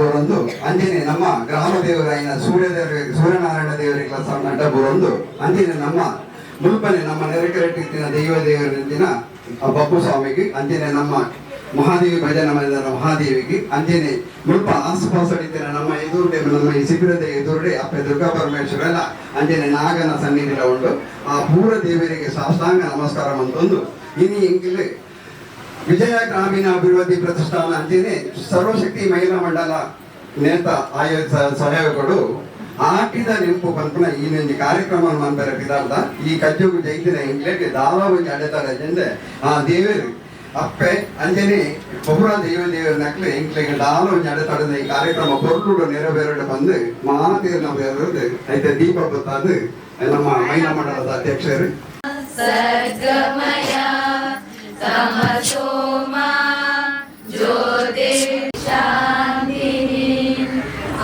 ಬರೋದು ಅಂದಿನ ನಮ್ಮ ಗ್ರಾಮ ದೇವರಾಯಿನ ಸೂರ್ಯನಾರಾಯಣ ದೇವರಿಗೆ ಅಡ್ಡ ಬರೋದು ಅಂದಿನ ನಮ್ಮ ಮುಲ್ಪನೆ ನಮ್ಮ ನೆರೆಕರೆಟ್ಟಿನ ದೇವರಿನ ಬಪ್ಪು ಸ್ವಾಮಿಗೆ ಅಂದಿನ ನಮ್ಮ ಮಹಾದೇವಿ ಭಜನ ಮಾಡಿದ ಮಹಾದೇವಿಗೆ ಅಂದಿನ ಮುಲ್ಪ ಆಸುಪಾಸು ಅಡಿತಿನ ನಮ್ಮ ಎದುರುಡೆ ನಮ್ಮ ಈ ಶಿಬಿರದ ಎದುರುಡೆ ಅಪ್ಪ ದುರ್ಗಾ ಪರಮೇಶ್ವರ ಎಲ್ಲ ಅಂದಿನ ನಾಗನ ಸನ್ನಿಧಿಲ ಉಂಟು ಆ ಪೂರ ದೇವರಿಗೆ ಸಾಷ್ಟಾಂಗ ನಮಸ್ಕಾರ ಅಂತಂದು ಇನ್ನು ಎಂಗಿಲೆ ವಿಜಯ ಗ್ರಾಮೀಣ ಅಭಿವೃದ್ಧಿ ಪ್ರತಿಷ್ಠಾನ ಅಂತೀನಿ ಸರ್ವಶಕ್ತಿ ಮಹಿಳಾ ಮಂಡಲ ನೇತ ಸಹಾಯಕರು ಆಟಿದ ನೆನಪು ಪಂಪನ ಈ ಒಂದು ಕಾರ್ಯಕ್ರಮ ಮಂತರ ಪಿದಾರ್ದ ಈ ಕಜ್ಜೋಗು ಜೈತಿನ ಇಂಗ್ಲೆಂಡ್ ದಾವ ಒಂದು ಅಡೆತಾರೆ ಅಂದ್ರೆ ಆ ದೇವರು ಅಪ್ಪೆ ಅಂಜನೆ ಪೌರ ದೇವರ ನಕ್ಲೆ ಇಂಗ್ಲೆಂಡ್ ದಾವ ಒಂದು ಅಡೆತಾಡದ ಈ ಕಾರ್ಯಕ್ರಮ ಹೊರಟು ನೆರವೇರಡು ಬಂದು ಮಾತೀರ್ನ ಬೇರದು ಐತೆ ದೀಪ ಬತ್ತಾದು ನಮ್ಮ ಮಹಿಳಾ ಮಂಡಲದ ಅಧ್ಯಕ್ಷರು तमसोमा ज्योतिर्शान्तिः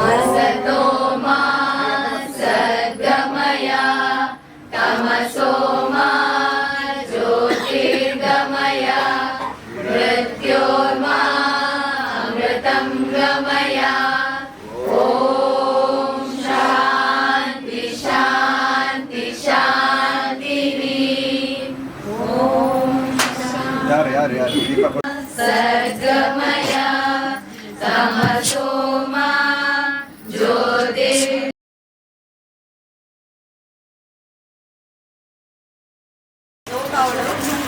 असतोमा सद्गमया तमसोमा ज्योतिर्गमया मृत्योर्मा अमृतं गमया ॐ शान्ति शान्ति शान्तिः सर्गमया तमसोमा ज्योतिर्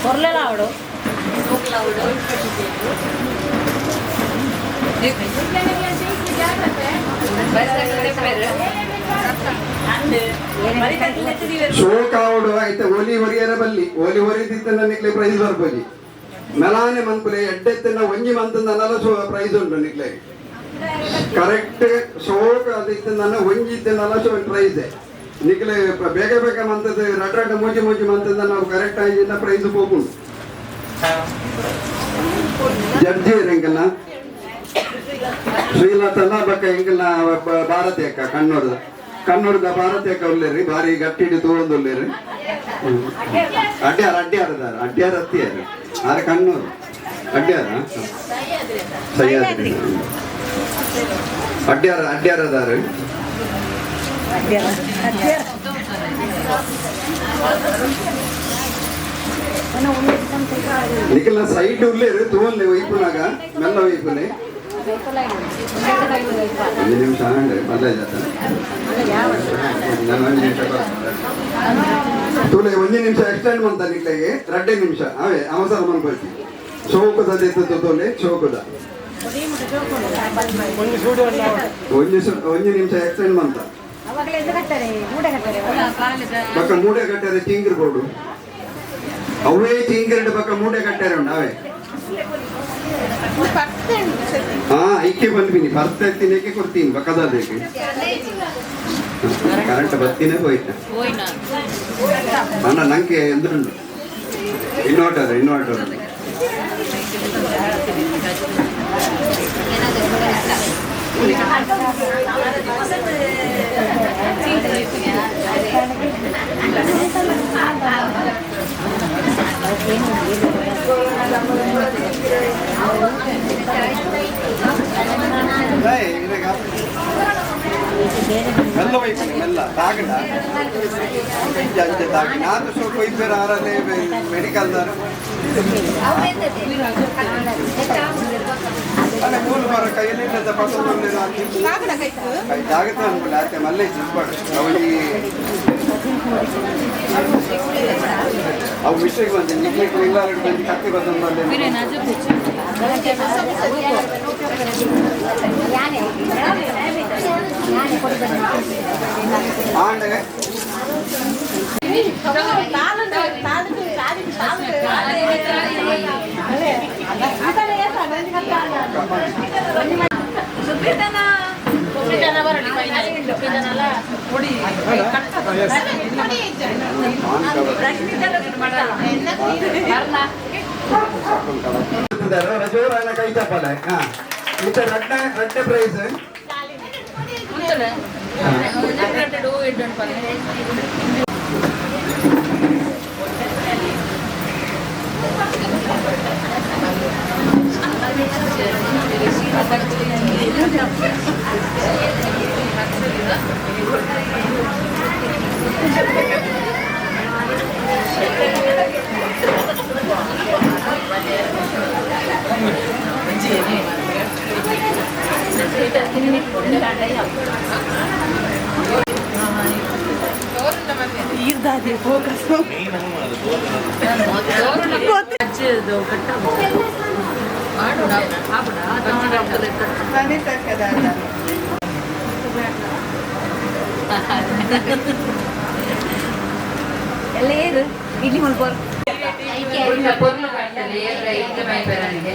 ಕೊರ್ಲೆಲಾವಡು ಶೋಕಾವಡು ಐತೆ ಓಲಿ ಹೊರಿಯರ ಬಲ್ಲಿ ಓಲಿ ಹೊರಿದಿತ್ತ ನನಗೆ ಪ್ರೈಸ್ ಬರ್ಬೋದು ಮೆಲಾನೆ ಮಂತ್ಲೆ ಎಡ್ಡೆತ್ತಿನ ಒಂಜಿ ಮಂತದ ನಲ ಪ್ರೈಸ್ ಉಂಟು ನಿಕ್ಲೆ ಕರೆಕ್ಟ್ ಶೋಕ ಅದಿತ್ತು ನನ್ನ ಒಂಜಿದ್ದ ನಲ ಪ್ರೈಸ್ ನಿಕ್ಲೆ ಬೇಗ ಬೇಗ ಮಂತದ ರಡ್ ಮೂಜಿ ಮೂಜಿ ಮಂತದ ನಾವು ಕರೆಕ್ಟ್ ಆಗಿ ಪ್ರೈಸ್ ಹೋಗುಂಟು ಜಡ್ಜಿ ಎಂಕಲ್ನ ಶ್ರೀಲತನ ಬಕ್ಕ ಎಂಕಲ್ನ ಭಾರತ ಅಕ್ಕ ಕಣ್ಣೂರ್ದ ಭಾರತ ಅಕ್ಕ ಉಳ್ಳೇರಿ ಭಾರಿ ಗಟ್ಟಿಡಿ ತೋಳೊಂದುಳ್ಳೇರಿ ಅಡ್ಯಾರ ಹತ್ತಿಯಾರ ಆರೆ ಕಣ್ಣೂರು ಅಡ್ಯಾರ ಸಹ್ಯಾದ್ರಿ ಅಡ್ಯಾರ ಅದಾರ ನಿಖಿಲ್ನ ಸೈಡ್ ಉಳ್ಳೇರು ತೋಲ್ಲೆ ವೈಪುನಾಗ ಮೆಲ್ಲ ವೈಪುನೆ ಒಂದು ನಿಮಿಷ ಮಲ್ಲ ತೂಲೆ ಒಂದು ನಿಮಿಷ ಎಕ್ಸ್ಟೆಂಡ್ ಮಂತ ನಿಕ್ಲೆಗೆ 2 ನಿಮಿಷ ಅವೇ ಅವಸರ ಮನ್ಕೊಳ್ತಿ ಶೋಕದ ತೋಲೆ ಶೋಕದ ಒಂದು ನಿಮಿಷ ಎಕ್ಸ್ಟೆಂಡ್ ಮಂತ ಪಕ್ಕ ಮೂಡೆ ಕಟ್ಟಾರೆ ತಿಂಗ್ರು ಕೊಡು ಅವೇ ತಿಂಗ್ರೆಡ್ ಪಕ್ಕ ಮೂಡೆ ಕಟ್ಟಾರೆ ಉಂಟು ಅವೇ ಹಾ ಐಕ್ಕೆ ಬಂದ್ಬಿನಿ ಬರ್ತಿನಕ್ಕೆ ಕೊಡ್ತೀನಿ ಪಕ್ಕದಕ್ಕೆ ಕರೆಂಟ್ ಬರ್ತೀನಿ ಹೋಯ್ತ ಅಣ್ಣ ನಂಗೆ ಎಂದ್ರುಂಡು ಇನ್ವರ್ಟರ್ ಮೆಲ್ಲ ವೈಪುನಿ ಮೆಲ್ಲ ತಾಗಡ ಅಂಚೆ ತಾಗಿ ನಾನು ಸ್ವಲ್ಪ ವೈದ್ಯರ ಆರಲೆ ಮೆಡಿಕಲ್ದಾರ ಅಲ್ಲೇ ಮೂಲ ಬರ ಕೈಯಲ್ಲಿ ಪಸಂದು ಜಾಗೃತ ಅನ್ಕೊಳ್ಳಿ ಆಕೆ ಮಲ್ಲೆ ಚಿಲ್ಪಾಡು ಅವಳಿ ಅವು ವಿಷಯಕ್ಕೆ ಬಂದೆ ನಿಗ್ಲಿಕ್ಕೆ ಇಲ್ಲ ಬಂದು ಕತ್ತಿ ಬಂದು ಆಂಡೆ ರಜೋರಾಯನ ಕೈ ಚಪ್ಪಲೆ ಮತ್ತೆ ರಡ್ಡೆ ಪ್ರೈಸ್ ಇಲ್ಲಿ ಮಾಡ್ಬೋದು పొర్లు కట్టాలి ఇష్టమైపోయారండి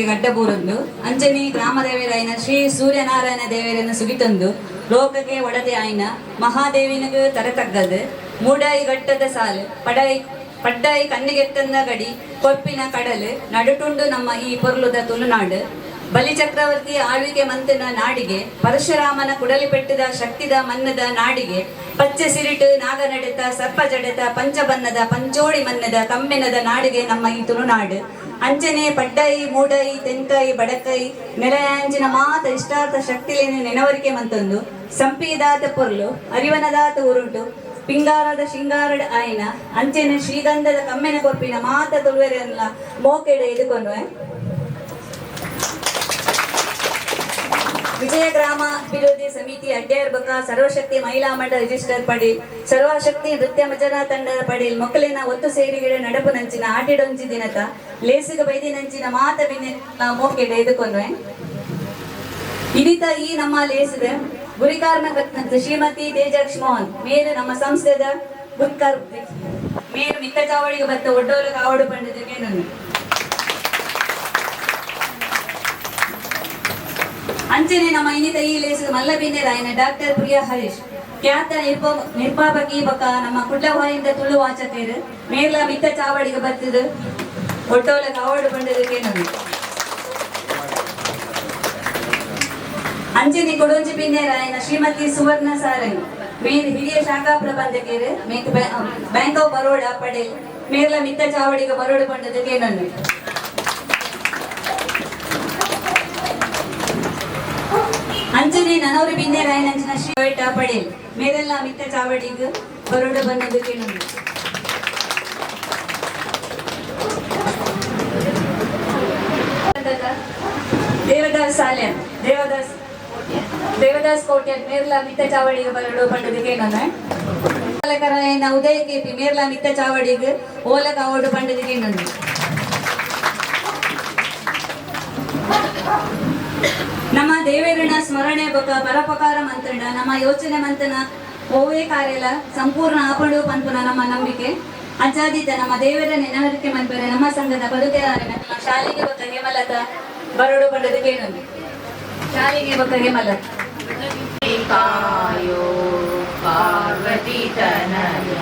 ಗಡ್ಡಬೂರೊಂದು ಅಂಜನಿ ಗ್ರಾಮದೇವರಾಯಿನ ಶ್ರೀ ಸೂರ್ಯನಾರಾಯಣ ದೇವರನ್ನು ಸುಗಿತೊಂದು ಲೋಕಕ್ಕೆ ಒಡದೆ ಆಯ್ನ ಮಹಾದೇವಿನಗ ತರತಗ್ಗದು ಮೂಡಾಯಿ ಗಟ್ಟದ ಸಾಲು ಪಡ್ಡಾಯಿ ಕಣ್ಣಿಗೆತ್ತಂದ ಗಡಿ ಕೊಪ್ಪಿನ ಕಡಲು ನಡುಟುಂಡು ನಮ್ಮ ಈ ಪೊರ್ಲುದ ತುಳುನಾಡು ಬಲಿಚಕ್ರವರ್ತಿ ಆಳ್ವಿಕೆ ಮಂತನ ನಾಡಿಗೆ ಪರಶುರಾಮನ ಕುಡಲಿ ಪೆಟ್ಟಿದ ಶಕ್ತಿದ ಮನ್ನದ ನಾಡಿಗೆ ಪಚ್ಚೆ ಸಿರಿಟು ನಾಗನಡೆತ ಸರ್ಪ ಜಡೆತ ಪಂಚಬನ್ನದ ಪಂಚೋಡಿ ಮನ್ನದ ಕಮ್ಮೆನದ ನಾಡಿಗೆ ನಮ್ಮ ಈ ತುಳುನಾಡು ಅಂಚನೆ ಪಡ್ಡಾಯಿ ಮೂಡಾಯಿ ತೆನ್ಕಾಯಿ ಬಡಕಾಯಿ ನೆಲೆಯಾಂಚಿನ ಮಾತ ಇಷ್ಟಾರ್ಥ ಶಕ್ತಿಲೇನು ನೆನವರಿಕೆ ಮಂತೊಂದು ಸಂಪೀದಾತ ಪೊರ್ಲು ಅರಿವನದಾತ ಉರುಟು ಪಿಂಗಾರದ ಶಿಂಗಾರಡ ಆಯ್ನ ಅಂಚೆನ ಶ್ರೀಗಂಧದ ಕಮ್ಮೆನ ಕೊಪ್ಪಿನ ಮಾತ ತುಳುವರೆಲ್ಲ ಮೋಕೆಡೆ ಎದುಕೊಂಡು ವಿಜಯ ಗ್ರಾಮ ಅಭಿವೃದ್ಧಿ ಸಮಿತಿ ಅಡ್ಡೇರ್ಬಕ ಸರ್ವಶಕ್ತಿ ಮಹಿಳಾ ಮಂಡಳ ರಿಜಿಸ್ಟರ್ ಪಡೀಲ್ ಸರ್ವಶಕ್ತಿ ನೃತ್ಯ ಮಜರಾ ತಂಡದ ಪಡೀಲ್ ಮೊಕ್ಕಲಿನ ಒತ್ತು ಸೇರಿಗಿಡ ನಡಪು ನಂಚಿನ ಆಟಿಡೊಂಜಿ ದಿನತ ಲೇಸಿಗ ಬೈದಿ ನಂಚಿನ ಮಾತ ಬಿನ್ನ ಮೋಕೆಡೆ ಎದುಕೊಂಡ್ವೆ ಇದಿತ ಈ ನಮ್ಮ ಲೇಸಿದ ಗುರಿಕಾರ್ನ ಶ್ರೀಮತಿ ತೇಜಕ್ಷ್ ಮೋಹನ್ ಮೇರು ನಮ್ಮ ಸಂಸ್ಥೆದ ಗುರಿಕಾರ್ ಮೇರು ಮಿತ್ತ ಚಾವಡಿಗೆ ಬತ್ತ ಒಡ್ಡೋಲು ಕಾವಡು ಪಂಡದಕ್ಕೆ ನಾನು ಅಂಚನೆ ನಮ್ಮ ಇನ್ನಿತ ಈ ಲೇಸಿದ ಮಲ್ಲಬಿನ್ನೆ ರಾಯನ ಡಾಕ್ಟರ್ ಪ್ರಿಯಾ ಹರೀಶ್ ಖ್ಯಾತ ನಿರ್ಮಾಪಕಿ ಬಕ ನಮ್ಮ ಕುಡ್ಲವಾಯಿಂದ ತುಳು ವಾಚಕರು ಮೇರ್ಲ ಮಿತ್ತ ಚಾವಡಿಗೆ ಬರ್ತದ ಒಡ್ಡೋಲ ಕಾವಡು ಪಂಡದಕ್ಕೆ ನಾನು ಅಂಜನಿ ಕೊಡೊಂಜಿ ಪಿನ್ನೆ ರಾಯನ ಶ್ರೀಮತಿ ಸುವರ್ಣ ಸಾರಂಗ್ ಮೇರ್ ಹಿರಿಯ ಶಾಖಾ ಪ್ರಬಂಧಕರು ಮೇಕ್ ಬ್ಯಾಂಕ್ ಆಫ್ ಬರೋಡಾ ಪಡೇಲ್ ಮೇರ್ಲ ಮಿತ್ತ ಚಾವಡಿಗೆ ಬರೋಡು ಪಂಡದಕ್ಕೆ ನಾನು ಅಂಜನೆ ನನವರು ಬಿನ್ನೆ ರಾಯನಂಚಿನ ಶ್ರೀವೇಟ ಪಡೇಲ್ ಮೇರೆಲ್ಲ ಮಿತ್ತ ಚಾವಡಿಗೆ ಬರೋಡು ಬಂದದಕ್ಕೆ ನಾನು ದೇವದಾಸ್ ಸಾಲ್ಯನ್ ದೇವದಾಸ್ ದೇವದಾಸ್ ಕೋಟೆ ಮೇರ್ಲಾ ಮಿತ್ತ ಚಾವಡಿಗೆ ಬರಡು ಪಂಡದಕ್ಕೆ ನಾನು ಪಾಲಕರಾಯನ ಉದಯ ಕೆಪಿ ಮೇರ್ಲಾ ಮಿತ್ತ ಚಾವಡಿಗೆ ಓಲಕ ಓಡು ಪಂಡದಕ್ಕೆ ನಾನು ನಮ್ಮ ದೇವೇರನ ಸ್ಮರಣೆ ಬೊಕ ಪರೋಪಕಾರ ಮಂತ್ರಣ ನಮ್ಮ ಯೋಚನೆ ಮಂತನ ಓವೇ ಕಾರ್ಯಲ ಸಂಪೂರ್ಣ ಆಪಡು ಪಂಪುನ ನಮ್ಮ ನಂಬಿಕೆ ಅಜ್ಜಾದಿತ ನಮ್ಮ ದೇವರ ನೆನಹರಿಕೆ ಮನ್ಪರೆ ನಮ್ಮ ಸಂಘದ ಬದುಕೆದಾರನ ನಮ್ಮ ಶಾಲೆಗೆ ಬೊಕ್ಕ ಹೇಮಲತ ಬರಡು ಪಂಡದಕ್ಕೆ ನಾನು ಶಾಲೆಗೆ ಬೊಕ್ಕ ಹೇಮಲತ ಕಾಯೋ ಪಾರ್ವತಿ ತನಯ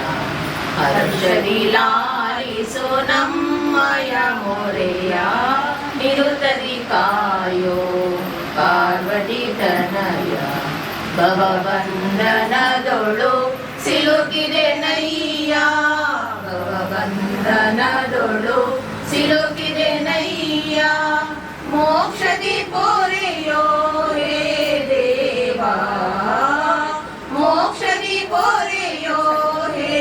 ಹರ್ಷದಿ ಲಾಲಿಸೋ ನಮ್ಮಯ ಮೊರೆಯ ನಿರುತದಿ ಕಾಯೋ ಪಾರ್ವತಿ ತನಯ ಭವಬಂಧನದೊಳು ಸಿಲುಕಿದೆ ನಯ್ಯ ಭವಬಂಧನದೊಳು ಸಿಲುಕಿದೆ ನಯ್ಯ ಮೋಕ್ಷದಿ ಪೋರೆಯೋ ಹೇ ದೇವಾ ಮೋಕ್ಷದಿ ಪೋರೆಯೋ ಹೇ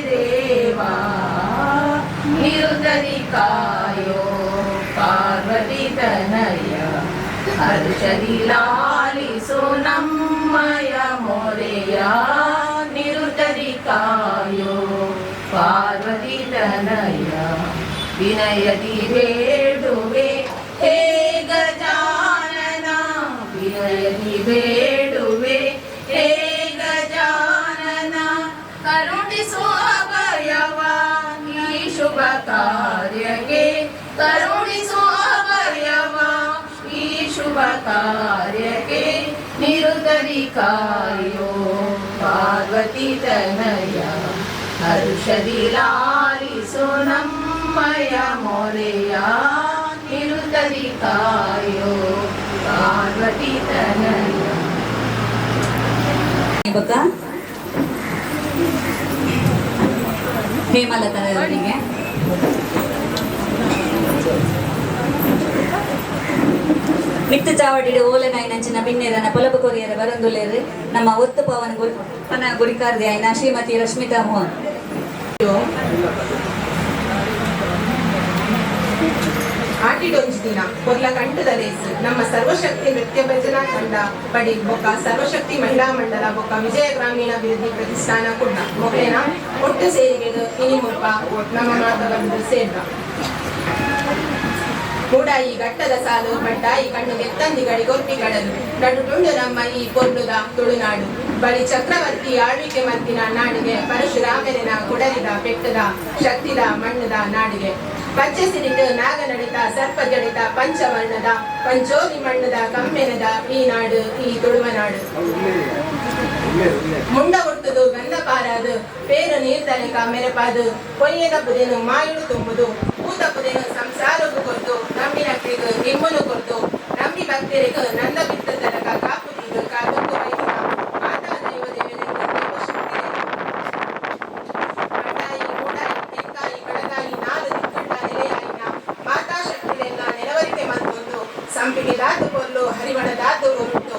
ದೇವಾ ನಿರುತದಿ ಕಾಯೋ ಪಾರ್ವತಿ ತನಯ ಹರ್ಷದಿ ಲಾಲಿಸೋ ನಮ್ಮಯ ಮೊರೆಯ ನಿರುತದಿ ಕಾಯೋ ಪಾರ್ವತಿ ತನಯ ವಿನಯದಿ ಬೇಡುವೆ ಹೇ ಗಜಾನನ ವಿನಯದಿ ಬೇಡುವೆ ಹೇ ಗಜಾನನ ಕರುಣಿಸು ಅಭಯವ ನೀ ಶುಭ ಕಾರ್ಯಕ್ಕೆ ಕರುಣಿಸು ಅಭಯವ ಈ ಶುಭ ಕಾರ್ಯಕ್ಕೆ ನಿರುತದಿ ಕಾಯೋ ಪಾರ್ವತಿ ತನಯ ಹರ್ಷದಿ ಲಾಲಿಸೋ ನಮ್ಮಯ ಮೊರೆಯ ನಿರುತದಿ ಕಾಯೋ ಪಾರ್ವತಿ ತನಯ ಬೊಕ್ಕ ಹೇಮಲತನಿಗೆ ಮಿತ್ತ ಚಾವಡಿಡು ಓಲನಾಯಿನಂಚಿನ ಪಿನ್ನೆರನ ಪೊಲಬು ಕೊರಿಯರ ಬರಂದುಲೇರು ನಮ್ಮ ಒತ್ತು ಪವನ್ ಪನ ಗುರಿಕಾರ್ದೆ ಆಯ್ನ ಶ್ರೀಮತಿ ರಶ್ಮಿತಾ ಮೋಹನ್ ಆಟಿಡೊಂಜಿ ದಿನ ಕೊರ್ಲ ಕಂಠದ ರೇಸ್ ನಮ್ಮ ಸರ್ವಶಕ್ತಿ ನೃತ್ಯ ಭಜನಾ ತಂಡ ಬಡಿ ಬೊಕ್ಕ ಸರ್ವಶಕ್ತಿ ಮಹಿಳಾ ಮಂಡಲ ಬೊಕ್ಕ ವಿಜಯ ಗ್ರಾಮೀಣ ಅಭಿವೃದ್ಧಿ ಪ್ರತಿಷ್ಠಾನ ಕುಡ್ಡ ಮೊಕ್ಲೇನ ಒಟ್ಟು ಸೇರಿಗೆದು ಇನಿಮುಲ್ಪ ನಮ್ಮ ಮಾತುಗಳು ಸೇರ್ದ ಮೂಡಾಯಿ ಗಟ್ಟದ ಸಾಲು ಬಡ್ಡಾಯಿ ಕಣ್ಣು ಗೆತ್ತಂದಿಗಳಿ ಗೊರ್ಪಿಗಳಲು ನಡು ಟುಂಡು ನಮ್ಮ ಈ ಕೊರ್ಲುದ ತುಳುನಾಡು ಬಳಿ ಚಕ್ರವರ್ತಿ ಆಳ್ವಿಕೆ ಮತ್ತಿನ ನಾಡಿಗೆ ಪರಶುರಾಮನ ಕುಡಲಿದ ಪೆಟ್ಟದ ಶಕ್ತಿದ ಮಣ್ಣದ ನಾಡಿಗೆ ಪಚ್ಚೆ ಸಿರಿದು ನಾಗ ನಡಿತ ಸರ್ಪ ಜಡಿತ ಪಂಚವರ್ಣದ ಪಂಚೋಲಿ ಮಣ್ಣದ ಕಮ್ಮೆನದ ಈ ನಾಡು ಈ ತುಳುವನಾಡು ಮುಂಡ ಹುಟ್ಟುದು ಗಂಧ ಪಾರಾದು ಪೇರು ನೀರ್ತನಕ ಮೆರಪಾದು ಕೊಯ್ಯದ ಪುದೇನು ಮಾಯುಡು ತುಂಬುದು ಊತ ಪುದೇನು ಸಂಸಾರವು ಕೊರ್ದು ನಂಬಿನಕ್ಕಿಗೂ ನಿಮ್ಮನು ಕೊರ್ದು ನಂಬಿ ಭಕ್ತರಿಗೂ ನಂದ ಬಿತ್ತ ತನಕ ಕಾಪುದಿದು ಕಾಲೊಂದು ವೈದಿಕ ಮಾತಾ ದೈವ ದೇವರಿಂದ ಕಡಾಯಿ ಮೂಡಾಯಿ ತೆಂಕಾಯಿ ಕಡಗಾಯಿ ನಾಲು ದಿಕ್ಕಂಡ ನೆಲೆಯಾಯಿನ ಮಾತಾ ಶಕ್ತಿಲೆಲ್ಲ ನೆಲವರಿಕೆ ಮತ್ತೊಂದು ಸಂಪಿಗೆ ದಾತು ಕೊಲ್ಲು ಹರಿವಣದಾತು ಉರುಟು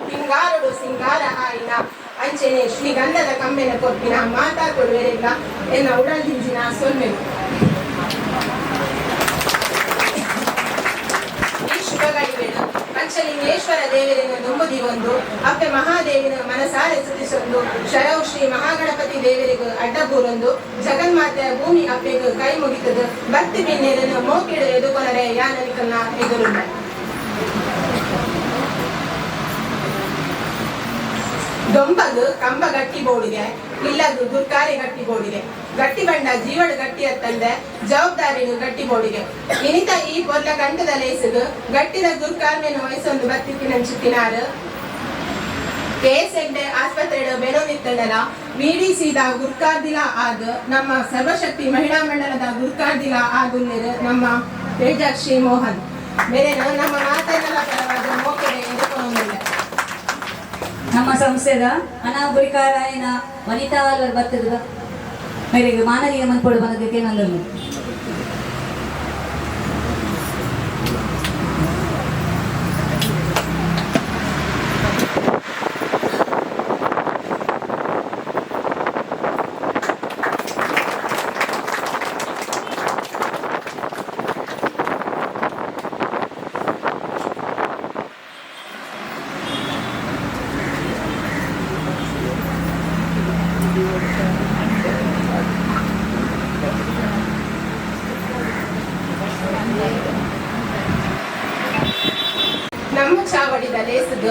ಹಿಂಗಾರುಡು ಸಿಂಗಾರ ಹಾಯಿನ ಅಂಚೆನೆ ಶ್ರೀಗಂಧದ ಕಮ್ಮೆನ ಕೊಪ್ಪಿನ ಮಾತಾ ಕೊಡುವೆರೆಲ್ಲ ಎನ್ನ ಉಡಲ್ದಿಂಜಿನ ಸೊಲ್ಮೆನು ಈ ಶುಭಗಳಿವೆನು ಪಂಚಲಿಂಗೇಶ್ವರ ದೇವರನ್ನು ನುಂಬುದಿ ಒಂದು ಅಪ್ಪೆ ಮಹಾದೇವಿನ ಮನಸಾರೆ ಸ್ತುತಿಸೊಂದು ಶರವು ಶ್ರೀ ಮಹಾಗಣಪತಿ ದೇವರಿಗೂ ಅಡ್ಡಬೂರೊಂದು ಜಗನ್ಮಾತೆಯ ಭೂಮಿ ಅಪ್ಪೆಗೂ ಕೈ ಮುಗಿತದು ಭಕ್ತಿ ಬಿನ್ನೆರನ್ನು ಮೋಕಿಡು ಎದುಕೊನರೆ ಯಾನನಿಕನ್ನ ಎದುರುಲ್ಲ ದೊಂಬಗು ಕಂಬ ಗಟ್ಟಿ ಬೋಡಿಗೆ ಇಲ್ಲದು ದುರ್ಕಾರಿ ಗಟ್ಟಿ ಬೋಡಿಗೆ ಗಟ್ಟಿ ಬಂಡ ಜೀವಡು ಗಟ್ಟಿ ಅತ್ತಂದೆ ಜವಾಬ್ದಾರಿನು ಗಟ್ಟಿ ಬೋಡಿಗೆ ಇನಿತ ಈ ಪೊರ್ಲ ಕಂಠದ ಲೇಸುಗು ಗಟ್ಟಿದ ದುರ್ಕಾರ್ಮೆನು ವಯಸ್ಸೊಂದು ಬತ್ತಿತ್ತಿನ ಚಿತ್ತಿನಾರು KS ಆಸ್ಪತ್ರೆಡು ಬೆನೋ ನಿತ್ತಂಡಲ VDCದ ಗುರ್ಕಾರ್ದಿಲ ಆದ ನಮ್ಮ ಸರ್ವಶಕ್ತಿ ಮಹಿಳಾ ಮಂಡಲದ ಗುರ್ಕಾರ್ದಿಲ ಆಗುಲ್ಲೆರು ನಮ್ಮ ತೇಜಶ್ರೀ ಮೋಹನ್ ಬೇರೆನ ನಮ್ಮ ಮಾತನ್ನೆಲ್ಲ ಪರವಾದ ಮೋಕೆಡೆ ಎದುಕೊಳ್ಳುವುದಿಲ್ಲ ನಮ್ಮ ಸಂಸ್ಥೆದ ಅನಾಗುರಿಕಾರಾಯನ ವನಿತಾ ಆಲ್ವರ್ ಬರ್ತದ ಮೇರೆಗೆ ಮಾನವೀಯ ಮನ್ಪೊಡು ಬಂದದಕ್ಕೆ ನಂದಲು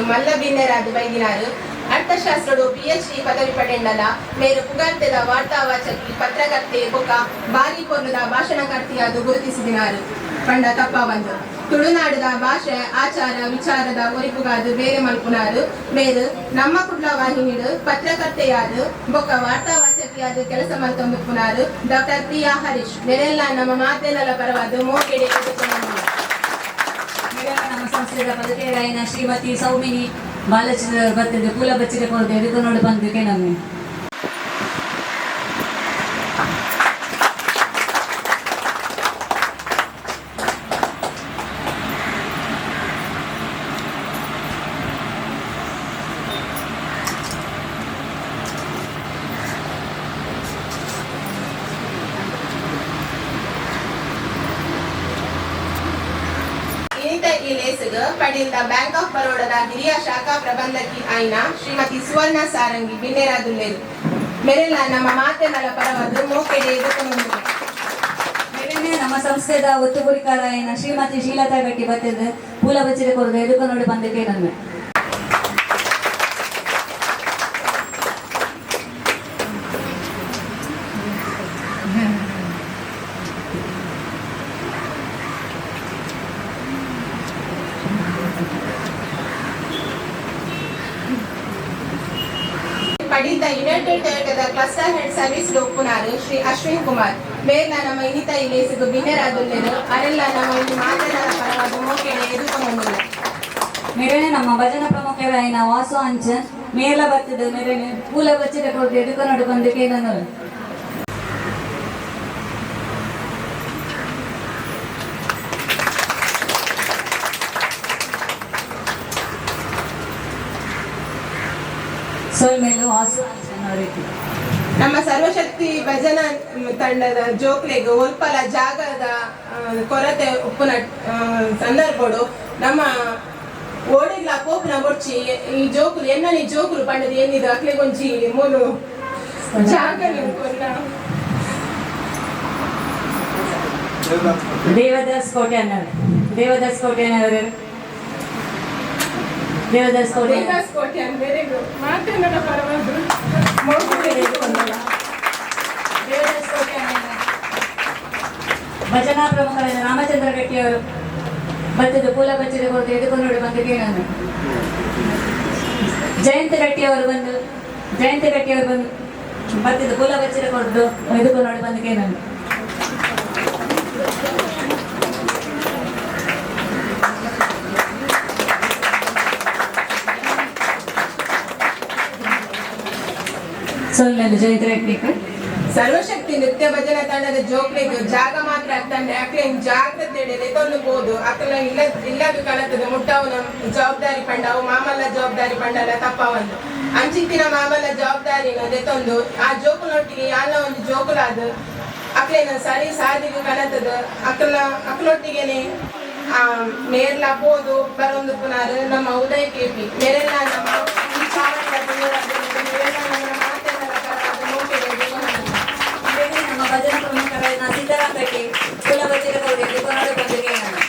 మల్ల బిన్నెరాదు వైదినారు అర్థశాస్త్రుడు PhD పదవి ಪಡೆಂಡಲ ಮೇರು ಪುಗಾರ್ತೆದ ವಾರ್ತಾವಾಚಕಿ ಪತ್ರಕರ್ತೆ ಬೊಕ್ಕ ಬಾರಿ ಪೊರ್ಲುದ ಭಾಷಣಕರ್ತಿಯಾದು ಗುರುತಿಸಿದಿನಾರು ಪಂಡ ತಪ್ಪ ಬಂದು ತುಳುನಾಡುದ ಭಾಷೆ ಆಚಾರ ವಿಚಾರದ ಒರಿಪುಗಾದು ಬೇರೆ ಮಲ್ಪುನಾರು ಮೇರು ನಮ್ಮ ಕುಡ್ಲ ವಾಹಿನಿಡು ಪತ್ರಕರ್ತೆಯಾದು ಬೊಕ್ಕ ವಾರ್ತಾವಾಚಕಿಯಾದು ಕೆಲಸ ಮಲ್ತೊಂದುಪುನಾರು ಡಾಕ್ಟರ್ ಪ್ರಿಯಾ ಹರೀಶ್ ಮೇರೆಲ್ಲ ನಮ್ಮ ಮಾತೆನಲ ಪರವಾದು ಮೋಕೆಡೆ ನಮ್ಮ ಸಂಸ್ಥೆದ ಪದಕೇರಾಯಿನ ಶ್ರೀಮತಿ ಸೌಮಿನಿ ಬಾಲಚಂದ್ರ ಬರ್ತಿದ್ದು ಪೂಲ ಬಚ್ಚಿದ ಕೊರತೆ ಇದಕ್ಕೆ ನೋಡಿ ಬಂದಕ್ಕೆ ನಮಗೆ ಈ ಲೇಸಿಗೆ ಪಡೆದ ಬ್ಯಾಂಕ್ ಆಫ್ ಬರೋಡದ ಹಿರಿಯ ಶಾಖಾ ಪ್ರಬಂಧಕಿ ಆಯ್ನ ಶ್ರೀಮತಿ ಸುವರ್ಣ ಸಾರಂಗಿ ಬಿನ್ನೆರಾದುಲ್ಲೇರು ಮೇರೆಲ್ಲ ನಮ್ಮ ಮಾತೆನಲ ಪರವಾದ ಮೋಕೆಡೆ ಎದುಕೊಂಡು ಮೇರೆನೆ ನಮ್ಮ ಸಂಸ್ಥೆದ ಒತ್ತುಗುರಿಕಾರಾಯನ ಶ್ರೀಮತಿ ಶೀಲತಾ ಗಟ್ಟಿ ಬರ್ತಿದ್ದು ಪೂಲ ಬಚ್ಚಿದ ಕೊರತೆ ಇದಕ್ಕೆ ನೋಡಿ ಬಂದಕ್ಕೆ ನಮಗೆ ಪಡಿತ ಯುನೈಟೆಡ್ ಟೊಯೋಟದ ಕ್ಲಸ್ಟರ್ ಹೆಡ್ ಸರ್ವಿಸ್ ಲೋಪುನಾರು ಶ್ರೀ ಅಶ್ವಿನ್ ಕುಮಾರ್ ಮೇರ್ಲ ನಮ್ಮ ಇನಿತ ಇಲೇಸಿಗು ಬಿನ್ನೆರಾದುಲ್ಲೇರು ಅರೆಲ್ಲ ನಮ್ಮ ಇಲ್ಲಿ ಮಾತನಾಡ ಪರವಾದ ಮೋಕೆಡೆ ಎದುಕೊಂಡು ಮೇರೆನೆ ನಮ್ಮ ಭಜನ ಪ್ರಮುಖರಾಯಿನ ವಾಸು ಅಂಚನ್ ಮೇಲ ಬರ್ತದೆ ಮೇರೆನೆ ಪೂಲ ಬಚ್ಚಿದ ಕೊರತೆ ಇದಕ್ಕೆ ನೋಡಿ ಬಂದಕ್ಕೆ ನಾನು ಸೋಲ್ಮೇಲು ವಾಸು ಅಂಚನ್ ಅವರಿಗೆ ನಮ್ಮ ಸರ್ವಶಕ್ತಿ ಭಜನ ತಂಡದ ಜೋಕ್ಲೆಗ್ ಒಲ್ಪಲ ಜಾಗದ ಕೊರತೆ ಉಪ್ಪುನ ಸಂದರ್ಭಡು ನಮ್ಮ ಓಡಿಲ್ಲ ಪೋಪುನ ಬೊಡ್ಚಿ ಈ ಜೋಕುಲು ಎನ್ನನಿ ಜೋಕುಲು ಪಂಡದ ಏನಿದು ಅಕ್ಲೆಗೊಂಚಿ ಮೂಲು ಜಾಗ ದೇವದಾಸ್ ಕೋಟೆ ಅನ್ನೋರು ದೇವದಾಸ್ ಕೋಟೆ ಅನ್ನೋರು ದೇವದಾಸ್ ಕೋಟೆ ಕೋಟೆ ಅಂದ್ರೆ ಮಾತನಾಡ ಪರವಾದ್ರು ದೇವದಾಸ್ ಕೋಟೆ ಭಜನಾ ಪ್ರಮುಖರಾದ ರಾಮಚಂದ್ರ ಗಟ್ಟಿಯವರು ಬತ್ತದ ಪೂಲ ಬಚ್ಚಿದ ಕೊರತೆ ಎದುಕೊಂಡು ನೋಡಿ ಬಂದಕ್ಕೆ ನಾನು ಜಯಂತ ಗಟ್ಟಿಯವರು ಬಂದು ಬತ್ತದ ಪೂಲ ಬಚ್ಚಿದ ಕೊರತು ಎದುಕೊಂಡು ನೋಡಿ ಬಂದಕ್ಕೆ ನಾನು ಸೋಲ್ಮೇಲು ಜಯಂತ ಗಟ್ಟಿ ಸರ್ವಶಕ್ತಿ ನೃತ್ಯ ಭಜನಾ ತಂಡದ ಜೋಕ್ಲೆಗ್ ಜಾಗ ಮಾತ್ರ ತಂಡ ಯಾಕೆ ಜಾಗ್ರತೆ ಎತ್ತೊಂದು ಬೋದು ಅಕ್ಕಲ ಇಲ್ಲದು ಕಣತದ ಮುಟ್ಟವು ನಮ್ಮ ಜವಾಬ್ದಾರಿ ಪಂಡ ಅವು ಮಾಮಲ್ಲ ಜವಾಬ್ದಾರಿ ಪಂಡಲ್ಲ ತಪ್ಪವಂದು ಅಂಚಿತ್ತಿನ ಮಾಮಲ್ಲ ಜವಾಬ್ದಾರಿನ ಎತ್ತೊಂದು ಆ ಜೋಕುನೊಟ್ಟಿಗೆ ಯಾನ ಒಂದು ಜೋಕುಲಾದ ಅಕ್ಲೇನ ಸರಿ ಸಾದಿಗೆ ಕಣತದ ಅಕ್ಕಲೊಟ್ಟಿಗೆನೆ ಮೇರ್ಲ ಬೋದು ಬರೊಂದು ಪುನಾರು ನಮ್ಮ ಉದಯ ಕೆಪಿ ಮೇರೆಲ್ಲ ನಮ್ಮ ಈ ನಮ್ಮ ಭಜನ ಪ್ರಮುಖರಾದ ಸೀತಾರಾಮ್ ಗಟ್ಟಿ ಪೂಲ ಬಚ್ಚಿದ ಕೊರತೆ ಎದುಕೊಂಡು ನೋಡಿ ಬಂದಕ್ಕೆ ನಾನು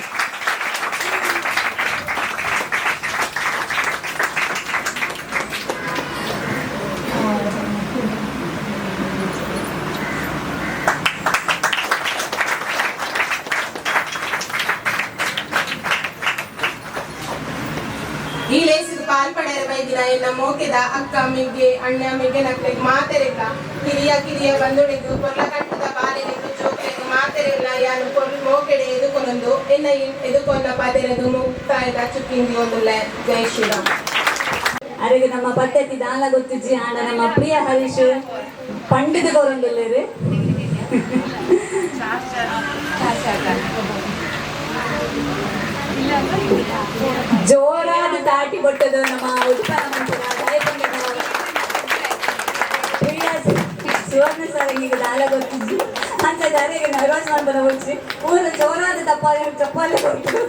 ಈ ಲೇಸಿಗೆ ಪಾಲ್ಪಡೆಯ ಬೈದಿನ ಎನ್ನ ಮೋಕೆದ ಅಕ್ಕ ಮಿಗ್ಗೆ ಅಣ್ಣ ಮಿಗ್ಗೆ ನಕ್ಲೆಗ್ ಮಾತೆರೆಲ್ಲ ಕಿರಿಯ ಬಂದುಡೆದು ಕೊರ್ಲಕಟ್ಟದ ಬಾಲೆನೆದು ಜೋಕ್ಲೆಗ್ ಮಾತೆರೆಲ್ಲ ಯಾನು ಮೋಕೆಡೆ ಎದುಕೊನೊಂದು ಎನ್ನ ಎದುಕೊನ್ನ ಪದೆರದು ಮುಕ್ತಾಯದ ಚುಕ್ಕಿಂದಿ ಒಂದು ಜೈ ಶ್ರೀರಾಮ್ ಅರೆಗೆ ನಮ್ಮ ಪದ್ಧತಿ ದಾಲ ಗೊತ್ತಿಜ್ಜಿ ಆಂಡ ನಮ್ಮ ಪ್ರಿಯ ಹರೀಶ್ ಪಂಡಿತ ಗೌರಂಗಲ್ಲರು ಜೋರಾದ ತಾಟಿ ಬೊಟ್ಟದು ನಮ್ಮ ಉತ್ಪನ್ನ ಮಂತ್ರಿ ಪ್ರಿಯ ಸುವರ್ಣ ಸಾರಂಗಿಗೆ ದಾಲ ಗೊತ್ತಿಜ್ಜಿ ಅಂತ ಅರೆಗೆ ನರ್ವಸ್ ಮಾಡ್ಬದ ಹೋಗಿ ಊರ ಜೋರಾದ ಚಪ್ಪಾಲೆ ಕೊಟ್ಟು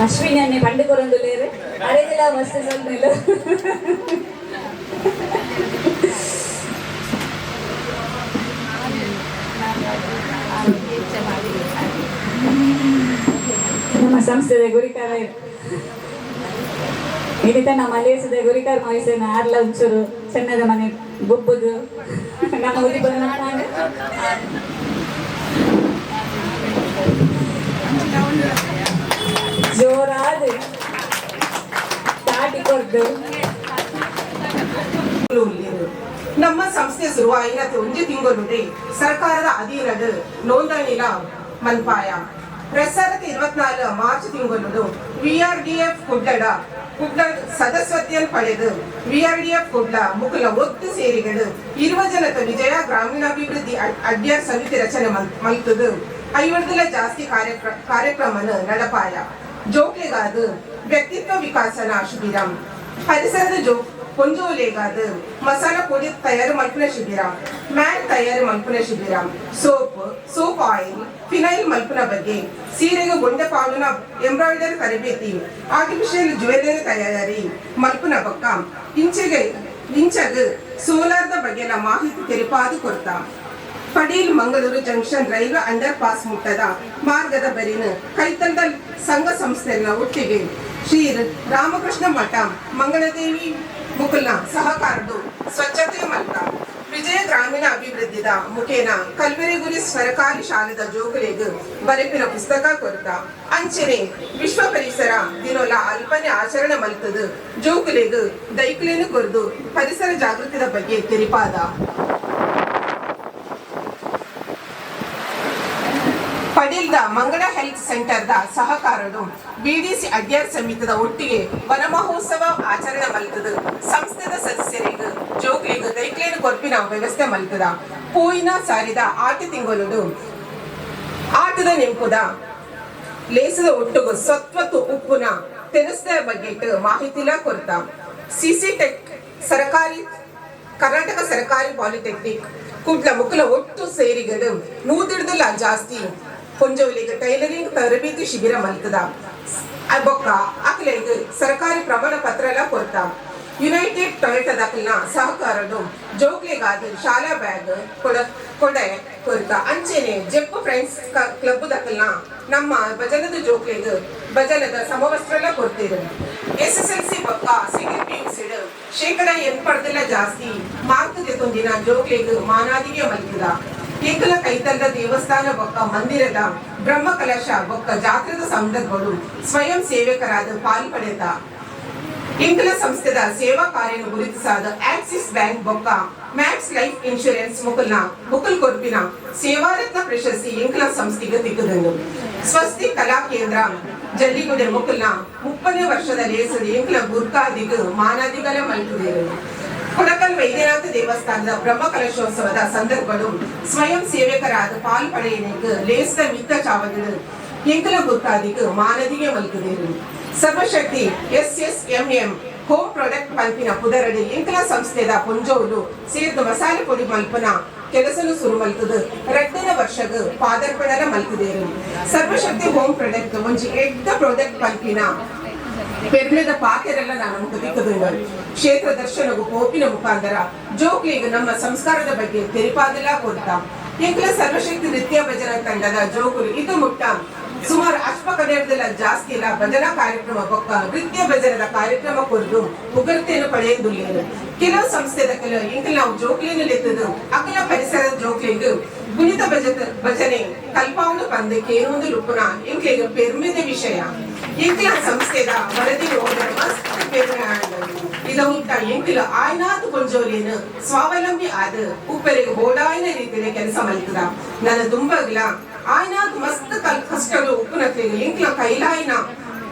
ಅಶ್ವಿನಿ ಅನ್ನೆ ಪಂಡು ಕೊರೊಂದುಲ್ಲೇರು ಅರೆಗಿಲ ಮಸ್ತ್ ಸೊನ್ನೆಲು ನಮ್ಮ ಸಂಸ್ಥೆದ ಗುರಿಕಾರ ಇಡಿತ ನಮ್ಮ ಮಲೇಸದ ಗುರಿಕಾರ ಮೈಸೂರಿನ ಆರ್ಲ ಒಂಚೂರು ಸಣ್ಣದ ಮನೆ ಬೊಬ್ಬುದು ನಮ್ಮ ಉದಿ ಬಂದ ಜೋರಾದ ತಾಟಿ ಕೊಡ್ದು ನಮ್ಮ ಸಂಸ್ಥೆ ಶುರುವಾಯಿನ ಒಂಜಿ ತಿಂಗಳು ಸರ್ಕಾರದ ಅಧೀನದ ನೋಂದಣಿಲ ಮನ್ಪಾಯ 2024 ಮಾರ್ಚ್ ತಿಂಗಳು VRDF ಕುಡ್ಲಡ ಸದಸ್ಯತ್ವವನ್ನು ಪಡೆದು VRDF ಕುಡ್ಲ ಮುಕುಲ ಒತ್ತು ಸೇರಿಗಳು 20 ಜನದ ವಿಜಯ ಗ್ರಾಮೀಣಾಭಿವೃದ್ಧಿ ಅಡ್ಯಾರ ಸಮಿತಿ ರಚನೆ ಮಲ್ತದು 50 ಜಾಸ್ತಿ ಕಾರ್ಯಕ್ರಮ ನಡಪಾಯ ಜೋಕ್ಲೆಗಾದ ವ್ಯಕ್ತಿತ್ವ ವಿಕಾಸನ ಶಿಬಿರ ಪರಿಸರದ ಪೊಂಜೋಲೆಗಾದ ಮಸಾಲ ಪೊಡಿ ತಯಾರು ಮಲ್ಪನ ಶಿಬಿರ ಮ್ಯಾಟ್ ತಯಾರು ಮಲ್ಪನ ಶಿಬಿರ ಸೋಪ್ ಆಯಿಲ್ ಫಿನೈಲ್ ಮಲ್ಪನ ಬಗ್ಗೆ ಸೀರೆಗೆ ಗೊಂಡೆ ಪಾಲುನ ಎಂಬ್ರಾಯ್ಡರಿ ತರಬೇತಿ ಆರ್ಟಿಫಿಷಿಯಲ್ ಜ್ಯುವೆಲರಿ ತಯಾರಿ ಮಲ್ಪನ ಬಕ್ಕ ಇಂಚಗ ಸೋಲಾರ್ದ ಬಗೆನ ಮಾಹಿತಿ ತೆರಿಪಾದು ಕೊಡ್ತಾ Padil Mangaluru junction railway under pass ಮುಟ್ಟದ ಮಾರ್ಗದ ಬರಿನ ಕೈತಂಡ ಸಂಘ ಸಂಸ್ಥೆಗಳ ಒಟ್ಟಿಗೆ ಶ್ರೀ ರಾಮಕೃಷ್ಣ ಮಠ ಮಂಗಳದೇವಿ ಮುಕುಲ್ನ ಸಹಕಾರದು ಸ್ವಚ್ಛತೆ ಮಲ್ಕ ವಿಜಯ ಗ್ರಾಮೀಣ ಅಭಿವೃದ್ಧಿದ ಮುಖೇನ ಕಲ್ವೆರೆಗುರಿ ಸರ್ಕಾರಿ ಶಾಲೆದ ಜೋಗುಲೆಗ್ ಬರೆಪಿನ ಪುಸ್ತಕ ಕೊರತ ಅಂಚನೆ ವಿಶ್ವ ಪರಿಸರ ದಿನೋಲ ಅಲ್ಪನೆ ಆಚರಣೆ ಮಲ್ತದು ಜೋಗುಲೆಗ್ ದೈಕ್ಲೇನು ಕೊರದು ಪರಿಸರ ಜಾಗೃತಿದ ಬಗ್ಗೆ ತೆರಿಪಾದ ಪಡೀಲ್ದ ಮಂಗಳ ಹೆಲ್ತ್ ಸೆಂಟರ್ದ ಸಹಕಾರದು BDC ಅಡ್ಯಾರ್ ಸಮಿತಿದ ಒಟ್ಟಿಗೆ ವನ ಮಹೋತ್ಸವ ಆಚರಣೆ ಮಲ್ತದು ಸಂಸ್ಥೆದ ಸದಸ್ಯರಿಗೆ ಜೋಗ್ಲಿಗ್ ದೈಕ್ಲೇನು ಕೊರ್ಪಿನ ವ್ಯವಸ್ಥೆ ಮಲ್ತದ ಪೋಯಿನ ಸಾರಿದ ಆಟ ತಿಂಗಳು ಆಟದ ನೆಂಪುದ ಲೇಸದ ಒಟ್ಟುಗು ಸತ್ವತ್ತು ಉಪ್ಪುನ ತೆನಸ್ದ ಬಗ್ಗೆ ಮಾಹಿತಿಲ ಕೊರತ ಸಿಸಿ ಟೆಕ್ ಕರ್ನಾಟಕ ಸರ್ಕಾರಿ ಪಾಲಿಟೆಕ್ನಿಕ್ ಕುಡ್ಲ ಮುಕ್ಕಲ ಒಟ್ಟು ಸೇರಿಗಳು 150 ಜಾಸ್ತಿ ಕೊಂಜೋಲಿಗೆ ಟೈಲರಿಂಗ್ ತರಬೇತಿ ಶಿಬಿರ ಮಲ್ತದ ಬೊಕ್ಕ ಅಕ್ಲೆಗ್ ಸರ್ಕಾರಿ ಪ್ರಮಾಣ ಪತ್ರ ಎಲ್ಲ ಕೊಡ್ತ ಯುನೈಟೆಡ್ ಟೊಯೋಟದ ಸಹಕಾರನು ಜೋಗ್ಲೆಗಾದ ಶಾಲಾ ಬ್ಯಾಗ್ ಕೊಡೆ ಕೊಡ್ತ ಅಂಚೆನೆ ಜೆಪ್ ಫ್ರೆಂಡ್ಸ್ ಕ್ಲಬ್ ದಕ್ಕಲ್ನ ನಮ್ಮ ಭಜನದ ಜೋಗ್ಲೆಗ್ ಭಜನದ ಸಮವಸ್ತ್ರ ಕೊಡ್ತೀರ SSLC ಬೊಕ್ಕ ಸೆಕೆಂಡ್ PUC ಶೇಕಡ 80 ಜಾಸ್ತಿ ಮಾರ್ಕ್ ತೆಕೊಂದಿನ ಜೋಗ್ಲೆಗ್ ಮಾನಾದಿಗೆ ಮಲ್ತದ ಏಕಲ ಕೈತಂಡ ದೇವಸ್ಥಾನ ಬೊಕ್ಕ ಮಂದಿರದ ಬ್ರಹ್ಮ ಕಲಶ ಬೊಕ್ಕ ಜಾತ್ರದ ಸಂದರ್ಭಗಳು ಸ್ವಯಂ ಸೇವಕರಾದ ಪಾಲ್ಪಡೆದ ಇಂಕಲ ಸಂಸ್ಥೆದ ಸೇವಾ ಕಾರ್ಯನು ಗುರುತಿಸಾದ ಆಕ್ಸಿಸ್ ಬ್ಯಾಂಕ್ ಬೊಕ್ಕ ಮ್ಯಾಕ್ಸ್ ಲೈಫ್ ಇನ್ಶೂರೆನ್ಸ್ ಮುಕುಲ್ ಕೊರ್ಪಿನ ಸೇವಾರತ್ನ ಪ್ರಶಸ್ತಿ ಇಂಕಲ ಸಂಸ್ಥೆಗೆ ತಿಕ್ಕದಂಡು ಸ್ವಸ್ತಿ ಕಲಾ ಕೇಂದ್ರ ಜಲ್ಲಿಗುಡೆ ಮುಕುಲ್ನ 30ನೇ ವರ್ಷದ ಲೇಸದ ಇಂಕಲ ಗುರ್ಕಾದಿಗ ಮಾನಾದಿಗಲ ಮಲ್ಪುದೇರು ಕೊಡಕಲ್ ವೈದ್ಯನಾಥ ದೇವಸ್ಥಾನದ ಬ್ರಹ್ಮ ಕಲಶೋತ್ಸವದ ಸಂದರ್ಭಗಳು ಸ್ವಯಂ ಸೇವಕರಾದ ಪಾಲ್ಪಡೆಯನಿಗೆ ಲೇಸದ ಮಿತ್ತ ಚಾವದಿಗಳು ಎಂಕಲ ಗುರ್ಕಾದಿಗ ಮಾನದಿಗೆ ಮಲ್ಪುದೇರು ಸರ್ವಶಕ್ತಿ SSMM ಹೋಮ್ ಪ್ರಾಡಕ್ಟ್ ಪಂಪಿನ ಪುದರಡಿ ಎಂಕಲ ಸಂಸ್ಥೆದ ಪೊಂಜೋಲು ಸೇರ್ದು ಮಸಾಲೆ ಪೊಡಿ ಮಲ್ಪನ ಕೆಲಸನು ಶುರು ಮಲ್ತದು 2ನೇ ವರ್ಷಗ ಪಾದರ್ಪಣಲ ಮಲ್ಪುದೇರು ಸರ್ವಶಕ್ತಿ ಹೋಮ್ ಪ್ರಾಡಕ್ಟ್ ಒಂಜಿ ಎಡ್ಡ ಪ್ರಾಡಕ್ಟ್ ಪಂಪಿನ ಪೆರ್ಮೆದ ಪಾತೆರೆಲ್ಲ ನಾನು ಮುಗಿದುಕೊಂಡು ಕ್ಷೇತ್ರ ದರ್ಶನಗೂ ಪೋಪಿನ ಮುಖಾಂತರ ಜೋಕ್ಲಿಗೆ ನಮ್ಮ ಸಂಸ್ಕಾರದ ಬಗ್ಗೆ ತೆರಿಪಾದಿಲ್ಲ ಕೊಡ್ತಾ ಎಂಕಲ ಸರ್ವಶಕ್ತಿ ನೃತ್ಯ ಭಜನಾ ತಂಡದ ಜೋಗುಲು ಇದು ಮುಟ್ಟ ಸುಮಾರು ಅಶ್ವಕಡೆಯಲ್ಲ ಜಾಸ್ತಿ ಇಲ್ಲ ಭಜನಾ ಕಾರ್ಯಕ್ರಮ ಬೊಕ್ಕ ನೃತ್ಯ ಭಜನದ ಕಾರ್ಯಕ್ರಮ ಕೊರದು ಮುಗರ್ತೆಯನ್ನು ಪಡೆಯುವುದಿಲ್ಲ ಕೆಲವು ಸಂಸ್ಥೆದ ಎಂಕಲ್ ನಾವು ಜೋಕ್ಲಿನ ಲೆತ್ತದು ಅಕಲ ಪರಿಸರದ ಜೋಕ್ಲಿಗೆ ಗುಣಿತ ಭಜನೆ ಕಲ್ಪಾವನು ಪಂದೆ ಕೇನೊಂದು ಲುಪ್ಪುನ ಎಂಕ್ಲಿಗೆ ಪೆರ್ಮೆದ ವಿಷಯ ಎಂಕಲ ಸಂಸ್ಥೆದ ವರದಿ ನೋಡಿದ ಮಸ್ತ್ ಪೆರ್ಮೆ ಇದ ಉಂಟ ಎಂಕಲ ಆಯ್ನಾತು ಕೊಂಜೋಲಿನ ಸ್ವಾವಲಂಬಿ ಆದ ಉಪ್ಪರಿಗೆ ಬೋಡಾಯಿನ ರೀತಿಯ ಕೆಲಸ ಮಲ್ತದ ನನ್ನ ದುಂಬಗ್ಲ ಆಯ್ನಾತು ಮಸ್ತ್ ಕಷ್ಟಗಳು ಉಪ್ಪುನತ್ಲಿಗೆ ಎಂಕಲ ಕೈಲಾಯಿನ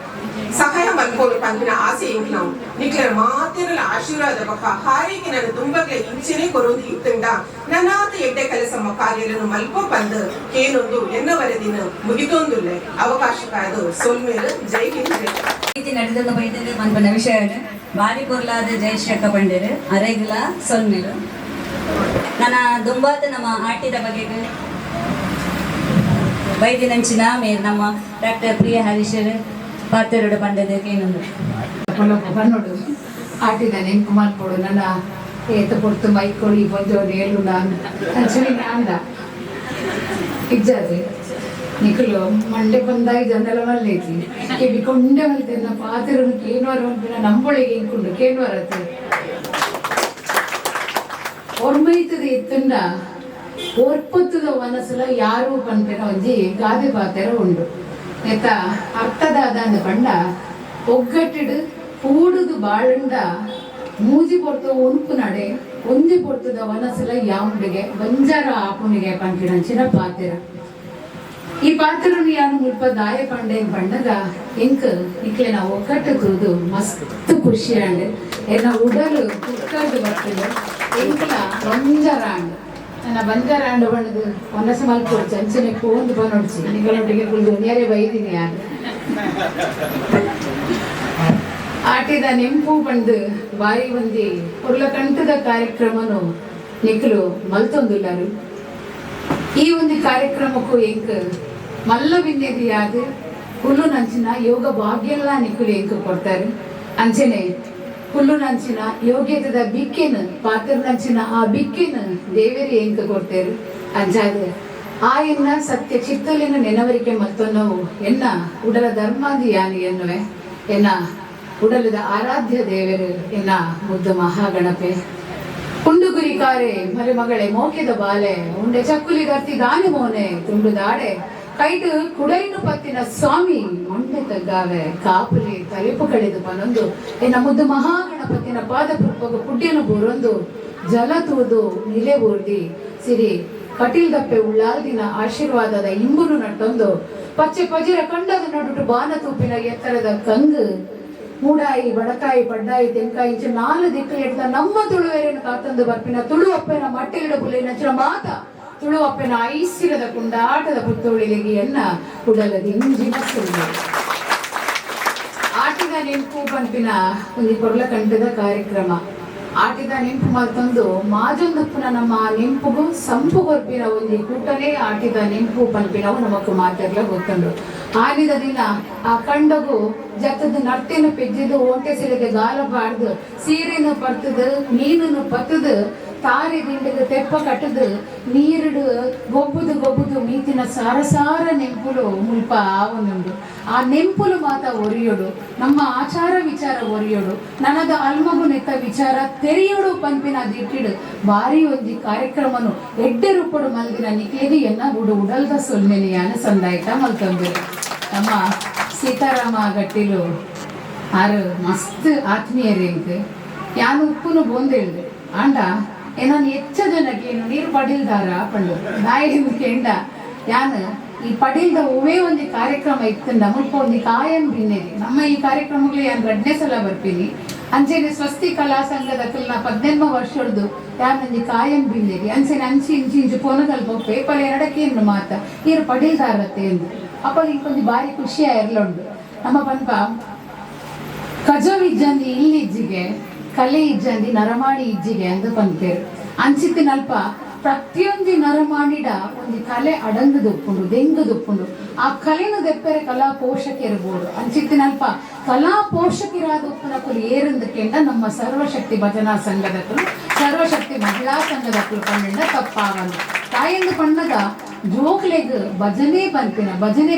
ಸಹಾಯ ಮಲ್ಕೋಲು ಪಂಪಿನ ಆಸೆ ಎಂಕ್ಲವು ನಿಕ್ಲರ ಮಾತಿರಲ ಆಶೀರ್ವಾದ ಬೊಕ್ಕ ಹಾರಿಗೆ ನನ್ನ ದುಂಬಗ್ಲೆ ಇಂಚಿನೇ ಕೊರೊಂದು ಇತ್ತಂಡ ನನ್ನಾತ ಎಡ್ಡೆ ಕೆಲಸ ಕಾರ್ಯలను ಮಲ್ಪೋ ಪಂದು ಕೇನೊಂದು ಎನ್ನ ವರದಿನ ಮುಗಿತೊಂದುಲ್ಲೆ ಅವಕಾಶಕ್ಕಾದ ಸೊಲ್ಮೇಲು ಜೈ ಹಿಂದ್ ರೀತಿ ನಡೆದ ಬೈದರೆ ಮನ್ಪನ ವಿಷಯ ಬಾರಿ ಪೊರ್ಲಾದ ಜಯಶ್ರೇಖ ಪಂಡೇರು ಅರೆಗಿಲ ಸೊಲ್ಮೇಲು ನನ್ನ ದುಂಬಾದ ನಮ್ಮ ಆಟಿದ ಬಗೆಗೆ ಬೈದಿನಂಚಿನ ಮೇರ್ ನಮ್ಮ ಡಾಕ್ಟರ್ ಪ್ರಿಯ ಹರೀಶರು ಪಾತೆರಡು ಪಂಡದಕ್ಕೆ ಇನ್ನೊಂದು ಪನ್ನೋಡು ಆಟಿದ ನೆಂಪು ಮಾಡ್ಕೊಡು ನನ್ನ ಏತ ಕೊಡ್ತು ಮೈಕೊಳಿ ಬಂದವರು ಹೇಳು ನಾನು ಅಂಚನೆ ಅಂದ ಇಜ್ಜಾದ್ರೆ ನಿಖಲು ಮಂಡೆ ಬಂದಾಗಿ ಜನರೆಲ್ಲ ಮಲ್ಲೈತಿ ಕೆಬಿ ಕೊಂಡೆ ಮಲ್ತೇನ ಪಾತಿರನು ಕೇನ್ವಾರ ಅಂಪಿನ ನಂಬೊಳಿಗೆ ಇಂಕೊಂಡು ಕೇನ್ವಾರ ಒರ್ಮೈತದ ಎತ್ತಂಡ ಒರ್ಪತ್ತದ ಮನಸ್ಸುಲ ಯಾರು ಪಂಪಿನ ಒಂಜಿ ಗಾದೆ ಪಾತೆರ ಉಂಡು ನೆತ್ತ ಅರ್ಥದಾದ ಅಂದ ಪಂಡ ಒಗ್ಗಟ್ಟಿಡು ಕೂಡುದು ಬಾಳುಂಡ ಮೂಜಿ ಪೊರ್ತು ಉಣುಪು ನಡೆ ಒಂಜಿ ಪೊರ್ತದ ಮನಸ್ಸುಲ ಯಾವುಂಡಿಗೆ ಬಂಜಾರ ಆಪುನಿಗೆ ಪಂಪಿನ ಪಾತೆರ ಈ ಪಾತ್ರನು ಯಾನು ಮುಲ್ಪ ದಾಯ ಪಂಡೆ ಪಂಡಗ ಎಂಕ್ ಇಕ್ಲೆ ನಾವು ಒಕ್ಕಟ್ಟು ತೂದು ಮಸ್ತ್ ಖುಷಿ ಅಂಡ್ ಎನ್ನ ಉಡಲು ಕುಕ್ಕರ್ದು ಬರ್ತದೆ ಎಂಕ್ಲ ಬಂಜಾರ ಅಂಡ್ ನನ್ನ ಬಂಜಾರ ಅಂಡ್ ಬಣ್ಣದು ಮನಸ್ಸು ಮಲ್ಪೋಡು ಚಂಚನೆ ಪೋಂದು ಪನೊಡ್ಸಿ ನಿಗಳೊಟ್ಟಿಗೆ ಕುಳಿದು ನೇರೆ ಬೈದಿನಿ ಯಾರು ಆಟಿದ ನೆಂಪು ಬಂದು ಬಾರಿ ಒಂದಿ ಉರ್ಲ ಕಂಠದ ಕಾರ್ಯಕ್ರಮನು ನಿಖಲು ಮಲ್ತೊಂದುಲ್ಲರು ಈ ಒಂದು ಕಾರ್ಯಕ್ರಮಕ್ಕೂ ಎಂಕ್ ಮಲ್ಲ ವಿನ್ಯದಿಯಾದ ಹುಲ್ಲು ನಂಚಿನ ಯೋಗ ಭಾಗ್ಯಲ್ಲ ನಿಖಲು ಎಂಕ್ ಕೊಡ್ತಾರೆ ಅಂಚನೆ ಹುಲ್ಲು ನಂಚಿನ ಯೋಗ್ಯತದ ಬಿಕ್ಕೆನ ಪಾತ್ರ ನಂಚಿನ ಆ ಬಿಕ್ಕೆನ ದೇವೇರಿ ಎಂಕ್ ಕೊಡ್ತಾರೆ ಅಂಚಾದ ಆ ಎನ್ನ ಸತ್ಯ ಚಿತ್ತಲಿನ ನೆನವರಿಕೆ ಮತ್ತೊನ್ನವು ಎನ್ನ ಉಡಲ ಧರ್ಮಾದಿ ಯಾನಿ ಎನ್ನುವೆ ಎನ್ನ ಉಡಲದ ಆರಾಧ್ಯ ದೇವರು ಎನ್ನ ಮುದ್ದು ಮಹಾಗಣಪೆ ಕುಂಡುಗುರಿ ಕಾರೆ ಮರೆ ಮಗಳೇ ಮೋಕೆದ ಬಾಲೆ ಉಂಡೆ ಚಕ್ಕುಲಿ ಗರ್ತಿ ದಾನಿ ಮೋನೆ ತುಂಡು ದಾಡೆ ಕೈಟು ಕುಡೈನು ಪತ್ತಿನ ಸ್ವಾಮಿ ಮೊಂಡೆ ತಗ್ಗಾವೆ ಕಾಪುಲಿ ತಲೆಪು ಕಳೆದು ಪನೊಂದು ಎನ್ನ ಮುದ್ದು ಮಹಾಗಣಪತಿನ ಪಾದ ಪುಪ್ಪಗ ಪುಡ್ಯನು ಬೂರೊಂದು ಜಲ ತೂದು ನಿಲೆ ಊರ್ದಿ ಸಿರಿ ಕಟೀಲ್ ದಪ್ಪೆ ಉಳ್ಳಾಲ್ದಿನ ಆಶೀರ್ವಾದದ ಇಂಬುನು ನಟ್ಟೊಂದು ಪಚ್ಚೆ ಪಜಿರ ಕಂಡದ ನಡುಟು ಬಾನ ತೂಪಿನ ಎತ್ತರದ ಕಂಗು ಮೂಡಾಯಿ ಬಡಕಾಯಿ ಪಡ್ಡಾಯಿ ತೆಂಕಾಯಿ ಇಂಚ 4 ದಿಕ್ಕು ಎಡ್ದ ನಮ್ಮ ತುಳುವೆರೆಯನ್ನು ಕಾತಂದು ಬರ್ಪಿನ ತುಳು ಅಪ್ಪನ ಮಟ್ಟೆರಡು ಬುಲೆ ನಚ್ಚಿನ ಮಾತ ತುಳು ಅಪ್ಪನ ಐಸಿರದ ಕುಂಡಾಟದ ಪುತ್ತೋಳಿಲೆಗೆಯನ್ನ ಉಡಲದಿಂಜಿನ ಸುಳ್ಳು ಆಟಿದ ನೆಂಪು ಪಂಪಿನ ಒಂದು ಕೊರ್ಲ ಕಂಠದ ಕಾರ್ಯಕ್ರಮ ಆಟಿದ ನೆಂಪು ಮತ್ತೊಂದು ಮಾಜೊಂದಪ್ಪನ ನಮ್ಮ ನೆಂಪುಗೂ ಸಂಪು ಕೊರ್ಪಿನ ಒಂದು ಕೂಟನೇ ಆಟಿದ ನೆಂಪು ಪಂಪಿನವು ನಮಕ್ ಮಾತೆರ್ಲ ಗೊತ್ತುಂಡು ಆನಿದ ದಿನ ಆ ಕಂಡಗು ಜತ್ತದ ನರ್ತೆನ ಪೆಜ್ಜಿದು ಓಟೆ ಸಿಡಿದ ಗಾಲ ಬಾರ್ದು ಸೀರೆನು ಪರ್ತದ ಮೀನನ್ನು ಪತ್ತದ ತಾರೆ ದಿಂಡಿಗೆ ತೆಪ್ಪ ಕಟ್ಟದು ನೀರುಡು ಗೊಬ್ಬುದು ಮೀತಿನ ಸಾರ ನೆಂಪುಲು ಮುಲ್ಪ ಆವನುಂಡು ಆ ನೆಂಪುಲು ಮಾತ ಒರಿಯೋಡು ನಮ್ಮ ಆಚಾರ ವಿಚಾರ ಒರಿಯೋಡು ನನದ ಅಲ್ಮಗು ನೆತ್ತ ವಿಚಾರ ತೆರೆಯೋಡು ಪಂಪಿನ ದಿಟ್ಟಿಡು ಬಾರಿ ಒಂಜಿ ಕಾರ್ಯಕ್ರಮನು ಎಡ್ಡೆ ರೂಪಡು ಮಲ್ದಿನ ನಿಕ್ಲೇದಿಯನ್ನ ಉಡಲ್ದ ಸೊಲ್ಮೆನಿಯಾನ ಸಂದಾಯಿತ ಮಲ್ತಂದಿರು ನಮ್ಮ ಸೀತಾರಾಮ ಗಟ್ಟಿಲು ಆರು ಮಸ್ತ್ ಆತ್ಮೀಯರೇಂಕ್ ಯಾನು ಉಪ್ಪುನು ಬೋಂದೇಳ್ದೆ ಆಂಡ ನಾನು ಹೆಚ್ಚ ಜನಕ್ಕೆ ಏನು ನೀರು ಪಡಿಲ್ದಾರ ಪಂಡು ನಾಯಿಂದ ಕೆಂಡ ಯಾನು ಈ ಪಡಿಲ್ದ ಒವೇ ಒಂದು ಕಾರ್ಯಕ್ರಮ ಇತ್ತಂಡ ಮುಲ್ಪ ಒಂದು ಕಾಯಂ ಭಿನ್ನೇರಿ ನಮ್ಮ ಈ ಕಾರ್ಯಕ್ರಮಗಳು ಯಾನು 2ನೇ ಸಲ ಬರ್ತೀನಿ ಅಂಚೆನೆ ಸ್ವಸ್ತಿ ಕಲಾ ಸಂಘದ ಕಲ್ನ 18 ವರ್ಷದ್ದು ಯಾನೊಂದು ಕಾಯಂ ಭಿನ್ನೇರಿ ಅಂಚೆನೆ ಅಂಚಿ ಇಂಚು ಪೋನದಲ್ಲಿ ಪೇಪರ್ ಎರಡಕ್ಕೇನು ಮಾತ ನೀರು ಪಡಿಲ್ದಾರತ್ತೆ ಎಂದು ಅಪ್ಪ ಇಂಕೊಂದು ಬಾರಿ ಖುಷಿ ಇರ್ಲುಂಡು ನಮ್ಮ ಪಂಪ ಕಜವ್ ಇಜ್ಜಂದಿ ಇಲ್ಲಿಜ್ಜಿಗೆ ಕಲೆ ಇಜ್ಜಂದಿ ನರಮಾಡಿ ಇಜ್ಜಿಗೆ ಅಂದು ಪಂಪೇರು ಅಂಚಿತ್ತಿನಲ್ಪ ಪ್ರತಿಯೊಂದು ನರಮಾಡಿಡ ಒಂದು ಕಲೆ ಅಡಂಗದುಪ್ಪುಂಡು ದೆಂಗದುಪ್ಪುಂಡು ಆ ಕಲೆನ ದೆಪ್ಪರೆ ಕಲಾ ಪೋಷಕಿರ್ಬೋದು ಅಂಚಿತ್ತಿನಲ್ಪ ಕಲಾ ಪೋಷಕಿರಾದ ಉಪ್ಪುನಕ್ಕಲು ಏರಂದಕ್ಕೆಂಡ ನಮ್ಮ ಸರ್ವಶಕ್ತಿ ಭಜನಾ ಸಂಘದಕ್ಕಲು ಸರ್ವಶಕ್ತಿ ಮಹಿಳಾ ಸಂಘದಕ್ಕಲು ಪಂಡ ತಪ್ಪಾವನು ತಾಯಂದು ಪಂಡದ ಜೋಕ್ಲೆಗ್ ಭಜನೆ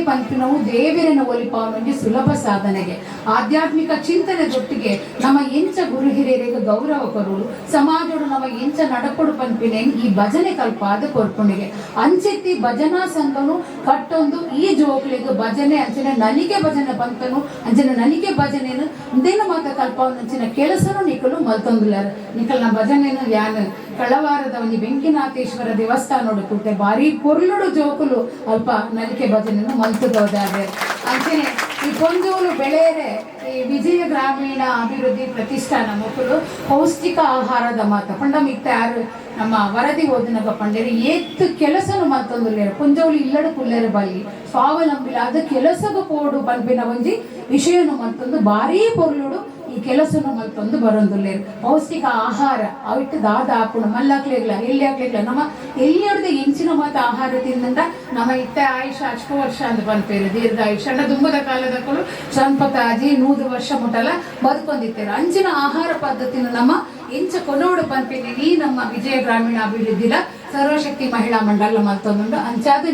ಪಂಪಿನವು ದೇವರನ ಒಲಿಪಾವನಿಗೆ ಸುಲಭ ಸಾಧನೆಗೆ ಆಧ್ಯಾತ್ಮಿಕ ಚಿಂತನೆ ಜೊಟ್ಟಿಗೆ ನಮ್ಮ ಎಂಚ ಗುರು ಹಿರಿಯರಿಗೆ ಗೌರವ ಕೊರುಳು ಸಮಾಜೋಡು ನಮ್ಮ ಎಂಚ ನಡಪಡು ಪಂಪಿನ ಈ ಭಜನೆ ಕಲ್ಪಾದ ಕೊರ್ಪುಣಿಗೆ ಅಂಚೆತ್ತಿ ಭಜನಾ ಸಂಘನು ಕಟ್ಟೊಂದು ಈ ಜೋಕ್ಲೆಗ್ ಭಜನೆ ಅಂಚನೆ ನಲಿಗೆ ಭಜನೆ ಪಂಪನು ಅಂಚನೆ ನಲಿಗೆ ಭಜನೆನು ಇಂದೇನು ಮಾತ ಕಲ್ಪಾವನ ಅಂಚಿನ ಕೆಲಸನು ನಿಕಲು ಮಲ್ತೊಂದುಲಾರ ನಿಕಲ್ನ ಭಜನೆನು ಯಾನು ಕಳವಾರದ ಒಂದು ಬೆಂಕಿನಾಥೇಶ್ವರ ದೇವಸ್ಥಾನೋಡು ಕೂತೆ ಬಾರಿ ಪೊರ್ಲುಡು ಜೋಕುಲು ಅಲ್ಪ ನಲಿಕೆ ಭಜನೆಯನ್ನು ಮಲ್ತುದೋದಾದ್ರೆ ಅಂಚನೆ ಈ ಪೊಂಜೋಲು ಬೆಳೆಯರೆ ಈ ವಿಜಯ ಗ್ರಾಮೀಣ ಅಭಿವೃದ್ಧಿ ಪ್ರತಿಷ್ಠಾನ ಮಕ್ಕಳು ಪೌಷ್ಟಿಕ ಆಹಾರದ ಮಾತ ಪಂಡ ಮಿತ್ತ ಯಾರು ನಮ್ಮ ವರದಿ ಓದಿನಗ ಪಂಡೇರಿ ಏತ್ತು ಕೆಲಸನು ಮತ್ತೊಂದುಲ್ಲೇರು ಪುಂಜೋಲು ಇಲ್ಲಡು ಕುಲ್ಲೇರು ಬಲ್ಲಿ ಸ್ವಾವಲಂಬಿಲ ಅದು ಕೆಲಸಗ ಪೋಡು ಪಂಪಿನ ಒಂಜಿ ವಿಷಯನು ಮತ್ತೊಂದು ಬಾರಿ ಪೊರ್ಲುಡು ಈ ಕೆಲಸನ ಮಲ್ತೊಂದು ಬರೋದಿಲ್ಲ. ಪೌಷ್ಟಿಕ ಆಹಾರ ಅವಿಟ್ಟು ದಾದ ಹಾಕೊಂಡು ಮಲ್ಲಾಕ್ಲಿಗ್ಲ ಎಲ್ಲಿ ಹಾಕ್ಲಿಗ್ಲ ನಮ್ಮ ಎಲ್ಲಿ ಹೊಡೆದ ಹೆಂಚಿನ ಮತ್ತು ಆಹಾರ ತಿಂದಂತ ನಮ್ಮ ಇತ್ತೆ ಆಯುಷ ಅಷ್ಟು ವರ್ಷ ಅಂತ ಬಂತೇವೆ, ದೀರ್ಘಾಯುಷ ಅಂಡ ದುಂಬದ ಕಾಲದಕ್ಕೂ ಸಂಪತ್ತಾಜಿ 100 ವರ್ಷ ಮುಟ್ಟಲ ಬದುಕೊಂಡಿರ್ತೇವೆ. ಅಂಚಿನ ಆಹಾರ ಪದ್ಧತಿನ ನಮ್ಮ ಎಂಚ ಕೊನೋಡು ಪಂಪಿನಿ ನಮ್ಮ ವಿಜಯ ಗ್ರಾಮೀಣ ಅಭಿವೃದ್ಧಿಲ ಸರ್ವಶಕ್ತಿ ಮಹಿಳಾ ಮಂಡಲ ಮಲ್ತೊಂದುಂಡು ಅಂಚಾದ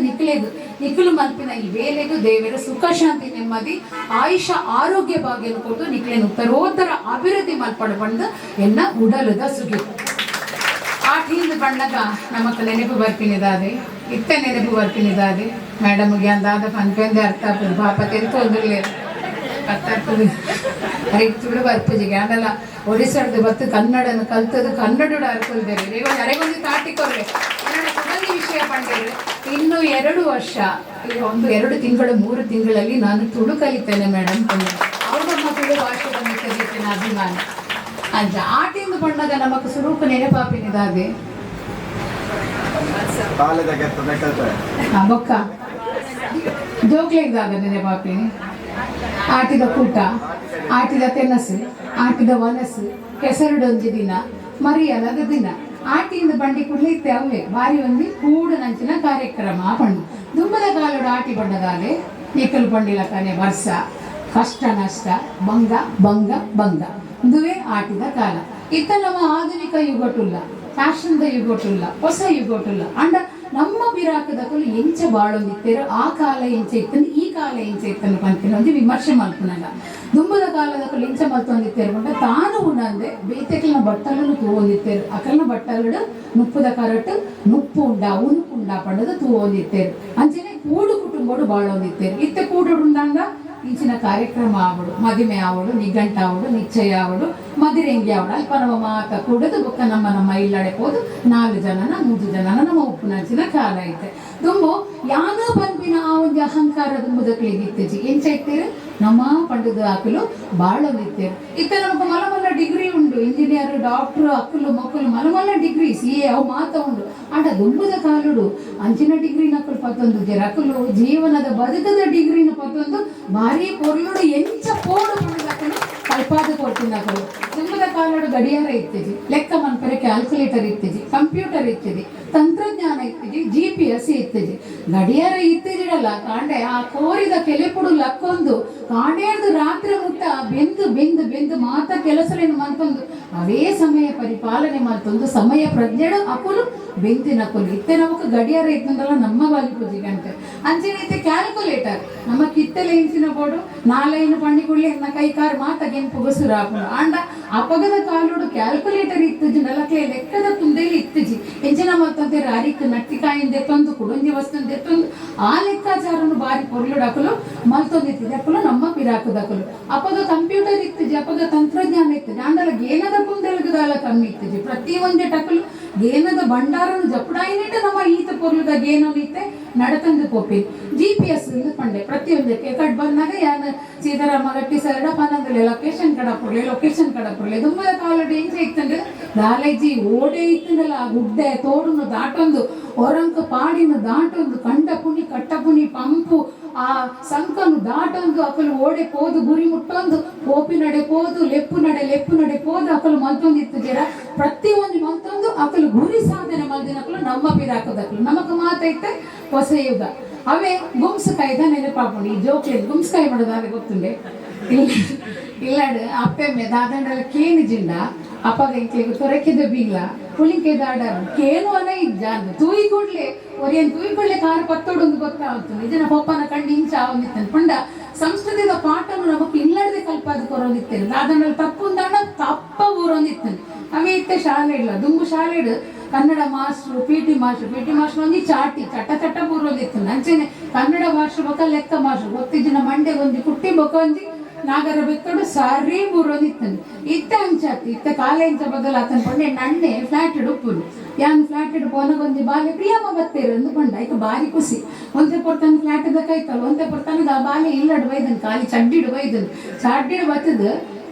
ನಿಖಿಲು ಮಲ್ಪಿನ ಈ ವೇಳೆಗೂ ದೇವರ ಸುಖ ಶಾಂತಿ ನೆಮ್ಮದಿ ಆಯುಷ ಆರೋಗ್ಯ ಭಾಗ್ಯನು ಕೊಟ್ಟು ನಿಖಿಲಿನ ಉತ್ತರೋತ್ತರ ಅಭಿವೃದ್ಧಿ ಮಲ್ಪಡು ಬಂದು ಎನ್ನ ಉಡಲುದ ಸುಗಿ ಆ ಟೀಮ್ ಬಣ್ಣಗ ನಮಕ್ ನೆನಪು ಬರ್ಪಿನಿದಾದೆ ಇತ್ತ ನೆನಪು ಬರ್ಪಿನಿದಾದೆ ಮೇಡಮ್ಗೆ ಅಂದಾದ ಪಂಪೆಂದೆ ಅರ್ಥ ಆಗ್ತದೆ ಪಾಪ ತೆರೆತೊಂದಿರಲಿ ಅರ್ಥ ಆಗ್ತದೆ ಅರಿತುಡು ಬರ್ಪುಜಿಗೆ ಅಂಡಲ್ಲ ಒಡಿಸಾಡ್ದು ಬತ್ತು ಕನ್ನಡನ ಕಲ್ತದ್ದು ಕನ್ನಡ ಅರ್ಕೊಳ್ದೇವೆ ಇವಾಗ ಅರೆಗೊಂದು ತಾಟಿಕೊರ್ರೆ ಕುಡಲಿ ವಿಷಯ ಪಂಡೇವೆ. ಇನ್ನು 2 ವರ್ಷ 2 ತಿಂಗಳು 3 ತಿಂಗಳಲ್ಲಿ ನಾನು ತುಳು ಕಲಿತೇನೆ ಮೇಡಮ್. ಅವ್ರ ತುಳು ಭಾಷೆ ಬಂದು ಕಲಿತೇನೆ ಅಭಿಮಾನ ಅಂಜ ಆಟಿಂದು ಬಣ್ಣದ ನಮಕ್ ಸ್ವರೂಪ ನೆನಪಾಪಿನಿದಾದೆ ಬೊಕ್ಕ ಜೋಕ್ಲೆಗ್ದಾಗ ನೆನಪಾಪಿನಿ ಆಟಿದ ಕೂಟ ಆಟಿದ ತೆನಸು ಆಟಿದ ವನಸು ಕೆಸರುಡೊಂಜಿ ದಿನ ಮರಿಯಲದ ದಿನ ಆಟಿಯಿಂದ ಬಂಡಿ ಕೂಡಲೇ ಇತ್ತೆ ಅವೇ ಬಾರಿ ಒಂದು ಕೂಡು ನಂಚಿನ ಕಾರ್ಯಕ್ರಮ ಪಂಡು ದುಂಬದ ಕಾಲೋಡು ಆಟಿ ಬಣ್ಣದಾಲೆ ನಿಕ್ಕಲು ಪಂಡಿಲ ತಾನೆ ವರ್ಷ ಕಷ್ಟ ನಷ್ಟ ಬಂಗ ಬಂಗ ಬಂಗ ಇದುವೇ ಆಟಿದ ಕಾಲ. ಇತ್ತ ನಮ್ಮ ಆಧುನಿಕ ಯುಗಟುಲ್ಲ ಫ್ಯಾಷನ್ದ ಯುಗಟುಲ್ಲ ಹೊಸ ಯುಗಟುಲ್ಲ ಅಂಡ ನಮ್ಮ ಬಿರಾಕದಕ್ಕೂ ಎಂಚ ಬಾಳೊಂದಿತ್ತೇರು ಆ ಕಾಲ ಎಂಚ ಇತ್ತಂದು ಈ ಕಾಲ ಎಂಚ ಇತ್ತನ್ನು ಪಂತಿನ ಒಂದು ವಿಮರ್ಶೆ ಮಲ್ಪನಲ್ಲ. ದುಂಬದ ಕಾಲದಕ್ಕೂ ಎಂಚ ಮಲ್ತೊಂದಿತ್ತೇರು ಬಂಡ ತಾನು ಉಂಡೆ ಬೇತೆಕಲ್ನ ಬಟ್ಟಲನ್ನು ತೂವೊಂದಿತ್ತೇರು ಅಕಲ್ನ ಬಟ್ಟಲು ನುಪ್ಪುದ ಕರಟು ನುಪ್ಪು ಉಂಡ ಉನುಪು ಉಂಡ ಪಂಡದ ತೂವೊಂದಿತ್ತೇರು ಅಂಚನೆ ಕೂಡು ಕುಟುಂಬಡು ಬಾಳೊಂದಿತ್ತೇರು ಇತ್ತೆ ಕೂಡು ಉಂಡಂಗ ಇಂಚಿನ ಕಾರ್ಯಕ್ರಮ ಆವಡು ಮದುವೆ ಆವಡು ನಿಘಂಟ ಆವಡು ನಿಶ್ಚಯ ಆವಡು ಮದಿರೆಂಗಿ ಆವಡು ಅಲ್ಪ ನಮ್ಮ ಮಾತ ಕೂಡದು ಬೊಕ್ಕ ನಮ್ಮ ಇಲ್ಲಡೆ ಹೋದು 4 ಜನನ 3 ಜನನ ನಮ್ಮ ಉಪ್ಪುನಂಚಿನ ಕಾಲ ಐತೆ. ದುಂಬು ಯಾನ ಪಂಪಿನ ಆ ಒಂದು ಅಹಂಕಾರ ದುಂಬುದಕ್ಲಿಗೆ ಇತ್ತೀಚಿ ಎಂಚ ಇತ್ತೇರು ನಮ್ಮ ಪಂಡದ ಹಾಕಲು ಬಾಳೋದಿತ್ತೇರು. ಇತ್ತ ನಮಗ ಮಲಮಲ್ಲ ಡಿಗ್ರಿ ಉಂಡು ಇಂಜಿನಿಯರ್ ಡಾಕ್ಟರ್ ಅಕ್ಕಲು ಮಕ್ಕಳು ಮಲಮಲ್ಲ ಡಿಗ್ರಿ CA ಅವು ಮಾತ ಉಂಡು ಅಂಡ ದುಂಬುದ ಕಾಲುಡು ಅಂಚಿನ ಡಿಗ್ರಿ ನಕ್ಕಲು ಪತ್ತೊಂದು ಜರಕಲು ಜೀವನದ ಬದುಕದ ಡಿಗ್ರಿನ ಪತ್ತೊಂದು ಭಾರಿ ಪೊರ್ಲುಡು ಎಂಚ ಪೋಡು ಪಂಡದಕ್ಕಲು ಕಲ್ಪಾದ ಕೊಡ್ತಿದ್ದಕ್ಕಲು ದುಂಬದ ಕಾಲುಡು ಗಡಿಯಾರ ಇತ್ತಿಜಿ ಲೆಕ್ಕ ಮನ್ಪರೆ ಕ್ಯಾಲ್ಕುಲೇಟರ್ ಇತ್ತಿಜಿ ಕಂಪ್ಯೂಟರ್ ಇತ್ತಿಜಿ ತಂತ್ರಜ್ಞಾನ ಇತ್ತಿಜಿ GPS ಇತ್ತಿಜಿ ಗಡಿಯಾರ ಇತ್ತಿಜಿಡಲ್ಲ ಕಾಂಡೆ ಆ ಕೋರಿದ ಕೆಲೆಪುಡು ಲಕ್ಕೊಂದು ಕಾಂಡೇರ್ದು ರಾತ್ರಿ ಮುಟ್ಟ ಬೆಂದು ಮಾತ ಕೆಲಸಲೇನು ಮಂತೊಂದು ಅವೇ ಸಮಯ ಪರಿಪಾಲನೆ ಮಾಡ್ತೊಂದು ಸಮಯ ಪ್ರಜ್ಞೆಡು ಅಕುಲು ಬೆಂದಿನ ಅಕುಲು ಇತ್ತೆ ನಮಕ್ ಗಡಿಯಾರ ಇತ್ತಂದಲ್ಲ ನಮ್ಮ ಬಾಲಿಪೂಜಿ ಗಂಟೆ ಅಂಚೆನೈತೆ ಕ್ಯಾಲ್ಕುಲೇಟರ್ ನಮ್ಮ ಕಿತ್ತಲೆ ಇಂಚಿನ ಬೋಡು 4 ಪಂಡಿ ಕುಳ್ಳಿ ಎನ್ನ ಕೈಕಾರು ಮಾತ ಗೆಂಪು ಗೊಸುರು ಹಾಕೊಂಡು ಆಂಡ ಅಪಗದ ಕಾಲೋಡು ಕ್ಯಾಲ್ಕುಲೇಟರ್ ಇತ್ತಜಿ ನಲಕ್ಕೆ ಲೆಕ್ಕದ ಕುಂದೇಲಿ ಇತ್ತಜಿ ಎಂಚಿನ ಮತ್ತಂತೆ ರಾರಿಕ್ ನಟ್ಟಿಕಾಯಿಂದ ತಂದು ಕುಡೊಂಜಿ ವಸ್ತುಂದೆ ತಂದು ಆ ಲೆಕ್ಕಾಚಾರನು ಬಾರಿ ಪೊರ್ಲುಡು ಹಾಕಲು ಮಲ್ತೊಂದಿತ್ತಿದೆ ಹಾಕಲು ನಮ್ಮ ಪಿರಾಕದಕಲು ಅಪಗ ಕಂಪ್ಯೂಟರ್ ಇತ್ತಜಿ ಅಪಗ ತಂತ್ರಜ್ಞಾನ ಇತ್ತಜಿ ಅಂಡಲ ಗೇನದ ಕುಂದೆಲಗದಾಲ ಕಮ್ಮಿ ಇತ್ತಜಿ ಪ್ರತಿ ಒಂದೇ ಟಕಲು ಗೇನದ ಭಂಡಾರನು ಜಪುಡಾಯಿನಿಟ್ಟ ನಮ್ಮ ಈತ ಪೊರ್ಲುದ ಗೇನನು ಇತ್ತೆ ನಡತಂದು ಕೊಪ್ಪಿ GPS ಪಂಡೆ ಪ್ರತಿಯೊಂದಕ್ಕೆ ಕಡ್ ಬಂದಾಗ ಯಾನ ಸೀತಾರಾಮ ಗಟ್ಟಿ ಸರಡ ಪನ್ನಂದಲೆ ಲೊಕೇಶನ್ ಕಡಪುರ್ಲೆ ದುಂಬದ ಕಾಲಡಿ ಎಂಚ ಇತ್ತಂದ್ರೆ ದಾಲೇಜಿ ಓಡೆ ಇತ್ತಂದಲ್ಲ ಗುಡ್ಡೆ ತೋಡುನು ದಾಟೊಂದು ಹೊರಂಕ ಪಾಡಿನ ದಾಟೊಂದು ಕಂಡ ಪುಣಿ ಕಟ್ಟ ಪುಣಿ ಪಂಪು ಆ ಸಂಕನು ದಾಟೊಂದು ಅಕಲು ಓಡೆ ಪೋದು ಗುರಿ ಮುಟ್ಟೊಂದು ಓಪಿ ನಡೆ ಪೋದು ಲೆಪ್ಪು ನಡೆ ಪೋದು ಅಕಲು ಮಲ್ತೊಂದಿತ್ತು ಜರ ಪ್ರತಿ ಒಂದು ಮಲ್ತೊಂದು ಅಕಲು ಗುರಿ ಸಾಧನೆ ಮಲ್ದಿನಕಲು ನಮ್ಮ ಪಿರಾಕದಕಲು ನಮಕ್ ಮಾತೈತೆ ಹೊಸ ಯುಗ ಅವೇ ಗುಮ್ಸ್ಕಾಯ್ದ ನೆನಪಾಪುಂಡು ಈ ಜೋಕ್ಲಿ ಗುಮ್ಸ್ಕಾಯಿ ಮಾಡೋದಾದ್ರೆ ಗೊತ್ತುಂಡೆ ಇಲ್ಲಾಡು ಅಪ್ಪೆಮ್ಮೆ ದಾದಂಡಲ್ಲ ಕೇನಿ ಜಿಂಡ ಅಪ್ಪಗ ಇಂಕ್ಲಿಗೆ ತೊರಕಿದ ಬೀಗ್ಲ ಪುಳಿಂಕೆ ದಾಡರು ಕೇನು ಅನ ಇಜ್ಜಾಂದು ತೂಯಿ ಕೊಡ್ಲೆ ಒರಿಯನ್ ತೂಯಿ ಕೊಡ್ಲೆ ಕಾರು ಪತ್ತೋಡೊಂದು ಗೊತ್ತಾಗ್ತದೆ ಇದನ್ನ ಪಪ್ಪನ ಕಂಡು ಇಂಚ ಆವಂದಿತ್ತಂದು ಪಂಡ ಸಂಸ್ಕೃತಿದ ಪಾಠನು ನಮಕ್ ಇಲ್ಲಡದೆ ಕಲ್ಪಾದ ಕೊರೋದಿತ್ತೇನೆ ದಾದಂಡಲ್ಲಿ ತಪ್ಪುಂದಾಂಡ ತಪ್ಪ ಊರೊಂದಿತ್ತಂದು ಅವೇ ಇತ್ತೆ ಶಾಲೆ ಇಲ್ಲ ದುಂಬು ಶಾಲೆಡು ಕನ್ನಡ ಮಾಸ್ಟ್ರು PT ಮಾಸ್ಟ್ರು ಒಂದಿ ಚಾಟಿ ಚಟ್ಟ ಬೂರೊಂದಿತ್ತು ಅಂಚೆನೆ ಕನ್ನಡ ಮಾಸ್ಟ್ರು ಬೊಕ್ಕ ಲೆಕ್ಕ ಮಾಸ್ಟ್ರು ಗೊತ್ತಿದ್ದಿನ ಮಂಡೆ ಒಂದಿ ಕುಟ್ಟಿ ಬೊಕ್ಕ ಒಂದಿ ನಾಗರ ಬೆತ್ತೋಡು ಸಾರಿ ಬೂರೊಂದಿತ್ತಂದು ಇತ್ತ ಅಂಚಾತಿ ಇತ್ತ ಕಾಲೆ ಇಂಚ ಬದಲು ಆತನ ಪಂಡೆ ನನ್ನೆ ಫ್ಲಾಟೆಡ್ ಉಪ್ಪುನು ಯಾನ್ ಫ್ಲಾಟೆಡ್ ಪೋನಗೊಂದಿ ಬಾಲೆ ಪ್ರಿಯಮ್ಮ ಬತ್ತೇರು ಅಂದು ಪಂಡ ಈಗ ಬಾರಿ ಖುಷಿ ಒಂತೆ ಪೊರ್ತಾನ ಫ್ಲಾಟದ ಕೈತಲ್ಲ ಒಂತೆ ಪೊರ್ತಾನದ ಆ ಬಾಲೆ ಇಲ್ಲಡು ಬೈದನ್ ಖಾಲಿ ಚಡ್ಡಿಡು ಬತ್ತದ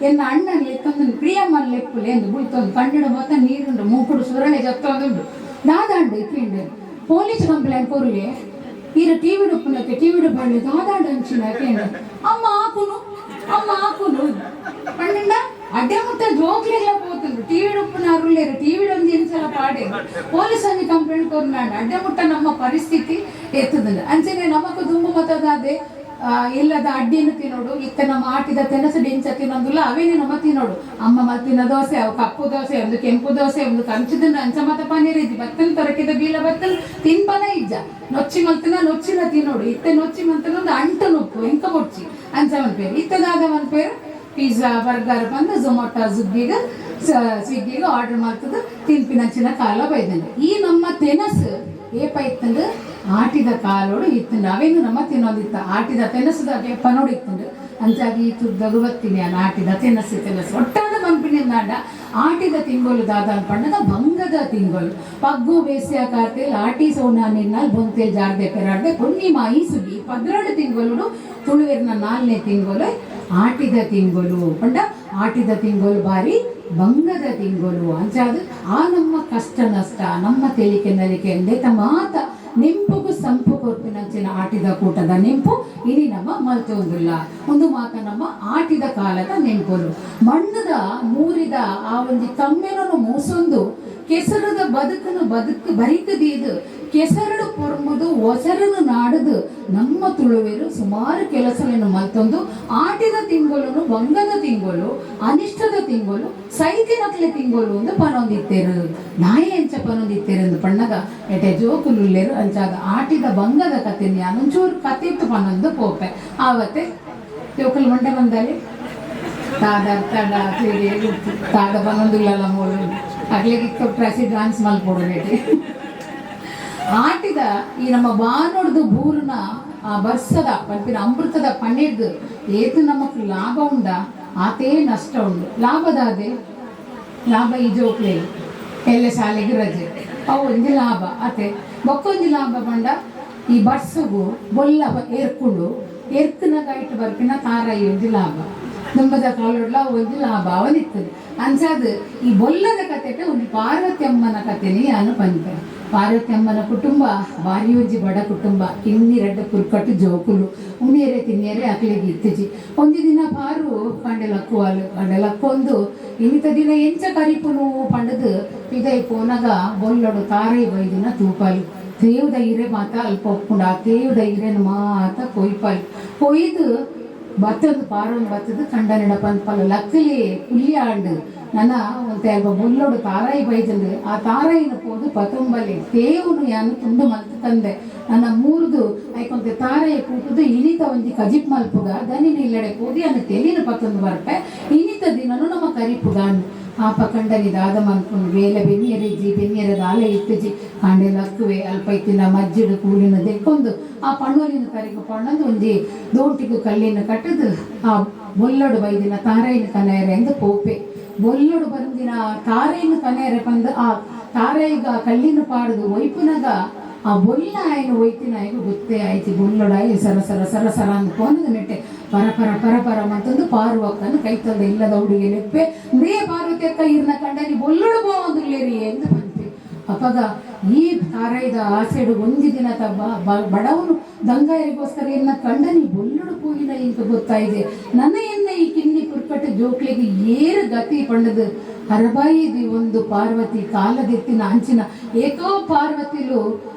ಎನ್ನ ಅಣ್ಣನ ಲೆಕ್ಕಂದು ಪ್ರಿಯಮ್ಮನ ಲೆಪ್ಪುಲೆ ಎಂದು ಬುಳ್ತೊಂದು ಕಣ್ಣಿಡು ಮೊತ್ತ ನೀರುಂಡು ಮೂಕುಡು ಸುರಳೆ ಜತ್ತೊಂದುಂಡು ದಾದಾಂಡು ಇಪ್ಪಿಂಡು ಪೊಲೀಸ್ ಕಂಪ್ಲೇಂಟ್ ಕೊರ್ಲೆ ಈರ ಟಿವಿ ಬಂಡು ದಾದಾಂಡು ಅಂಚಿನ ಕೇಂದ್ರ ಅಮ್ಮ ಹಾಕುನು ಪಂಡ ಅಡ್ಡೆ ಮುಟ್ಟ ಜೋಕ್ಲೆಲ್ಲ పోతుండ్రు టీవీ ఉప్పునారు లేరు టీవీ ಒಂದು ಇಂಚಲ ಪಾಡೇರು ಪೊಲೀಸ್ ಅನ್ನು ಕಂಪ್ಲೇಂಟ್ ಕೊರ್ನಾಂಡ ಅಡ್ಡೆ ಮುಟ್ಟ ನಮ್ಮ ಪರಿಸ್ಥಿತಿ ಎತ್ತುದಿಲ್ಲ ಅಂಚನೆ ನಮಕು ದುಂಬು ಮತದಾದೆ ಇಲ್ಲದ ಅಡ್ಡಿಯನ್ನು ತಿನ್ನೋಡು ಇತ್ತ ನಮ್ಮ ಆಟಿದ ತೆನಸು ಡಿಂಚ ತಿನ್ನೋದಿಲ್ಲ ಅವೇನೇ ನಮ್ಮ ತಿನ್ನೋಡು ಅಮ್ಮ ಮತ್ತಿನ ದೋಸೆ ಅವು ಕಪ್ಪು ದೋಸೆ ಒಂದು ಕೆಂಪು ದೋಸೆ ಒಂದು ಕಂಚದಿಂದ ಅಂಚ ಮತ ಪನ್ನೀರ್ ಇದ್ದಿ ಬತ್ತಲ್ ತೊರಕಿದ ಬೀಲ ಬತ್ತಲ್ ತಿನ್ಪನ ಇಜ್ಜ ನೊಚ್ಚಿ ಮಲ್ತಿನ ನೊಚ್ಚಿನ ತಿನ್ನೋಡು ಇತ್ತೆ ನೊಚ್ಚಿ ಮಲ್ತಿನ ಒಂದು ಅಂಟು ನುಪ್ಪು ಇಂಕ ಬೊಚ್ಚಿ ಅಂಚ ಒಂದು ಪೇರು ಇತ್ತದಾದ ಒಂದು ಪೇರು ಪಿಜ್ಜಾ ಬರ್ಗರ್ ಬಂದು ಝೊಮ್ಯಾಟೊ ಸ್ವಿಗ್ಗಿಗೆ ಆರ್ಡರ್ ಮಾಡ್ತದ ತಿನ್ಪಿನಂಚಿನ ಕಾಲ ಬೈದಂಡು ಈ ನಮ್ಮ ತೆನಸು ಏಪಾಯ್ತಂದು ಆಟಿದ ಕಾಲೋಡು ಇತ್ತಂಡು ಅವೇನು ನಮ್ಮ ತಿನ್ನೋದಿತ್ತ ಆಟಿದ ತೆನಸದ ಪನೋಡು ಇತ್ತಂಡು ಅಂಚಾಗಿ ತುರ್ದಗು ಬತ್ತೀನಿ ಆ ಆಟಿದ ತೆನಸು ಒಟ್ಟಾದ ಮನ್ಪಿನಿಂದಾಂಡ ಆಟಿದ ತಿಂಗೋಲು ದಾದಾನ್ ಪಣ್ಣದ ಭಂಗದ ತಿಂಗೋಲು ಪಗ್ಗು ಬೇಸಿಯ ಕಾರ್ತೆಲ್ ಆಟಿ ಸೋನ ನಿನ್ನಲ್ಲಿ ಬೊಂತೆ ಜಾರ್ದೆ ಪೆರಾಡ್ದೆ ಪೊನ್ನಿ ಮಾಯಿ ಸುಗಿ 12 ತಿಂಗೋಲು ತುಳುವೆರ್ನ 4ನೇ ತಿಂಗೋಲು ಆಟಿದ ತಿಂಗೋಲು ಪಂಡ ಆಟಿದ ತಿಂಗೋಲು ಬಾರಿ ಭಂಗದ ತಿಂಗೋಲು ಅಂಚಾದು ಆ ನಮ್ಮ ಕಷ್ಟ ನಷ್ಟ ನಮ್ಮ ತೆಲಿಕೆ ನಲಿಕೆ ಎಂದೇತ ಮಾತ ನೆಂಪುಗು ಸಂಪು ಕೊರ್ಪಿನಂಚಿನ ಆಟಿದ ಕೂಟದ ನೆಂಪು ಇನಿ ನಮ್ಮ ಮಲ್ತೊಂದಿಲ್ಲ ಒಂದು ಮಾತ ನಮ್ಮ ಆಟಿದ ಕಾಲದ ನೆಂಪುಲು ಮಣ್ಣದ ಮೂರಿದ ಆ ಒಂದು ಕಮ್ಮೆನನ್ನು ಮೂಸೊಂದು ಕೆಸರದ ಬದುಕು ಬರಿಕದೀದು ಕೆಸರಡು ಪೊರ್ಮುದು ಒಸರನು ನಾಡುದು ನಮ್ಮ ತುಳುವೆರು ಸುಮಾರು ಕೆಲಸವನ್ನು ಮಲ್ತೊಂದು ಆಟಿದ ತಿಂಗೋಲು ಭಂಗದ ತಿಂಗೋಲು ಅನಿಷ್ಟದ ತಿಂಗೋಲು ಸೈತಿನಕ್ಲೆ ತಿಂಗೋಲು ಒಂದು ಪನೊಂದಿತ್ತೇರು ನಾಯ ಎಂಚ ಪನೊಂದಿತ್ತೇರು ಪಣ್ಣಗ ಎಟೆ ಜೋಕುಲುಲ್ಲೇರು ಅಂಚಾದ ಆಟಿದ ಭಂಗದ ಕತೆ ಒಂಚೂರು ಕತೆ ಇತ್ತು ಪನೊಂದು ಪೋಪೆ ಆವತ್ತೆ ಜೋಕುಲು ಮಂಡೆ ಬಂದಲ್ಲಿ ತಾದ ಪನೊಂದಿಲ್ಲ ಮೂರು ಅಗ್ಲಿಗೆ ಪ್ರಸಿ ಡ್ಯಾನ್ಸ್ ಮಲ್ಪೋಡು ನೆಟ್ಟಿ ಆಟಿದ ಈ ನಮ್ಮ ಬಾನೊಡ್ದು ಬೂರ್ನ ಆ ಬರ್ಸದ ಪಂಪಿನ ಅಮೃತದ ಪನ್ನೀರ್ದು ಏತು ನಮಕ್ ಲಾಭ ಉಂಡ ಆತೇ ನಷ್ಟ ಉಂಡು ಲಾಭದಾದೆ ಲಾಭ ಈ ಜೋಕ್ಲೆ ಎಲ್ಲ ಶಾಲೆಗೆ ರಜೆ ಅವು ಒಂಜಿ ಲಾಭ ಅತೆ ಬೊಕ್ಕೊಂಜಿ ಲಾಭ ಬಂಡ ಈ ಬರ್ಸಗು ಬೊಲ್ಲ ಏರ್ಕೊಂಡು ಎರ್ಕನಾಗ ಇಟ್ಟು ಬರ್ಪಿನ ತಾರಾಯಿ ಒಂಜಿ ಲಾಭ ದುಂಬದ ಕಾಲೊಡ್ಲ ಒಂಜಿ ಲಾಭ ಅವನಿತ್ತದು ಅಂಚಾದ ಈ ಬೊಲ್ಲದ ಕತೆ ಒಂದು ಪಾರ್ವತಿ ಅಮ್ಮನ ಕತೆನಿ ನಾನು ಪಂಪೆ ಪಾರ್ವತಿ ಅಮ್ಮನ ಕುಟುಂಬ ಬಾರಿ ಒಂಜಿ ಬಡ ಕುಟುಂಬ ಕಿನ್ನಿ ರೆಡ್ಡ ಪುರ್ಕಟ್ಟು ಜೋಕುಲು ಉಣಿಯರೆ ತಿನ್ನಿಯರೆ ಅಕ್ಲಿಗೆ ಇತ್ತಿಜಿ ಒಂದು ದಿನ ಪಾರು ಕಂಡೆಲಕ್ಕೊಂದು ಇನ್ನಿತ ದಿನ ಎಂಚ ಕರಿಪುನು ಪಂಡದು ಪಿದೈ ಪೋನಗ ಬೊಲ್ಲಡು ತಾರೈ ಬೈದಿನ ತೂಪಾಲು ತೇವುದ ಇರೆ ಮಾತ ಅಲ್ಪ ಒಪ್ಪುಂಡ ಆ ತೇವುದ ಇರೆನು ಮಾತ ಕೊಯ್ಪಾಲು ಕೊಯ್ದು ಬತ್ತೊಂದು ಪಾರೊಂದು ಬತ್ತದು ಕಂಡನೆಡ ಪಂಪಲ ಲಕ್ಕಲಿ ಪುಲ್ಯಾಂಡು ನನ್ನ ಒಂದು ಅಲ್ಪ ಬುಲ್ಲೋಡು ತಾರಾಯಿ ಬೈದಂದು ಆ ತಾರಾಯಿನ ಪೋದು ಪತೊಂಬಲಿ ತೇವುನು ಯಾನು ತುಂಡು ಮಲ್ತು ತಂದೆ ನನ್ನ ಮೂರ್ದು ಐಕೊಂತೆ ತಾರಾಯಿ ಕೂಟುದು ಇನಿತ ಒಂಜಿ ಕಜಿಪ್ ಮಲ್ಪುಗ ದನಿನ ಇಲ್ಲಡೆ ಪೋದಿ ಅನ್ನ ತೆಲಿನ ಪತ್ತೊಂದು ಬರ್ಪೆ ಇನಿತ ದಿನನು ನಮ್ಮ ಕರಿಪುಗಾನು ಆಪ ಕಂಡನಿ ದಾದ ಮನ್ಕೊಂಡು ಬೇಲೆ ಬೆನ್ನಿಯರ ದಾಲೆ ಇಟ್ಟುಜಿ ಕಾಂಡೆಲ್ಲ ಅಕ್ಕುವೆ ಅಲ್ಪ ಇತ್ತಿನ ಮಜ್ಜಿಡು ಕೂಲಿನ ದೆಕ್ಕೊಂಡು ಆ ಪಣ್ಣೋಲಿನ ಕರಿಗ ಪಣ್ಣಂದು ಒಂಜಿ ದೋಟಿಗೂ ಕಲ್ಲಿನ ಕಟ್ಟದು ಆ ಬೊಲ್ಲಡು ಬೈದಿನ ತಾರಾಯಿನ ಕನೆಯರೆ ಎಂದು ಪೋಪೆ ಬೊಲ್ಲಡು ಬಂದಿನ ತಾರಾಯಿನ ಕನೆಯರೆ ಬಂದು ಆ ತಾರಾಯಿಗ ಕಲ್ಲಿನ ಪಾಡುದು ಒಯ್ಪುನಗ ಆ ಬೊಲ್ಲ ಆಯ್ನು ಒಯ್ತಿನ ಆಯ್ತು ಗೊತ್ತೇ ಆಯ್ತು ಬೊಲ್ಲಡಾಯಿ ಸರ ಸರ ಸರ ಸರ ಅಂದ್ಕೊಂಡು ನೆಟ್ಟೆ ಪರ ಮತ್ತೊಂದು ಪಾರ್ವಕ್ಕನ್ನು ಕೈ ತಂದ ಇಲ್ಲದ ಹುಡುಗಿ ಲೆಪ್ಪೆ ನೇ ಪಾರ್ವತಿ ಅಕ್ಕ ಇರ್ನ ಕಂಡನಿ ಬೊಲ್ಲಡು ಬೋಂದುಲ್ಲೇರಿ ಎಂದು ಬಂತೆ ಅಪ್ಪಗ ಈ ತಾರಾಯ್ದ ಆಸೆಡು ಒಂದು ದಿನ ಬಡವನು ದಂಗಾಯರಿಗೋಸ್ಕರ ಇನ್ನ ಕಂಡನಿ ಬೊಲ್ಲಡು ಪೋಗಿನ ಇಂಕ ಗೊತ್ತಾಯಿದೆ ನನ್ನ ಎನ್ನ ಈ ಕಿನ್ನಿ ಕುರ್ಕಟ್ಟು ಜೋಕ್ಲಿಗೆ ಏರು ಗತಿ ಪಂಡದು ಹರಬಾಯಿದಿ ಒಂದು ಪಾರ್ವತಿ ಕಾಲದೆತ್ತಿನ ಅಂಚಿನ ಏಕೋ ಪಾರ್ವತಿಲು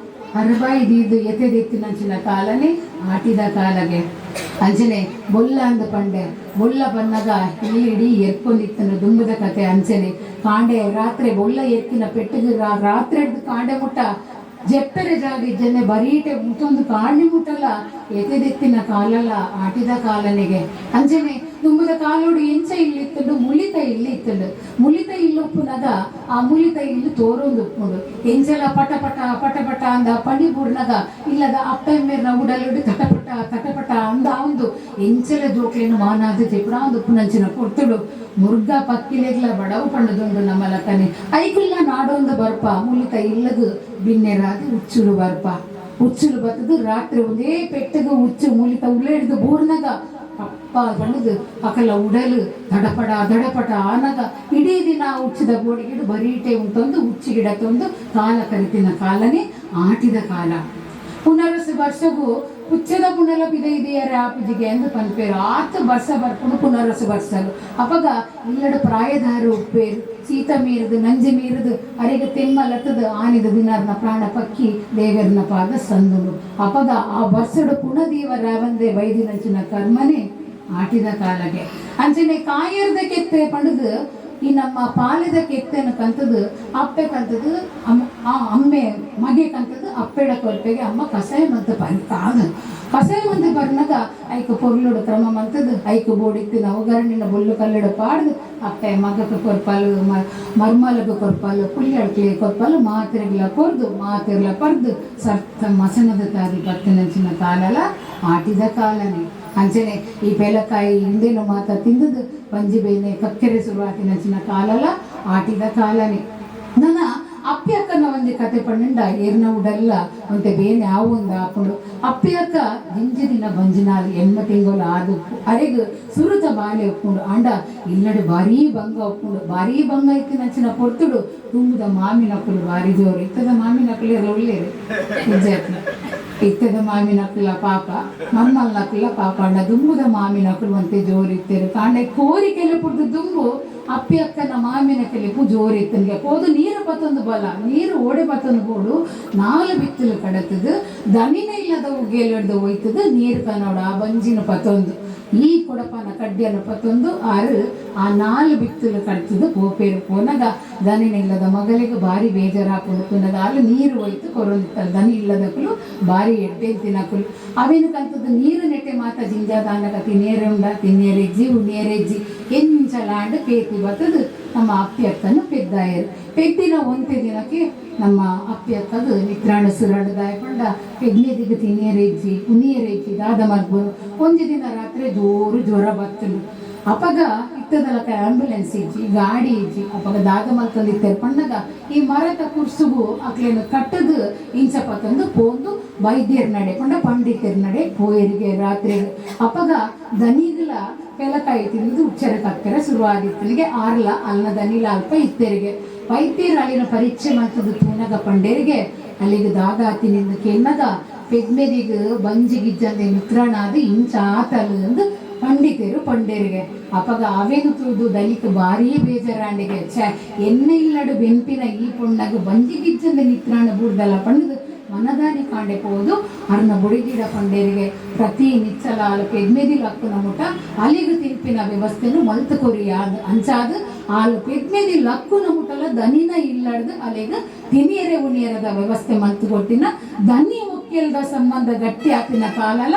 ಹರಬಾಯಿದಿದ್ದು ಎತೆದೆತ್ತಿನ ಅಂಚಿನ ಕಾಲನೇ ಆಟಿದ ಕಾಲಗೆ ಅಂಚನೆ ಬೊಲ್ಲ ಅಂದ ಪಂಡೆ ಬೊಲ್ಲ ಬನ್ನಗ ಇಲ್ಲಿಡಿ ಎರ್ಕೊಂಡಿತ್ತನು ದುಂಬದ ಕತೆ ಅಂಚನೆ ಕಾಂಡೆ ರಾತ್ರಿ ಬೊಲ್ಲ ಎರ್ಕಿನ ಪೆಟ್ಟಿಗೆ ರಾತ್ರಿ ಕಾಂಡೆ ಮುಟ್ಟ ಜೆಪ್ಪರೆ ಜಾಗ ಜನೆ ಬರೀಟೆ ಮುತ್ತೊಂದು ಕಾಂಡಿ ಮುಟ್ಟಲ್ಲ ಎತೆದೆತ್ತಿನ ಕಾಲಲ್ಲ ಆಟಿದ ಕಾಲನೆಗೆ ಅಂಚನೆ ದುಂಬದ ಕಾಲೋಡು ಎಂಚ ಇಲ್ಲಿತ್ತಂಡು ಮುಲಿತ ಇಲ್ಲಿ ಇತ್ತಂಡು ಮುಲಿತ ಇಲ್ಲೊಪ್ಪುನಗ ಆ ಮುಲಿತ ಇಲ್ಲಿ ತೋರೊಂದು ಉಪ್ಪುಂಡು ಎಂಚಲ ಪಟ ಅಂದ ಪಣಿಪೂರ್ನಗ ಇಲ್ಲದ ಅಪ್ಪೆಮ್ಮೆರ್ನ ಉಡಲುಡು ತಟಪಟ ಅಂದ ಒಂದು ಎಂಚಲ ಜೋಕ್ಲೇನು ಮಾನಾದ ಜೆಪುಡ ಒಂದು ಉಪ್ಪುನಂಚಿನ ಕೊಡ್ತುಡು ಮುರ್ಗ ಪಕ್ಕಿಲೆಗ್ಲ ಬಡವು ಪಂಡದುಂಡು ನಮ್ಮ ಲಕ್ಕನೆ ಐಕುಲ್ಲ ನಾಡೊಂದು ಬರ್ಪ ಮುಲಿತ ಇಲ್ಲದು ಬಿನ್ನೆರಾದು ಉಚ್ಚುಲು ಬರ್ಪ ಉಚ್ಚುಲು ಬತ್ತದು ರಾತ್ರಿ ಒಂದೇ ಪೆಟ್ಟಗ ಉಚ್ಚು ಮುಲಿತ ಉಳ್ಳೇಡ್ದು ಬೂರ್ನಗ ಅಪ್ಪ ಬಣ್ಣದು ಅಕಲ ಉಡಲು ದಡಪಟ ಆನಗ ಇಡೀ ದಿನ ಉಚ್ಚಿದ ಗೋಡಿಗಿಡು ಬರೀಟೆ ಉಂಟೊಂದು ಉಚ್ಚಿ ಗಿಡ ತಂದು ಕಾಲ ಕರಿತಿನ ಕಾಲನೇ ಆಟಿದ ಕಾಲ ಪುನರಸು ವರ್ಷಗೂ ಪುಚ್ಚದ ಪುನಲ ಪಿದ ಇದೆಯರ ಆಪಜಿಗೆ ಎಂದು ಪನ್ಪೇರು ಆತ ಬರ್ಸ ಬರ್ಕೊಂಡು ಪುನರಸು ಬರ್ಸಲು ಅಪಗ ಇಲ್ಲಡ ಪ್ರಾಯದಾರು ಉಪ್ಪೇರು ಸೀತ ಮೀರದು ನಂಜೆ ಮೀರದು ಅರೆಗೆ ತೆಮ್ಮಲತ್ತದ ಆನಿದ ದಿನಾರ್ನ ಪ್ರಾಣ ಪಕ್ಕಿ ದೇವರನ ಪಾದ ಸಂದುಲು ಅಪಗ ಆ ಬರ್ಸಡು ಪುನದೀವರ ಒಂದೇ ಬೈದಿನಂಚಿನ ಕರ್ಮನೆ ಆಟಿದ ಕಾಲಗೆ ಅಂಚನೆ ಕಾಯರ್ದ ಕೆತ್ತೆ ಪಡೆದು ಈ ನಮ್ಮ ಪಾಲದ ಕೆತ್ತನ ಕಂತದ್ದು ಅಪ್ಪೆ ಕಂತದ್ದು ಅಮ್ಮೆ ಮಗೆ ಕಂತದ್ದು ಅಪ್ಪೆಡ ಕೊಲ್ಪೆಗೆ ಅಮ್ಮ ಕಸಾಯ ಮಂತ ಕಾದ ಕಸಾಯ ಮಂತ ಬರ್ನಾಗ ಐಕು ಪೊರ್ಲುಡು ಕ್ರಮ ಮಂತದ್ದು ಐಕು ಬೋಡಿತ್ತಿನ ಒಗರಣಿನ ಬೊಲ್ಲು ಕಲ್ಲಡ ಪಾಡ್ದು ಅಪ್ಪೆ ಮಗಕ್ಕೆ ಕೊರ್ಪಾಲು ಮರ್ಮಲಗ ಕೊರ್ಪಾಲು ಪುಳಿಯಡ್ಕೆ ಕೊರ್ಪಾಲು ಮಾತಿರ್ಲ ಕೊರ್ದು ಮಾತಿರ್ಲ ಪರ್ದು ಸರ್ತ ಮಸನದ ತಾರಿ ಬತ್ತನಂಚಿನ ಕಾಲಲ ಆಟಿದ ಕಾಲನೇ ಅಂಚನೆ ಈ ಬೆಲಕಾಯಿ ಹಿಂದೇನು ಮಾತ ತಿಂದದ್ದು ಪಂಜಿ ಬೇನೆ ಕಕ್ಕೆರೆ ಶುರುವಾತಿನಂಚಿನ ಕಾಲಲ ಆಟಿದ ಕಾಲನೇ ನನ್ನ ಅಪ್ಪಿ ಅಕ್ಕನ ಒಂಜಿ ಕತೆ ಪಂಡ ಏರ್ನ ಉಡಲ್ಲ ಒಂತೆ ಬೇನೆ ಆವುಂದ ಹಾಕೊಂಡು ಅಪ್ಪಿ ಅಕ್ಕ ಜಿಂಜಿ ದಿನ ಬಂಜಿನಾಲ್ ಎಮ್ಮ ತಿಂಗಳು ಆದು ಅರೆಗ್ ಸುರುತ ಬಾಲೆ ಒಪ್ಕೊಂಡು ಅಂಡ ಇಲ್ಲಡು ಭಾರೀ ಭಂಗ ಒಪ್ಕೊಂಡು ಭಾರೀ ಭಂಗ ಇತ್ತಿನಂಚಿನ ಪೊರ್ತುಡು ತುಂಬದ ಮಾಮಿನಕ್ಕಲು ಭಾರಿ ಜೋರು ಇತ್ತದ ಮಾಮಿನಕ್ಕಲು ಎಲ್ಲ ಒಳ್ಳೆಯರು ನಿಜಾತ್ನ ಇತ್ತದ ಮಾಮಿನಕ್ಕಲ ಪಾಪ ನಮ್ಮಲ್ನಕ್ಕಲ ಪಾಪ ಅಂಡ ದುಂಬುದ ಮಾಮಿನಕ್ಕಲು ಅಂತೆ ಜೋರು ಇತ್ತೇರು ಕಾಂಡೆ ಕೋರಿಕೆಲ್ಲ ಪುಡ್ದು ದುಂಬು ಅಪ್ಪಿ ಅಕ್ಕನ ಮಾಮಿನ ಕೆಲಿಪು ಜೋರು ಇತ್ತನಿಗೆ ಹೋದು ನೀರು ಪತ್ತೊಂದು ಬಲ ನೀರು ಓಡೆ ಪತ್ತೊಂದು ಬೋಡು 4 ಬಿತ್ತಲು ಕಡತದು ದನಿನ ಇಲ್ಲದ ಉಗೇಲಡ್ದು ಹೋಯ್ತದು ನೀರು ಕನ್ನೋಡ ಬಂಜಿನ ಪತ್ತೊಂದು ಈ ಕೊಡಪನ ಕಡ್ಡಿಯನ್ನು ಪತ್ತೊಂದು ಆ 4 ಬಿತ್ತಲು ಕಡ್ತದು ಪೋಪೇರು ಪೋನಾಗ ದನಿನ ಇಲ್ಲದ ಮಗಳಿಗೆ ಭಾರಿ ಬೇಜಾರಾಕೊಂಡು ಪುನಗ ಅಲ್ಲಿ ನೀರು ಹೋಯ್ತು ಕೊರೊಂದಿತ್ತಲ್ಲ ದನಿ ಇಲ್ಲದಕ್ಕಲು ಭಾರಿ ಎಡ್ಡೆ ತಿನ್ನಕಲು ಅವೇನು ಕಂತದ್ದು ನೀರು ನೆಟ್ಟೆ ಮಾತ ಜಿಂಜಾದಾನಗ ತಿನ್ನೇರುಂಡ ತಿನ್ನೇರೆಜ್ಜಿ ಉಣ್ಣೇರೆಜ್ಜಿ ಎಂಚಲಾಂಡು ಪೇತಿ ಬರ್ತದು ನಮ್ಮ ಅಪ್ಪಿ ಅಕ್ಕನು ಪೆದ್ದಾಯರು ಪೆದ್ದಿನ ಒಂತೆ ದಿನಕ್ಕೆ ನಮ್ಮ ಅಪ್ಪಿ ಅಕ್ಕದು ನಿತ್ರಾಣ ಸುರಾಡದಾಯ ಪಂಡ ಪೆದ್ನೆದಿಗೆ ತಿನ್ನೇರೆಜ್ಜಿ ಉಣ್ಣಿಯರೆಜ್ಜಿ ದಾದ ಮಲ್ಬೋದು ಒಂದು ದಿನ ರಾತ್ರಿ ಜೋರು ಜ್ವರ ಬರ್ತನು ಅಪಗ ಇತ್ತದಲಕ ಆಂಬ್ಯುಲೆನ್ಸ್ ಇಜ್ಜಿ ಗಾಡಿ ಇಜ್ಜಿ ಅಪಗ ದಾದ ಮಲ್ತಂದಿತ್ತೇರು ಪಂಡಗ ಈ ಮರದ ಕುರ್ಸುಗು ಅಕ್ಲೇನು ಕಟ್ಟದು ಇಂಚ ಪತ್ತೊಂದು ಪೋಂದು ವೈದ್ಯರ ನಡೆ ಪಂಡ ಪಂಡಿತರ ನಡೆ ಪೋಯರಿಗೆ ರಾತ್ರಿ ಅಪಗ ದನಿಗಳ ಪೆಲಕಾಯಿ ತಿಂದು ಉಚ್ಚರಕ್ಕೆ ಹಾಕ್ತಾರೆ ಶುರುವಾಗಿತ್ತನಿಗೆ ಆರ್ಲ ಅಲ್ನ ದನಿಲ ಅಲ್ಪ ಇತ್ತರಿಗೆ ವೈದ್ಯರು ಅಲ್ಲಿನ ಪರೀಕ್ಷೆ ಮಾಡ್ತದ್ದು ತೂನಗ ಪಂಡೇರಿಗೆ ಅಲ್ಲಿಗೆ ದಾಗ ತಿನ್ನಿಂದ ಕೆನ್ನಗ ಪೆಗ್ಮೆದಿಗೆ ಬಂಜಿಗಿಜ್ಜಂದೆ ಮಿತ್ರನಾದ ಇಂಚ ಆತಲು ಎಂದು ಪಂಡಿತರು ಪಂಡೇರಿಗೆ ಅಪಗ ಅವೇನು ತೂದು ದಲಿತ ಭಾರೀ ಬೇಜಾರಾಂಡಿಗೆ ಎಣ್ಣೆ ಇಲ್ಲಡು ಬೆಂಪಿನ ಈ ಪೊಣ್ಣಗ ಬಂಜಿಗಿಜ್ಜಂದೆ ನಿತ್ರಾಣ ಬೂಡ್ದಲ್ಲ ಪಂಡದು ಮನದಾರಿ ಕಾಂಡೆ ಪೋದು ಅರ್ನ ಬುಡಿಗಿಡ ಪಂಡೇರಿಗೆ ಪ್ರತಿ ನಿಚ್ಚಲಾಲು ಪೆದ್ಮೆದಿಲು ಅಕ್ಕನ ಮುಟ ಅಲ್ಲಿಗೆ ತಿರುಪಿನ ವ್ಯವಸ್ಥೆನು ಮಲ್ತು ಕೊರಿಯಾದ ಅಂಚಾದ ಆಲು ಪೆದ್ಮೆದಿಲು ಅಕ್ಕನ ಮುಟಲ ದನಿನ ಇಲ್ಲಡ್ದು ಅಲ್ಲಿಗೆ ತಿನಿಯರೆ ಉಣಿಯರದ ವ್ಯವಸ್ಥೆ ಮಲ್ತು ಕೊಟ್ಟಿನ ದನಿ ಮುಖ್ಯಲ್ದ ಸಂಬಂಧ ಗಟ್ಟಿ ಹಾಕಿನ ಕಾಲಲ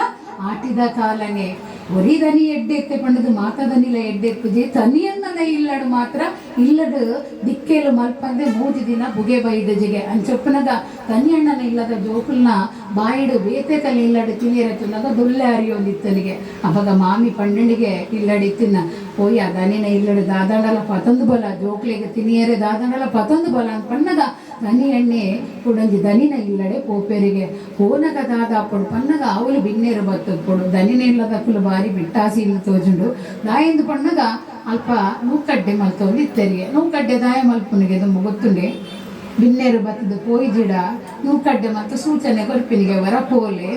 ಆಟಿದ ಕಾಲನೇ ಒರಿ ದನಿ ಎಡ್ಡೆತ್ತೆ ಪಂಡದು ಮಾತದನಿಲ ಎಡ್ಡೆತ್ತುಜೆ ತನಿಯನ್ನ ಇಲ್ಲಡು ಮಾತ್ರ ಇಲ್ಲಡು ದಿಕ್ಕೇಲು ಮಲ್ಪಂದೆ 3 ದಿನ ಬುಗೆ ಬೈದಜಿಗೆ ಅಂಚೊಪ್ಪನಗ ತನಿಯಣ್ಣನ ಇಲ್ಲದ ಜೋಕುಲ್ನ ಬಾಯಿಡು ಬೇತೆ ಕಲೆ ಇಲ್ಲಡು ತಿನಿಯರತ್ತುನಾಗ ದೊಲ್ಲೆ ಅರಿಯೋದಿತ್ತನಿಗೆ ಅವಾಗ ಮಾಮಿ ಪಂಡನಿಗೆ ಇಲ್ಲಡಿತ್ತಿನ ಪೋಯ ದನಿನ ಇಲ್ಲಡು ದಾದಂಡಲ ಪತೊಂದು ಬಲ ಜೋಕ್ಲಿಗೆ ತಿನಿಯರೆ ದಾದಂಡಲ ಪತೊಂದು ಬಲ ಅಂತ ಪಣ್ಣಗ ದನಿ ಎಣ್ಣೆ ಕೊಡಂಜಿ ದನಿನ ಇಲ್ಲಡೆ ಪೋಪೇರಿಗೆ ಕೋನಗ ದಾದ ಪೊಡು ಪನ್ನಗ ಅವಳು ಬಿನ್ನೇರು ಬತ್ತದ ಪೊಡು ದನಿನ ಇಲ್ಲದಕ್ಕಲು ಬಾರಿ ಬಿಟ್ಟಾಸಿ ಇಲ್ಲ ತೋಜುಂಡು ದಾಯಂದು ಪಣ್ಣಗ ಅಲ್ಪ ನೂಕಡ್ಡೆ ಮಲ್ತೊಂದು ಇತ್ತರಿಗೆ ನೂಕಡ್ಡೆ ದಾಯ ಮಲ್ಪುನಿಗೆ ತುಂಬ ಗೊತ್ತುಂಡೆ ಬಿನ್ನೇರು ಬತ್ತದು ಪೋಯಿ ಜಿಡ ನೂಕಡ್ಡೆ ಮತ್ತು ಸೂಚನೆ ಕೊರ್ಪಿನಿಗೆ ವರ ಪೋಲೆ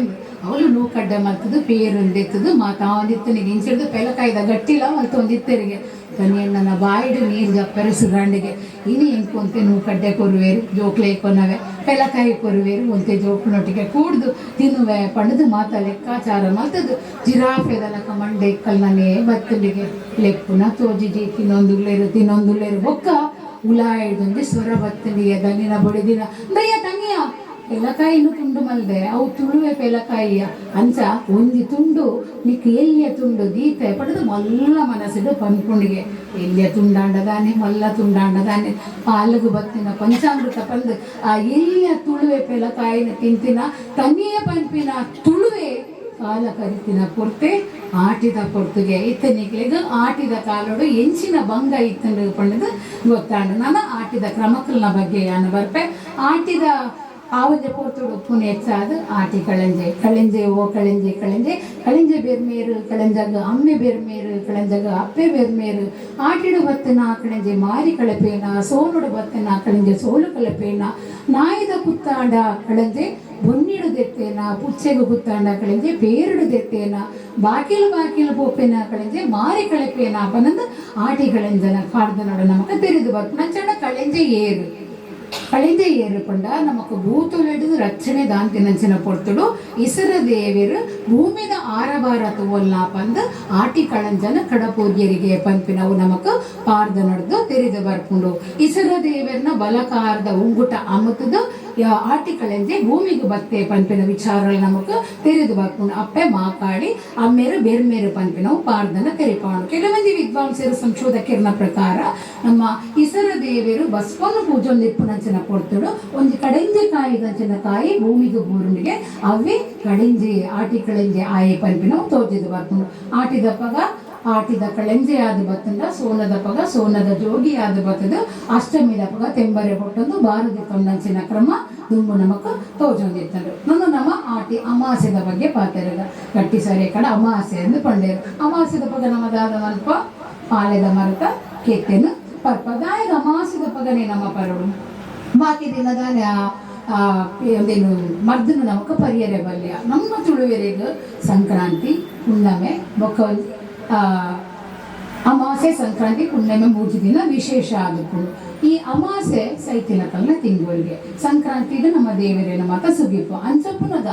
ಅವಳು ನೂಕಡ್ಡೆ ಮಲ್ತದು ಪೇರೊಂದೆತ್ತದು ಮಾತಾವಂದಿತ್ತನಿಗೆ ಇಂಚಿಡ್ದು ಪೆಲಕಾಯ್ದ ಗಟ್ಟಿಲ್ಲ ಮಲ್ತೊಂದಿತ್ತರಿಗೆ ತನಿಯಣ್ಣನ ಬಾಯಿಡು ನೀರು ಜಪ್ಪರೆ ಸುರಾಂಡಿಗೆ ಇನಿ ಎಂಕೊಂತೆ ನೂಕಡ್ಡೆ ಕೊರುವೇರು ಜೋಕ್ಲೆ ಕೊನವೆ ಪೆಲಕಾಯಿ ಕೊರುವೇರು ಒಂತೆ ಜೋಕ್ನೊಟ್ಟಿಗೆ ಕೂಡ್ದು ತಿನ್ನುವೆ ಪಣದು ಮಾತ ಲೆಕ್ಕಾಚಾರ ಮಲ್ತದು ಜಿರಾಫೆದಲಕ ಮಂಡೆ ಕಲ್ನನೇ ಬತ್ತಲಿಗೆ ಲೆಪ್ಪುನ ತೋಜಿಜಿ ತಿನ್ನೊಂದುಲೇರು ಬೊಕ್ಕ ಉಲಾಯಿಡ್ದೊಂದು ಸ್ವರ ಬತ್ತಲಿಗೆ ದನಿನ ಬಡಿದಿನ ದಯ್ಯ ತಂಗಿಯ ಪೆಲಕಾಯಿನು ತುಂಡು ಮಲ್ದೆ ಅವು ತುಳುವೆ ಪೆಲಕಾಯಿಯ ಅಂಚ ಒಂಜಿ ತುಂಡು ನಿಕ್ ಎಲ್ಲಿಯ ತುಂಡು ದೀತೆ ಪಡೆದು ಮಲ್ಲ ಮನಸ್ಸಿಡು ಪನ್ಪುಂಡಿಗೆ ಎಲ್ಲಿಯ ತುಂಡಾಂಡದಾನೆ ಮಲ್ಲ ತುಂಡಾಂಡದಾನೆ ಪಾಲಗು ಬತ್ತಿನ ಪಂಚಾಮೃತ ಪಂದು ಆ ಎಲ್ಲಿಯ ತುಳುವೆ ಪೆಲಕಾಯಿನ ತಿಂತಿನ ತನಿಯ ಪಂಪಿನ ತುಳುವೆ ಕಾಲ ಕರಿತಿನ ಪೊರ್ತೆ ಆಟಿದ ಪೊರ್ತುಗೆ ಇತ್ತನಿಗೆ ಆಟಿದ ಕಾಲೋಡು ಎಂಚಿನ ಭಂಗ ಇತ್ತಂಡು ಪಂಡದು ಗೊತ್ತಾಂಡು ನಾನು ಆಟಿದ ಕ್ರಮಕಲ್ನ ಬಗ್ಗೆ ಯಾನು ಬರ್ಪೆ ಆಟಿದ ಆ ಒಂದು ಪೋರ್ತುಡು ಪುನೆಚ್ಚಾದ ಆಟಿ ಕಳಂಜೆ ಕಳಂಜೆ ಓ ಕಳಂಜೆ ಕಳಂಜೆ ಕಳಂಜೆ ಬೆರ್ಮೇರು ಕಳಂಜಾಗ ಅಮ್ಮೆ ಬೆರ್ಮೇರು ಕಳಂಜಾಗ ಅಪ್ಪೆ ಬೆರ್ಮೇರು ಆಟಿಡು ಬತ್ತನ ಕಳಂಜೆ ಮಾರಿ ಕಳಪೇನ ಸೋನುಡು ಬತ್ತನ ಕಳಂಜೆ ಸೋಲು ಕಳಪೇನ ನಾಯಿದ ಕುತ್ತಾಂಡ ಕಳಂಜೆ ಬೊನ್ನಿಡು ದೆತ್ತೇನ ಪುಚ್ಚೆಗು ಕುತ್ತಾಂಡ ಕಳಂಜೆ ಪೇರುಡು ದೆತ್ತೇನ ಬಾಕಿಲು ಬಾಕಿಲು ಪೋಪೆನ ಕಳಂಜೆ ಮಾರಿ ಕಳಪೇನ ಅಪ್ಪನಂದು ಆಟಿ ಕಳಂಜನ ಕಾಡ್ದನೋಡ ನಮಕ ತೆರೆದು ಬತ್ತು ನಂಚಣ್ಣ ಕಳಂಜೆ ಏರು ಕಳಿಂದೆ ಏರು ಪಂಡ ನಮಕ್ ಭೂತುಲೆಡು ರಕ್ಷಣೆ ದಾಂತಿ ನಂಚಿನ ಪೊರ್ತುಡು ಇಸರ ದೇವಿರು ಭೂಮಿದ ಆರಬಾರ ತೋಲ್ನ ಪಂದ್ ಆಟಿ ಕಳಂಜನ ಕಡಪೂರ್ಯರಿಗೆ ಪಂಪಿನವು ನಮಕ್ ಪಾರ್ದ ನಡೆದು ತೆರೆದು ಬರ್ಕೊಂಡು ಇಸರ ದೇವರನ್ನ ಬಲಕಾರದ ಉಂಗುಟ ಅಮುತದು ಆಟಿ ಕಳಂಜೆ ಭೂಮಿಗೆ ಬತ್ತೆ ಪಂಪಿನ ವಿಚಾರಗಳು ನಮಕ್ ತೆರೆದು ಬರ್ಕೊಂಡು ಅಪ್ಪೆ ಮಾಕಾಡಿ ಅಮ್ಮೇರು ಬೆರ್ಮೇರು ಪಂಪಿನವು ಪಾರ್ದನ ತೆರಿಪಾಡು ಕೆಲವೊಂದು ವಿದ್ವಾಂಸರು ಸಂಶೋಧಕರ ಪ್ರಕಾರ ನಮ್ಮ ಇಸರ ದೇವರು ಬಸ್ಕೊಂಡು ಪೂಜೊಂದಿಪ್ಪು ನಂಚಿನ ಕೊಡ್ತಡು ಒಂದು ಕಡೆಂಜೆ ಕಾಯಿ ನಂಚಿನ ಕಾಯಿ ಭೂಮಿಗೆ ಬೂರುಂಡಿಗೆ ಅವೇ ಕಡೆಂಜೆ ಆಟಿ ಕಳೆಂಜೆ ಆಯೆ ಪಂಪಿನವು ತೋಜಿದು ಬರ್ಕೊಂಡು ಆಟಿದ ಕಳೆಂಜೆ ಆದ ಬತ್ತಂಡ ಸೋನದ ಪಗ ಸೋನದ ಜೋಗಿ ಆದ ಬತ್ತದು ಅಷ್ಟಮಿದ ಪಗ ತೆಂಬರೆ ಕೊಟ್ಟೊಂದು ಬಾರದಿ ತೊಂದಂಚಿನ ಕ್ರಮ ದುಂಬು ನಮಕ್ ತೋಜೊಂದಿತ್ತಂಡು ನಮ್ಮ ಆಟಿ ಅಮಾಸೆದ ಬಗ್ಗೆ ಪಾತೆರದ ಗಟ್ಟಿ ಸರಿ ಕಡೆ ಅಮಾಸೆ ಎಂದು ಪಂಡೇರು ಅಮಾಸೆದ ಪಗ ನಮ್ಮದಾದ ಮಲ್ಪ ಪಾಲೆದ ಮರತ ಕೆತ್ತೆನು ಪರ್ಪದಾಯದ ಅಮಾಸೆದ ಪಗನೆ ನಮ್ಮ ಪರಡು ಬಾಕಿ ದಿನದ ಒಂದೇನು ಮರ್ದನು ನಮಕ್ ಪರಿಯರೆ ಬಲ್ಯ ನಮ್ಮ ತುಳುವೆರೆಗೆ ಸಂಕ್ರಾಂತಿ ಹುಣ್ಣಮೆ ಬೊಕ್ಕ ಅಮಾಸೆ ಸಂಕ್ರಾಂತಿ ಹುಣ್ಣಮೆ 3 ದಿನ ವಿಶೇಷ ಆದಕ್ಕೂ ಈ ಅಮಾಸೆ ಸೈತಿನ ಕಲ್ನ ತಿಂಗಳಿಗೆ ಸಂಕ್ರಾಂತಿಗೆ ನಮ್ಮ ದೇವರೇನ ಮತ ಸುಗಿಪ್ಪ ಅಂಚಪ್ಪನದ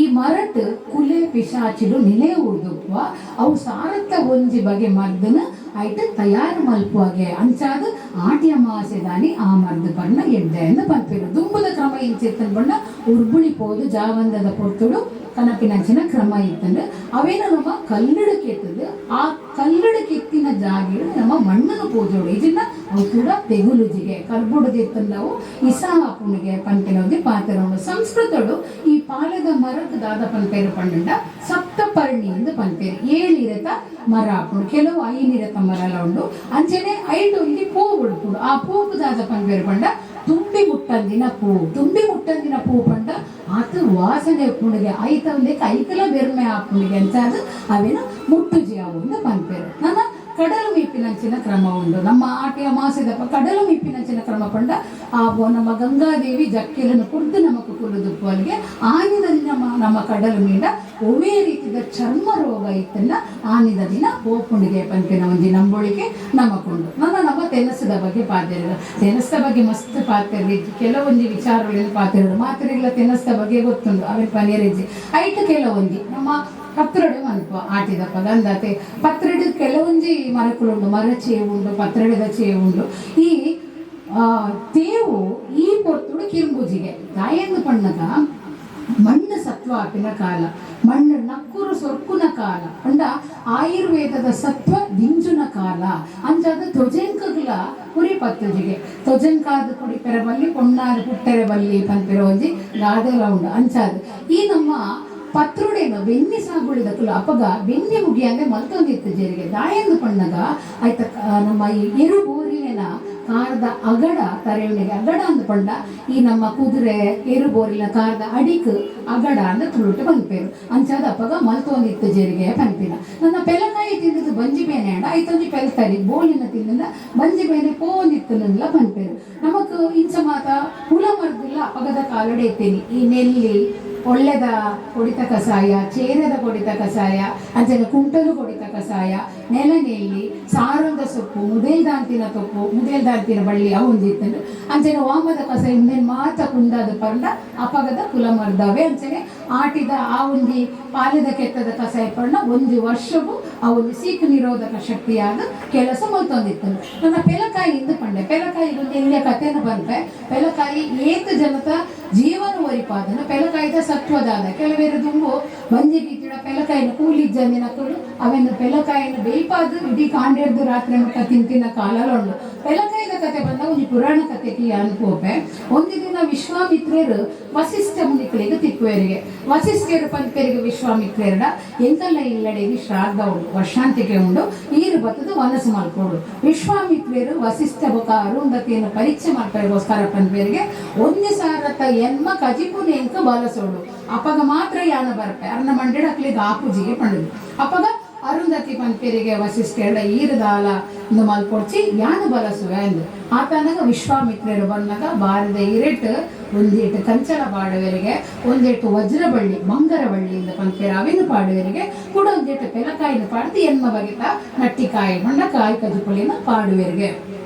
ಈ ಮರಟ್ ಕುಲೆ ಪಿಶಾಚಿಲು ನಿಲೆ ಉಳ್ದುಪ್ಪ ಅವು ಸಾರತ್ತ ಒಂಜಿ ಬಗೆ ಮರ್ದನ ಐಟ್ ತಯಾರು ಮಲ್ಪುವಾಗೆ ಅಂಚಾದ ಆಟಿ ಅಮಾಸೆ ದಾನಿ ಆ ಮರ್ದ ಬಣ್ಣ ಎಡ್ಡೆ ಎಂದು ಪಂಪಿರು ದುಂಬುದ ಕ್ರಮ ಇಂಚಿತ್ತನ್ ಬಣ್ಣ ಉರ್ಬುಳಿ ಪೋದು ಜಾವಂದದ ಪೊರ್ತುಡು ಕನಪಿನಂಚಿನ ಕ್ರಮ ಇತ್ತಂದ್ರೆ ಅವೇನ ನಮ್ಮ ಕಲ್ಲಡ ಕೆತ್ತದು ಆ ಕಲ್ಲಡ ಕೆತ್ತಿನ ಜಾಗಿಡು ನಮ್ಮ ಮಣ್ಣನ್ನು ಪೂಜೋಡು ಇದನ್ನ ಅವು ಕೂಡ ತೆಗುಲುಜಿಗೆ ಕರ್ಬುಡದಿತ್ತಂದವು ಇಸಾಪುನಿಗೆ ಪಂಪಿನೋದಿ ಪಾತೆರೋಡು ಸಂಸ್ಕೃತಡು ಈ ಪಾಲದ ಮರದ ದಾದ ಪಂಪೇರು ಪಂಡ ಸಪ್ತಪರ್ಣಿ ಎಂದು ಪಂಪೇರು 7 ಇರತ ಮರ ಹಾಕೊಂಡು ಕೆಲವು 5 ಇರತ ಮರ ಎಲ್ಲ ಉಂಡು ಅಂಚನೆ 5 ಇಲ್ಲಿ ಪೂ ಉಡ್ಕೊಂಡು ಆ ಪೂಕು ದಾದ ಪಂಪೇರು ಪಂಡ ತುಂಬಿ ಮುಟ್ಟಂದಿನ ಪೂ ಪಂಡ ಆತ ವಾಸನೆ ಪುಣಿಗೆ ಐತವಲಿಕ್ಕೆ ಐತಲ ಬೆರ್ಮೆ ಹಾಪುಣಿಗೆ ಅಂತ ಅದು ಅವೇನು ಮುಟ್ಟುಜಿ ಅವು ಎಂದು ಪಂಪೇರು ನನ್ನ ಕಡಲು ಮೀಪಿನಂಚಿನ ಕ್ರಮ ಉಂಡು ನಮ್ಮ ಆಟಿ ಅಮಾಸೆದ ಕಡಲು ಮೀಪಿನಂಚಿನ ಕ್ರಮ ಪಂಡ ಆ ನಮ್ಮ ಗಂಗಾದೇವಿ ಜಕ್ಕೆಲನ್ನು ಕುಡ್ದು ನಮಕ್ ಕುಲುದುಪ್ಪು ಅಲ್ಲಿಗೆ ಆನಿದ ದಿನ ನಮ್ಮ ಕಡಲು ಮೀಂಡ ಒವೇ ರೀತಿಯ ಚರ್ಮ ರೋಗ ಇತ್ತನ್ನ ಆನಿದ ದಿನ ಓಪುಂಡಿಗೆ ಪಂಪಿನ ಒಂಜಿ ನಂಬೋಳಿಕೆ ನಮಕುಂಡು ನಮ್ಮ ತೆನಸದ ಬಗ್ಗೆ ಪಾತೆರ ತೆನಸದ ಬಗ್ಗೆ ಮಸ್ತ್ ಪಾತೆರ ಕೆಲವೊಂದು ವಿಚಾರಗಳನ್ನು ಪಾತೆರ ಮಾತ್ರೆಗಳ ತೆನಸದ ಬಗ್ಗೆ ಗೊತ್ತುಂಡು ಅವೇ ಪನೀರಿಜ್ಜಿ ಐಟ್ ಕೆಲವೊಂದಿ ನಮ್ಮ ಪತ್ರಡು ಮಲ್ಪ ಆಟಿದ ಪಗಂದತೆ ಪತ್ರಡು ಕೆಲವೊಂಜಿ ಮರಕುಳುಂಡು ಮರ ಚೇವುಂಡು ಪತ್ರಡದ ಚೇವುಂಡು ಈ ತೇವು ಈ ಪೊರ್ತುಡು ಕಿರುಂಬುಜಿಗೆ ದಾಯಂದು ಪಣ್ಣಗ ಮಣ್ಣು ಸತ್ವ ಆಪಿನ ಕಾಲ ಮಣ್ಣು ನಕ್ಕುರು ಸೊರ್ಕುನ ಕಾಲ ಅಂಡ ಆಯುರ್ವೇದದ ಸತ್ವ ದಿಂಜುನ ಕಾಲ ಅಂಚಾದ ತೊಜೆಂಕಗಳ ಕುರಿ ಪತ್ತುಜಿಗೆ ತೊಜೆಂಕಾದ ಕುಡಿ ಪೆರಬಲ್ಲಿ ಪೊಣ್ಣಾದ ಪುಟ್ಟೆರೆ ಬಲ್ಲಿ ಪಂಪಿರ ಒಂಜಿ ಗಾದೆಲ ಉಂಡು ಅಂಚಾದ ಈ ನಮ್ಮ ಪತ್ರುಡೇನು ಬೆನ್ನಿ ಸಾಗುಳಿದ ಕುಲ ಅಪಗ ಬೆನ್ನಿ ಮುಗಿಯಂಗೆ ಮಲ್ತೊಂದಿತ್ತು ಜೇರಿಗೆ ದಾಯಂದು ಪಣ್ಣಗ ಆಯ್ತ ನಮ್ಮ ಈ ಎರುಬೋರಿನ ಕಾರದ ಅಗಡ ತರೆಯವನಿಗೆ ಅಗಡ ಅಂದು ಪಂಡ ಈ ನಮ್ಮ ಕುದುರೆ ಎರುಬೋರಿನ ಕಾರದ ಅಡಿಕ್ ಅಗಡ ಅಂದ ತುಳುಟು ಪಂಪೇರು ಅಂಚಾದ ಅಪ್ಪಗ ಮಲ್ತೊಂದಿತ್ತು ಜೇರಿಗೆ ಪಂಪಿನ ನನ್ನ ಪೆಲಕಾಯಿ ತಿಂದದ್ದು ಬಂಜಿ ಬೇನೆ ಅಂಡ ಐತೊಂಜಿ ಪೆಲ್ತರಿ ಬೋಳಿನ ತಿಂದ ಬಂಜಿ ಬೇನೆ ಪೋಂದಿತ್ತಲ್ಲ ಪಂಪೇರು ನಮಕ್ ಇಂಚ ಮಾತ ಹುಳ ಮರ್ದಿಲ್ಲ ಅಪಗದ ಕಾಲಡೆ ಎತ್ತೇನಿ ಈ ನೆಲ್ಲಿ ಒಳ್ಳೆದ ಕೊಡಿತ ಕಷಾಯ ಚೇರದ ಕೊಡಿತ ಕಷಾಯ ಅಂಚನೆ ಕುಂಟಲು ಕೊಡಿತ ಕಷಾಯ ನೆಲನೆಲ್ಲಿ ಸಾರದ ಸೊಪ್ಪು ಮುದೇಲ್ದಾಂತಿನ ಬಳ್ಳಿ ಅವಂದಿತ್ತಂಡು ಅಂಚನೆ ವಾಮದ ಕಷಾಯ ಮುಂದೆ ಮಾತ ಕುಂದಾದ ಪಂಡ ಅಪಗದ ಕುಲ ಮರ್ದವೆ ಅಂಚನೆ ಆಟಿದ ಆ ಒಂದಿ ಪಾಲದ ಕೆತ್ತದ ಕಷಾಯ ಪಂಡ 1 ವರ್ಷವೂ ಆ ಒಂದು ಸೀಕು ನಿರೋಧಕ ಶಕ್ತಿಯಾದ ಕೆಲಸ ಮಲ್ತೊಂದಿತ್ತಂಡು ನನ್ನ ಪೆಲಕಾಯಿಯಿಂದ ಪಂಡೆ ಪೆಲಕಾಯಿ ಒಂದು ಎಲ್ಲಿಯ ಕಥೆನ ಬಂತೆ ಪೆಲಕಾಯಿ ಏತ ಜನತ ಜೀವನ ವರಿಪಾದನ ಪೆಲಕಾಯಿದ ಸತ್ವದಾದ ಕೆಲವೇರು ದುಂಬು ಬಂಜಿ ಗೀತಿಡ ಪೆಲಕಾಯಿನ ಕೂಲಿಜ್ಜಂದಿನ ಕುಳು ಅವೆನ್ನು ಪೆಲಕಾಯಿನ ಬೇಯ್ಪಾದು ಇಡೀ ಕಾಂಡೇರ್ದು ರಾತ್ರಿ ಮಟ್ಟ ತಿಂತಿನ ಕಾಲಲ್ಲ ಉಂಡು ಪೆಲಕಾಯಿದ ಕತೆ ಬಂದ ಒಂದು ಪುರಾಣ ಕಥೆಗೆ ಅನ್ಕೋಪೆ. ಒಂದು ದಿನ ವಿಶ್ವಾಮಿತ್ರರು ವಸಿಷ್ಠ ಮುನಿಗಳಿಗೆ ತಿಕ್ಕುವರಿಗೆ ವಸಿಷ್ಠರು ಪಂಪರಿಗೆ ವಿಶ್ವಾಮಿತ್ರರ ಎಂತೆಲ್ಲ ಇಲ್ಲಡೆಗೆ ಶ್ರಾದ್ದ ಉಂಟು ವರ್ಷಾಂತಿಕೆ ಉಂಡು ಈರು ಬತ್ತದು ಮನಸ್ಸು ಮಾಡ್ಕೊಡು. ವಿಶ್ವಾಮಿತ್ರರು ವಸಿಷ್ಠ ಬೊಕ ಅರುಂಧತಿಯನ್ನು ಪರೀಕ್ಷೆ ಮಾಡ್ಕೋಸ್ಕರ ಪಂಪರಿಗೆ ಒಂದು ಸಾರತ್ತ ಎನ್ಮ ಕಜಿಪುನೆ ಎಂಕ ಬಲಸೋಡು ಅಪ್ಪಗ ಮಾತ್ರ ಯಾನ ಬರ್ಪೆ ಅರ್ನ ಮಂಡಳ ಅಕ್ಲಿಗೆ ಆಪುಜಿಗೆ ಪಂಡದು ಅಪ್ಪಗ ಅರುಂಧತಿ ಪಂಪರಿಗೆ ವಸಿಷ್ಠ ಈರದಾಲ ಇಂದು ಮಲ್ಕೊಡ್ಚಿ ಯಾನ ಬಲಸುವೆ ಅಂದು ಆತನಾಗ ವಿಶ್ವಾಮಿತ್ರರು ಬಂದಾಗ ಬಾರದ ಇರೆಟ್ ಒಂದೇಟು ಕಂಚಲ ಪಾಡುವರಿಗೆ ಒಂದೇಟು ವಜ್ರಬಳ್ಳಿ ಮಂಗರ ಬಳ್ಳಿಯಿಂದ ಪಂಪೇರ ಅವಿನ ಪಾಡುವರಿಗೆ ಕೂಡ ಒಂದೇಟು ಪೆಲಕಾಯಿನ ಪಾಡ್ದು ಎನ್ಮ ಬಗೆತ ನಟ್ಟಿಕಾಯಿ ಬಂಡ ಕಾಯಿ ಕಜಿಪುಳಿನ ಪಾಡುವರಿಗೆ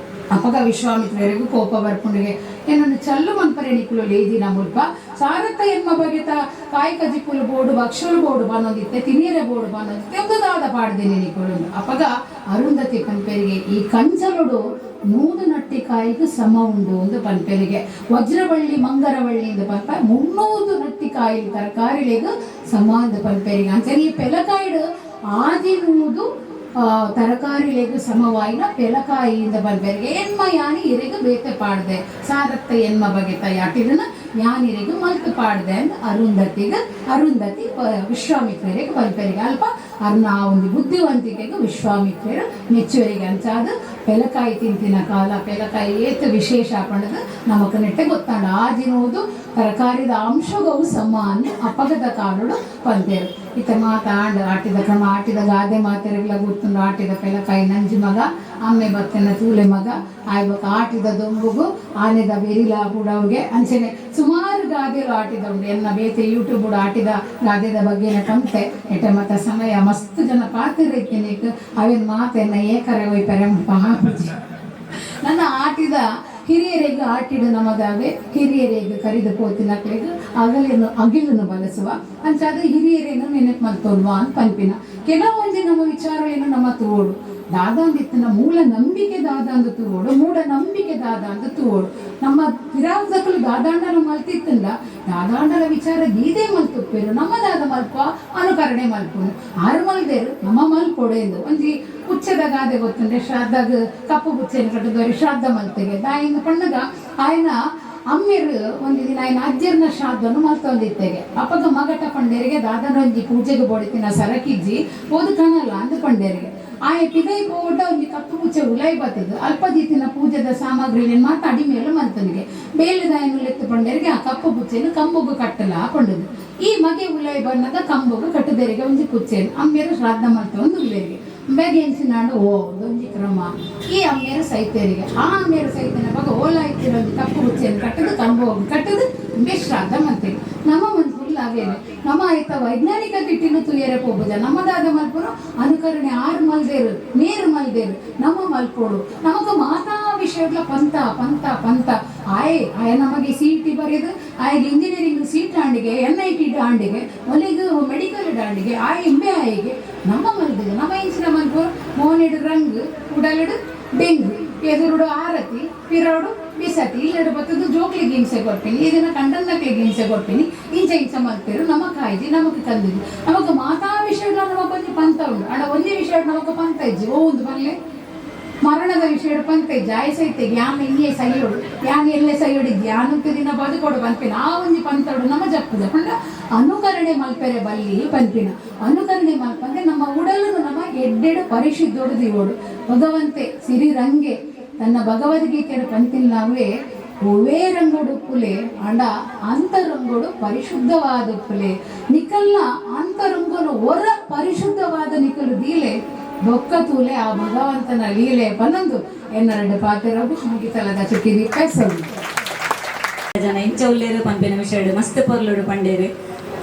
ಅಪ್ಪಗ ವಿಶ್ವಾಮಿತ್ರರಿಗೂ ಕೋಪ ಬರ್ಪುಂಡಿಗೆ ಏನನ್ನು ಚಲ್ಲು ಮನ್ಪರೆ ನಿಕ್ಕಲು ಲೇದಿನ ಮುಲ್ಪ ಸಾರತ್ತ ಎನ್ಮ ಬಗೆತ ಕಾಯಿ ಕಜಿಪುಲು ಬೋಡು ಭಕ್ಷಲು ಬೋಡು ಬಾನೋದಿತ್ತೆ ತಿನೀರೆ ಬೋಡು ಬಾನೋದಿತ್ತೆ ಎಂಬುದಾದ ಪಾಡ್ದೇನೆ ನಿಕ್ಕಲು ಅಪ್ಪಗ ಅರುಂಧತಿ ಪಂಪೆರಿಗೆ ಈ ಕಂಚಲುಡು 100 ನಟ್ಟಿಕಾಯಿಗೂ ಸಮ ಉಂಡು ಒಂದು ಪಂಪೆರಿಗೆ ವಜ್ರಬಳ್ಳಿ ಮಂಗರಬಳ್ಳಿ ಇಂದ ಪಂಪ 300 ನಟ್ಟಿಕಾಯಿ ತರಕಾರಿಗಳಿಗೂ ಸಮ ಒಂದು ಪಂಪೆರಿಗೆ ಅಂಚನೆ ಈ ಪೆಲಕಾಯಿಡು ಆದಿನೂದು ತರಕಾರಿಲೆಗೂ ಸಮವಾಯಿನ ಪೆಲಕಾಯಿಯಿಂದ ಬಂದವರಿಗೆ ಎನ್ಮ ಯಾನಿ ಇರೆಗೂ ಬೇತೆ ಪಾಡ್ದೆ ಸಾರತ್ತ ಎನ್ಮ ಬಗೆತ ಯಾಟಿದನ ಯಾನಿರೆಗೂ ಮಲ್ತು ಪಾಡ್ದೆ ಅಂತ ಅರುಂಧತಿ ವಿಶ್ವಾಮಿತ್ರರಿಗೆ ಬಂದವರಿಗೆ ಅಲ್ಪ ಅರ್ನ ಒಂದು ಬುದ್ಧಿವಂತಿಕೆಗೂ ವಿಶ್ವಾಮಿತ್ರರು ಮೆಚ್ಚುವರಿಗೆ ಅಂಚಾದ ಪೆಲಕಾಯಿ ತಿಂತಿನ ಕಾಲ ಪೆಲಕಾಯಿ ಏತು ವಿಶೇಷ ಪಣದು ನಮಕ್ ನೆಟ್ಟೆ ಗೊತ್ತಾಂಡ ಆದಿನೋದು ತರಕಾರಿದ ಅಂಶಗವು ಸಮ ಅಂದು ಅಪಗದ ಕಾಲುಡು ಪಂತೇರು ಇತ ಮಾತಾಂಡ ಆಟಿದ ಕ್ರಮ ಆಟಿದ ಗಾದೆ ಮಾತೆರೆಗ್ಲ ಗೊತ್ತುಂಡು ಆಟಿದ ಪೆಲಕಾಯಿ ನಂಜಿ ಮಗ ಅಮ್ಮೆ ಬತ್ತನ ತೂಲೆ ಮಗ ಆಯ್ಬಕ ಆಟಿದ ದೊಂಬುಗು ಆನೆದ ಬೆರಿಲ ಬುಡವ್ಗೆ ಅಂಚೆನೆ ಸುಮಾರು ಗಾದೆಲು ಆಟಿದ ಉಂಡು ಎನ್ನ ಬೇತೆ ಯೂಟ್ಯೂಬ್ ಆಟಿದ ಗಾದೆದ ಬಗ್ಗೆನ ಕಂತೆ ಎಟ ಮತ್ತ ಸಮಯ ಮಸ್ತ್ ಜನ ಪಾತಿರೈತೇನೆ ಅವೇನು ಮಾತೆನ್ನ ಏಕರೆ ಒಯ್ಪರೆ ನನ್ನ ಆಟಿದ ಹಿರಿಯರಿಗೆ ಆಟಿಡು ನಮದಾವೆ ಹಿರಿಯರಿಗೆ ಕರಿದು ಪೋತಿನಕ್ಲೆಗ್ ಅಗಿಲನ್ನು ಬಳಸುವ ಅಂಚಾದ ಹಿರಿಯರೇನು ನೆನಪು ಮಲ್ತೋಲ್ವಾ ಅಂತ ಪಂಪಿನ ಕೆಲವೊಂದು ನಮ್ಮ ವಿಚಾರಗಳನ್ನು ನಮ್ಮ ತೋಡು ದಾದಾಂದಿತ್ತಿನ ಮೂಲ ನಂಬಿಕೆ ದಾದಾಂದು ತೂವೋಡು ಮೂಢ ನಂಬಿಕೆ ದಾದಾಂದು ತೂವೋಡು ನಮ್ಮ ವಿರಾಜಕಲು ದಾದಾಂಡಲ ಮಲ್ತಿತ್ತಲ್ಲ ದಾದಾಂಡಲ ವಿಚಾರ ಗೀದೇ ಮಲ್ತುಪ್ಪೇರು ನಮ್ಮ ದಾದ ಮಲ್ಪ ಅನುಕರಣೆ ಮಲ್ಪುನು ಆರು ಮಲ್ದೇರು ನಮ್ಮ ಮಲ್ಪೊಡೆ ಎಂದು ಒಂಜಿ ಪುಚ್ಚದ ಗಾದೆ ಗೊತ್ತುಂಡೆ ಶ್ರಾದ್ದಾಗ ಕಪ್ಪು ಪುಚ್ಚೆನ ಕಟ್ಟದವ್ರಿ ಶ್ರಾದ್ದ ಮಲ್ತೆಗೆ ದಾಯಿಂದ ಪಣ್ಣಗ ಆಯ್ನ ಅಮ್ಮೇರು ಒಂದು ದಿನ ಆಯ್ನ ಅಜ್ಜರ್ನ ಶ್ರಾದ್ದನ್ನು ಮಲ್ತೊಂದಿತ್ತೆಗೆ ಅಪ್ಪಗ ಮಗಟ ಪಂಡೇರಿಗೆ ದಾದನೊಂಜಿ ಪೂಜೆಗೆ ಬೋಡಿತಿನ ಸರಕಿಜ್ಜಿ ಓದು ಕಾಣಲ್ಲ ಅಂದು ಪಂಡೇರಿಗೆ ಆಯ ಪಿದೈ ಪೋಟ ಒಂದು ಕಪ್ಪು ಪೂಜೆ ಉಲಾಯಿ ಬರ್ತದೆ ಅಲ್ಪ ದೀತಿನ ಪೂಜೆದ ಸಾಮಗ್ರಿಗಳನ್ನು ಮಾತ್ರ ಅಡಿ ಮೇಲೆ ಮಂತನಿಗೆ ಬೇಲೆದಾಯನು ಎತ್ತು ಪಂಡೇರಿಗೆ ಆ ಕಪ್ಪು ಪೂಜೆಯನ್ನು ಕಂಬುಗು ಕಟ್ಟಲ ಹಾಕೊಂಡದು ಈ ಮಗೆ ಉಲಾಯಿ ಬಂದಾಗ ಕಂಬುಗು ಕಟ್ಟದೇರಿಗೆ ಒಂದು ಪೂಜೆಯನ್ನು ಅಮ್ಮೇರು ಶ್ರಾದ್ದ ಮಾಡ್ತಾ ಒಂದು ಉಲೇರಿಗೆ ಬೇಗ ಎನ್ಸಿನಾಡು ಒಂಜಿ ಕ್ರಮ ಈ ಅಮ್ಮೇರು ಸೈತೇರಿಗೆ ಆ ಅಮ್ಮೇರು ಸೈತನ ಬಾಗ ಓಲಾಯ್ತಿರೋ ಒಂದು ಕಪ್ಪು ಪೂಜೆಯನ್ನು ಕಟ್ಟದು ಕಂಬು ಕಟ್ಟದು ಶ್ರಾದ್ದ ಮಾಡ್ತೇವೆ ನಮ್ಮ ಒಂದು ಫುಲ್ ಆಗೇನೆ ನಮ್ಮ ಆಯ್ತ ವೈಜ್ಞಾನಿಕ ತಿಟ್ಟಿನ ತುಯರೆ ಹೋಗುದ ನಮ್ಮದಾದ ಮಲ್ಪರು ಅನುಕರಣೆ ಆರು ಮಲ್ದೇರು ನೀರು ಮಲ್ದೇರು ನಮ್ಮ ಮಲ್ಪೋಡು ನಮಗ ಮಾತಾ ವಿಷಯಗಳ ಪಂತ ಪಂತ ಪಂತ ಆಯ ನಮಗೆ CET ಬರೆಯೋದು ಆಯ್ಗೆ ಇಂಜಿನಿಯರಿಂಗ್ ಸೀಟ್ ಆಂಡಿಗೆ NIT ಆಂಡಿಗೆ ಒಲಿಗೆ ಮೆಡಿಕಲ್ ಆಂಡಿಗೆ MBA ಆಯಿಗೆ ನಮ್ಮ ಮಲ್ದಿದೆ ನಮ್ಮ ಇಂಚಿನ ಮಲ್ಪರು ಮೋನಿಡು ರಂಗ್ ಉಡಲಿಡು ಡೆಂಗು ಎದುರುಡು ಆರತಿ ಪಿರೋಡು ಬಿಸತಿ ಇಲ್ಲೆರಡು ಬತ್ತದು ಜೋಕ್ಲಿಗೆ ಹಿಂಸೆ ಕೊಡ್ತೀನಿ ಇದನ್ನ ಕಂಡನ್ನಕ್ಲಿಗೆ ಹಿಂಸೆ ಕೊಡ್ತೀನಿ ಇಂಚ ಮಲ್ತೇರು ನಮ್ಮ ಕಾಯ್ದಿ ನಮಗೆ ತಂದಿದ್ದು ನಮಗೆ ಮಾತಾ ವಿಷಯಗಳ ನಮಗೊಂದು ಪಂತ ಉಂಟು ಅಣ್ಣ ಒಂದೇ ವಿಷಯ ನಮಗೆ ಪಂತ ಇಜ್ಜಿ ಒಂದು ಬಲ್ಲೆ ಮರಣದ ವಿಷಯ ಪಂತ ಇಜ್ಜಿ ಆಯಸೈತೆ ಯಾನ ಇನ್ನೇ ಸೈಯೋಡು ಯಾನ ಎಲ್ಲೇ ಸೈಯೋಡಿದ್ದಿ ಯಾನಕ್ಕೆ ದಿನ ಬದುಕೊಡು ಪಂಪಿನ ಆ ಒಂದು ಪಂತೋಡು ನಮ್ಮ ಜಪ್ಪದ ಪಂಡ ಅನುಕರಣೆ ಮಲ್ಪೆರೆ ಬಲ್ಲಿ ಪಂಪಿನ ಅನುಕರಣೆ ಮಲ್ಪಂದ್ರೆ ನಮ್ಮ ಉಡಲು ನಮ್ಮ ಎಡ್ಡೆಡು ಪರಿಶುದ್ಧೋಡು ದಿವೋಡು ಭಗವಂತೆ ಸಿರಿರಂಗೆ ತನ್ನ ಭಗವದ್ಗೀತೆಯ ಪಂತಿಲ್ಲವೇ ಒವೇ ರಂಗೋಡು ಪುಲೆ ಅಂಡ ಅಂತರಂಗೋಡು ಪರಿಶುದ್ಧವಾದ ಪುಲೆ ನಿಕಲ್ನ ಅಂತರಂಗೋನು ಹೊರ ಪರಿಶುದ್ಧವಾದ ನಿಕಲು ದೀಲೆ ಬೊಕ್ಕ ತೂಲೆ ಆ ಭಗವಂತನ ಲೀಲೆ ಪನ್ನೊಂದು ಎನ್ನರೆಂಡು ಪಾತಿರೋದು ಮುಗಿತಲದ ಚುಕ್ಕಿದಿ ಕೈಸಲು ಜನ ಇಂಚ ಉಲ್ಲೇರು ಪಂಪಿನ ವಿಷಯ ಮಸ್ತ್ ಪೊರ್ಲುಡು ಪಂಡೇರು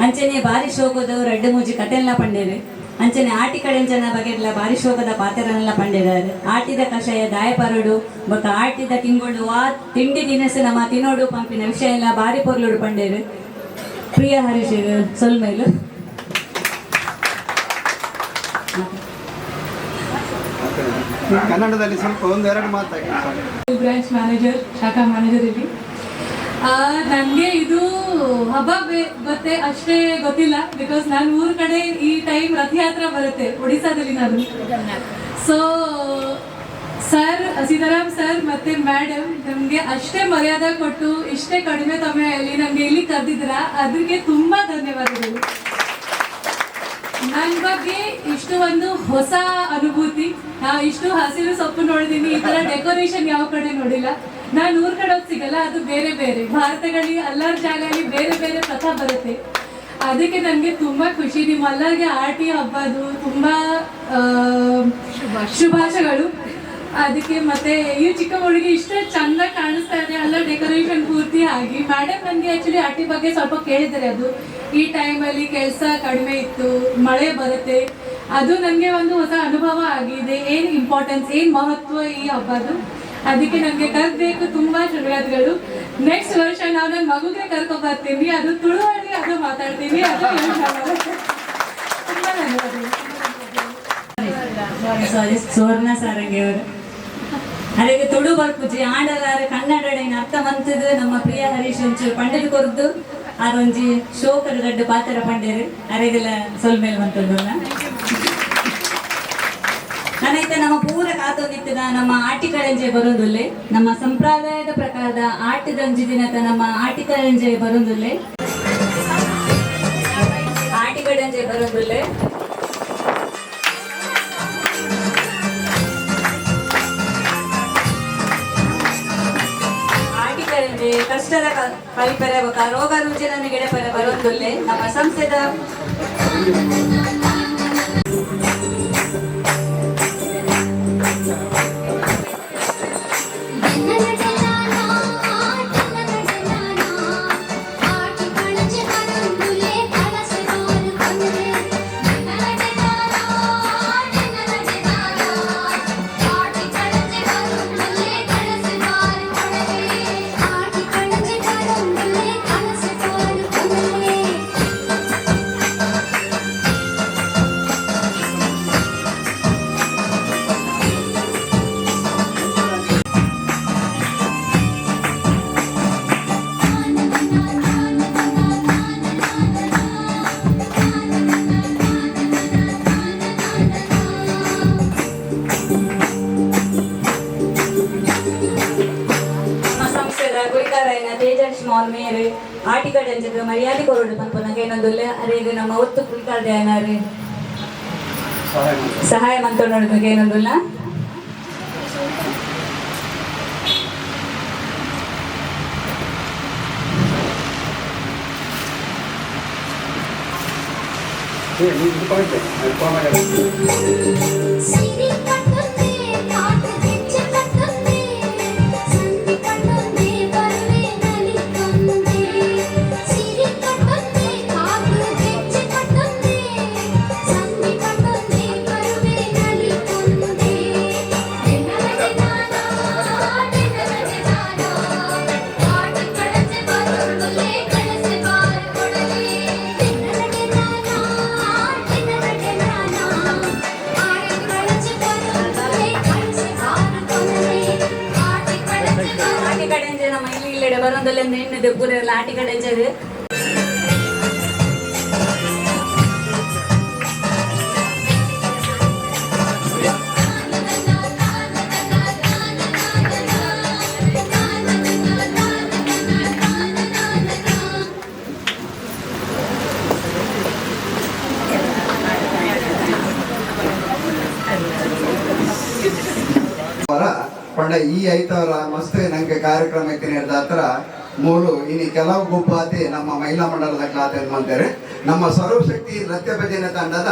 ಅಂಚನೆ ಬಾರಿ ಶೋಕದವು ರೆಡ್ಡು ಮೂಜಿ ಕತೆಲ್ಲ ಪಂಡೇರು ಅಂಚನೆ ಆಟಿ ಕಡೆ ಜನ ಬಗೆಲ್ಲ ಬಾರಿ ಶೋಕದ ಪಾತ್ರನೆಲ್ಲ ಪಂಡಿದ್ದಾರೆ ಆಟಿದ ಕಷಾಯ ದಾಯಪರಡು ಬೊಕ್ಕ ಆಟಿದ ತಿಂಗಳು ಆ ತಿಂಡಿ ದಿನಸು ನಮ್ಮ ತಿನ್ನೋಡು ಪಂಪಿನ ವಿಷಯ ಎಲ್ಲ ಬಾರಿ ಪೊರ್ಲುಡು ಪಂಡೇರು ಪ್ರಿಯ ಹರೀಶ್ ಸೊಲ್ಮೇಲು ಕನ್ನಡದಲ್ಲಿ ಸ್ವಲ್ಪ ಒಂದೆರಡು ಮಾತಾಗಿ ಬ್ರಾಂಚ್ ಮ್ಯಾನೇಜರ್ ಶಾಖಾ ಮ್ಯಾನೇಜರ್ ಇಲ್ಲಿ ನನಗೆ ಇದು ಹಬ್ಬ ಗೊತ್ತೇ ಅಷ್ಟೇ ಗೊತ್ತಿಲ್ಲ ಬಿಕಾಸ್ ನಾನು ಊರ ಕಡೆ ಈ ಟೈಮ್ ರಥಯಾತ್ರೆ ಬರುತ್ತೆ ಒಡಿಸ್ಸಾದಲ್ಲಿ ನಾನು ಸರ್ ಸೀತಾರಾಮ್ ಸರ್ ಮತ್ತು ಮೇಡಮ್ ನಮಗೆ ಅಷ್ಟೇ ಮರ್ಯಾದೆ ಕೊಟ್ಟು ಇಷ್ಟೇ ಕಡಿಮೆ ಸಮಯದಲ್ಲಿ ನನಗೆ ಇಲ್ಲಿ ಕರೆದಿದ್ದೀರ, ಅದಕ್ಕೆ ತುಂಬ ಧನ್ಯವಾದಗಳು. ನನ್ನ ಬಗ್ಗೆ ಇಷ್ಟು ಒಂದು ಹೊಸ ಅನುಭೂತಿ, ಇಷ್ಟು ಹಸಿರು ಸೊಪ್ಪು ನೋಡಿದ್ದೀನಿ, ಈ ಥರ ಡೆಕೋರೇಷನ್ ಯಾವ ಕಡೆ ನೋಡಿಲ್ಲ. ನಾನು ಊರ ಕಡೆ ಹೋಗಿ ಸಿಗಲ್ಲ, ಅದು ಬೇರೆ ಬೇರೆ ಭಾರತಗಳಲ್ಲಿ ಎಲ್ಲರ ಜಾಗದಲ್ಲಿ ಬೇರೆ ಬೇರೆ ಪ್ರಥಾ ಬರುತ್ತೆ. ಅದಕ್ಕೆ ನನಗೆ ತುಂಬ ಖುಷಿ. ನಿಮ್ಮೆಲ್ಲರಿಗೆ ಆರ್ಟಿ ಹಬ್ಬದು ತುಂಬ ಶುಭಾಶಯಗಳು. ಅದಕ್ಕೆ ಮತ್ತೆ ಈ ಚಿಕ್ಕ ಹುಡುಗಿ ಇಷ್ಟು ಚಂದ ಕಾಣಿಸ್ತಾ ಇದೆ, ಎಲ್ಲ ಡೆಕೋರೇಷನ್ ಪೂರ್ತಿ ಆಗಿ. ಮೇಡಮ್ ನನಗೆ ಆ್ಯಕ್ಚುಲಿ ಆರ್ಟಿ ಬಗ್ಗೆ ಸ್ವಲ್ಪ ಕೇಳಿದ್ದಾರೆ. ಅದು ಈ ಟೈಮಲ್ಲಿ ಕೆಲಸ ಕಡಿಮೆ ಇತ್ತು, ಮಳೆ ಬರುತ್ತೆ, ಅದು ನನಗೆ ಒಂದು ಹೊಸ ಅನುಭವ ಆಗಿದೆ. ಏನು ಇಂಪಾರ್ಟೆನ್ಸ್, ಏನು ಮಹತ್ವ ಈ ಹಬ್ಬದು, ಅದಕ್ಕೆ ನನಗೆ ಕರೆದಬೇಕು. ತುಂಬ ಧನ್ಯವಾದಗಳು. ನೆಕ್ಸ್ಟ್ ವರ್ಷ ನಾವು ನನ್ನ ಮಗುಗೆ ಕರ್ಕೊಂಡು ಬರ್ತೀನಿ, ಅದು ತುಳುವಲ್ಲಿ ಅದು ಮಾತಾಡ್ತೀನಿ. ಅದು ತುಂಬ ಧನ್ಯವಾದಗಳು. ಸಾರಿ ಸುವರ್ಣ ಸಾರಂಗಿ ಅವರು ಅರೆಗೆ ತುಳು ಬರ್ಪುಜಿ ಆಂಡಲಾರೆ ಕನ್ನಡಡಿನ ಅರ್ಥ ಮಂತದು ನಮ್ಮ ಪ್ರಿಯ ಹರೀಶ್ ಒಂಚೂರು ಪಂಡದ ಕೊರದು ಅದೊಂಜಿ ಶೋಕರ ಗಡ್ಡ ಪಾತ್ರ ಪಂಡೇರು ಅರೆಗೆಲ್ಲ ಸೊಲ್ಮೇಲೆ ಮಂತದಲ್ಲ. ನಾನೈತೆ ನಮ್ಮ ಪೂರ ಕಾತೊಂದಿತ್ತದ ನಮ್ಮ ಆಟಿಕಳಂಜೆ ಬರೋದುಲ್ಲೆ, ನಮ್ಮ ಸಂಪ್ರದಾಯದ ಪ್ರಕಾರದ ಆಟದಂಜಿ ದಿನದ ನಮ್ಮ ಆಟಿಕಳಂಜೆ ಬರೋದುಲ್ಲೆ, ಆಟಿಕಳಂಜೆ ಬರೋದುಲ್ಲೆ. ಕಷ್ಟದ ಕಲಿಪರೆ ರೋಗ ರುಜಿನ ಗೆಳೆಪರೆ ಬರೋದುಲ್ಲೆ ನಮ್ಮ ಸಂಸ್ಥೆದ ಮೇರೆ ಆಟಿಕಡೆ ಮರ್ಯಾದೆ ಕೊರೋಡು ಪನ್ಪುನಗೆ ಏನೊಂದುಲ್ಲೆ ಅರೆಗೆ ನಮ್ಮ ಒತ್ತು ಕುಲ್ಕಾರ್ದೆ ಏನಾರೆ ಸಹಾಯ ಮಂತ್ರ ನೋಡಿದಾಗ ಏನೊಂದುಲ್ಲ. ಬರೋದಲ್ಲ ಎಣ್ಣೆ ಪೂರ ಎಲ್ಲ ಆಟಿ ಕಡೆ ಹಂಚದು. ಪಂಡ ಈ ಐತವರ ಮಸ್ತ್ ನಂಗೆ ಕಾರ್ಯಕ್ರಮ ಐತಿನ ಹತ್ರ ಮೂರು ಇನ್ನು ಕೆಲವು ಗುಂಪಾತಿ ನಮ್ಮ ಮಹಿಳಾ ಮಂಡಲದ ಖಾತೆ ಅಂತಾರೆ. ನಮ್ಮ ಸರ್ವಶಕ್ತಿ ನೃತ್ಯ ಭಜನೆ ತಂಡದ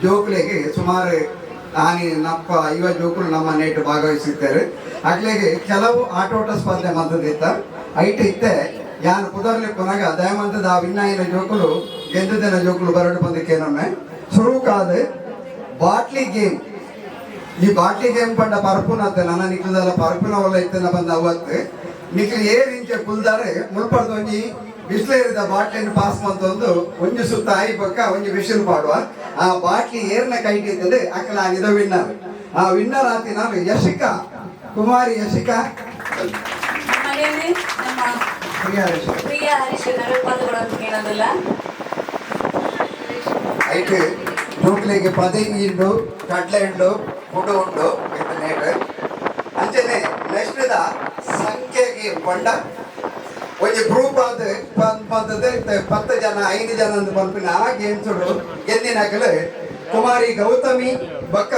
ಜೋಕುಲೆಗೆ ಸುಮಾರು ಆನಿ ನಪ್ಪ 50 ಜೋಕುಲು ನಮ್ಮ ನೇಟ್ ಭಾಗವಹಿಸಿರ್ತಾರೆ. ಅಕ್ಲೆಗೆ ಕೆಲವು ಆಟೋಟ ಸ್ಪರ್ಧೆ ಮಂತದಿತ್ತ ಐಟ್ ಇತ್ತೆ ಯಾನು ಕುದರ್ಲಿ ಕೊನಾಗ ದಯಮಂತದ ಆ ವಿನ್ನಾಯಿನ ಜೋಕುಲು ಗೆದ್ದಿನ ಜೋಕುಲು ಬರಡು ಬಂದಕ್ಕೆ ನಮ್ಮೆ ಶುರು ಕಾದ ಬಾಟ್ಲಿ ಗೇಮ್. ಈ ಬಾಟ್ಲಿ ಗೇಮ್ ಪಂಡ ಪರಪುನತ್ತೆ ನನ್ನ ನಿಕ್ಲದಲ್ಲ ಪರಪುನ ಒಲ್ಲ ಇತ್ತನ ಬಂದ ಅವತ್ತು ನಿಕ್ಲು ಇಂಚೆ ಕುಲ್ದಾರೆ ಮುಳ್ಪಡ್ದು ಒಂಜಿ ಬಿಸ್ಲೇರಿದ ಬಾಟ್ಲಿಯನ್ನು ಪಾಸ್ ಮಂತೊಂದು ಒಂಜಿ ಸುತ್ತ ಆಯ್ಬಕ್ಕ ಒಂಜಿ ವಿಷಲ್ ಪಾಡುವ ಆ ಬಾಟ್ಲಿ ಏರ್ನ ಕೈಟ್ ಇರ್ತದೆ ಅಕ್ಕಲ ಇದ ವಿನ್ನರ್. ಆ ವಿನ್ನರ್ ಆತಿ ನಾನು ಯಶಿಕಾ ಕುಮಾರಿ ಯಶಿಕಾ ಐಟ್ ಜೋಕ್ಲೆಗೆ 15 ಕಡ್ಲೆ ಉಂಡು ಫುಡ್ ಉಂಡು ನೇಟ್ ಗೇಮ್ ಪಂಡ ಒಂದು ಗ್ರೂಪ್ ಆದ ಬಂದದ್ದು 10 ಜನ 5 ಜನ ಅಂತ ಬಂಪಿನ ಆ ಗೇಮ್ಸ್ ಎಂದಿನಾಗಲು ಕುಮಾರಿ ಗೌತಮಿ ಬಕ್ಕ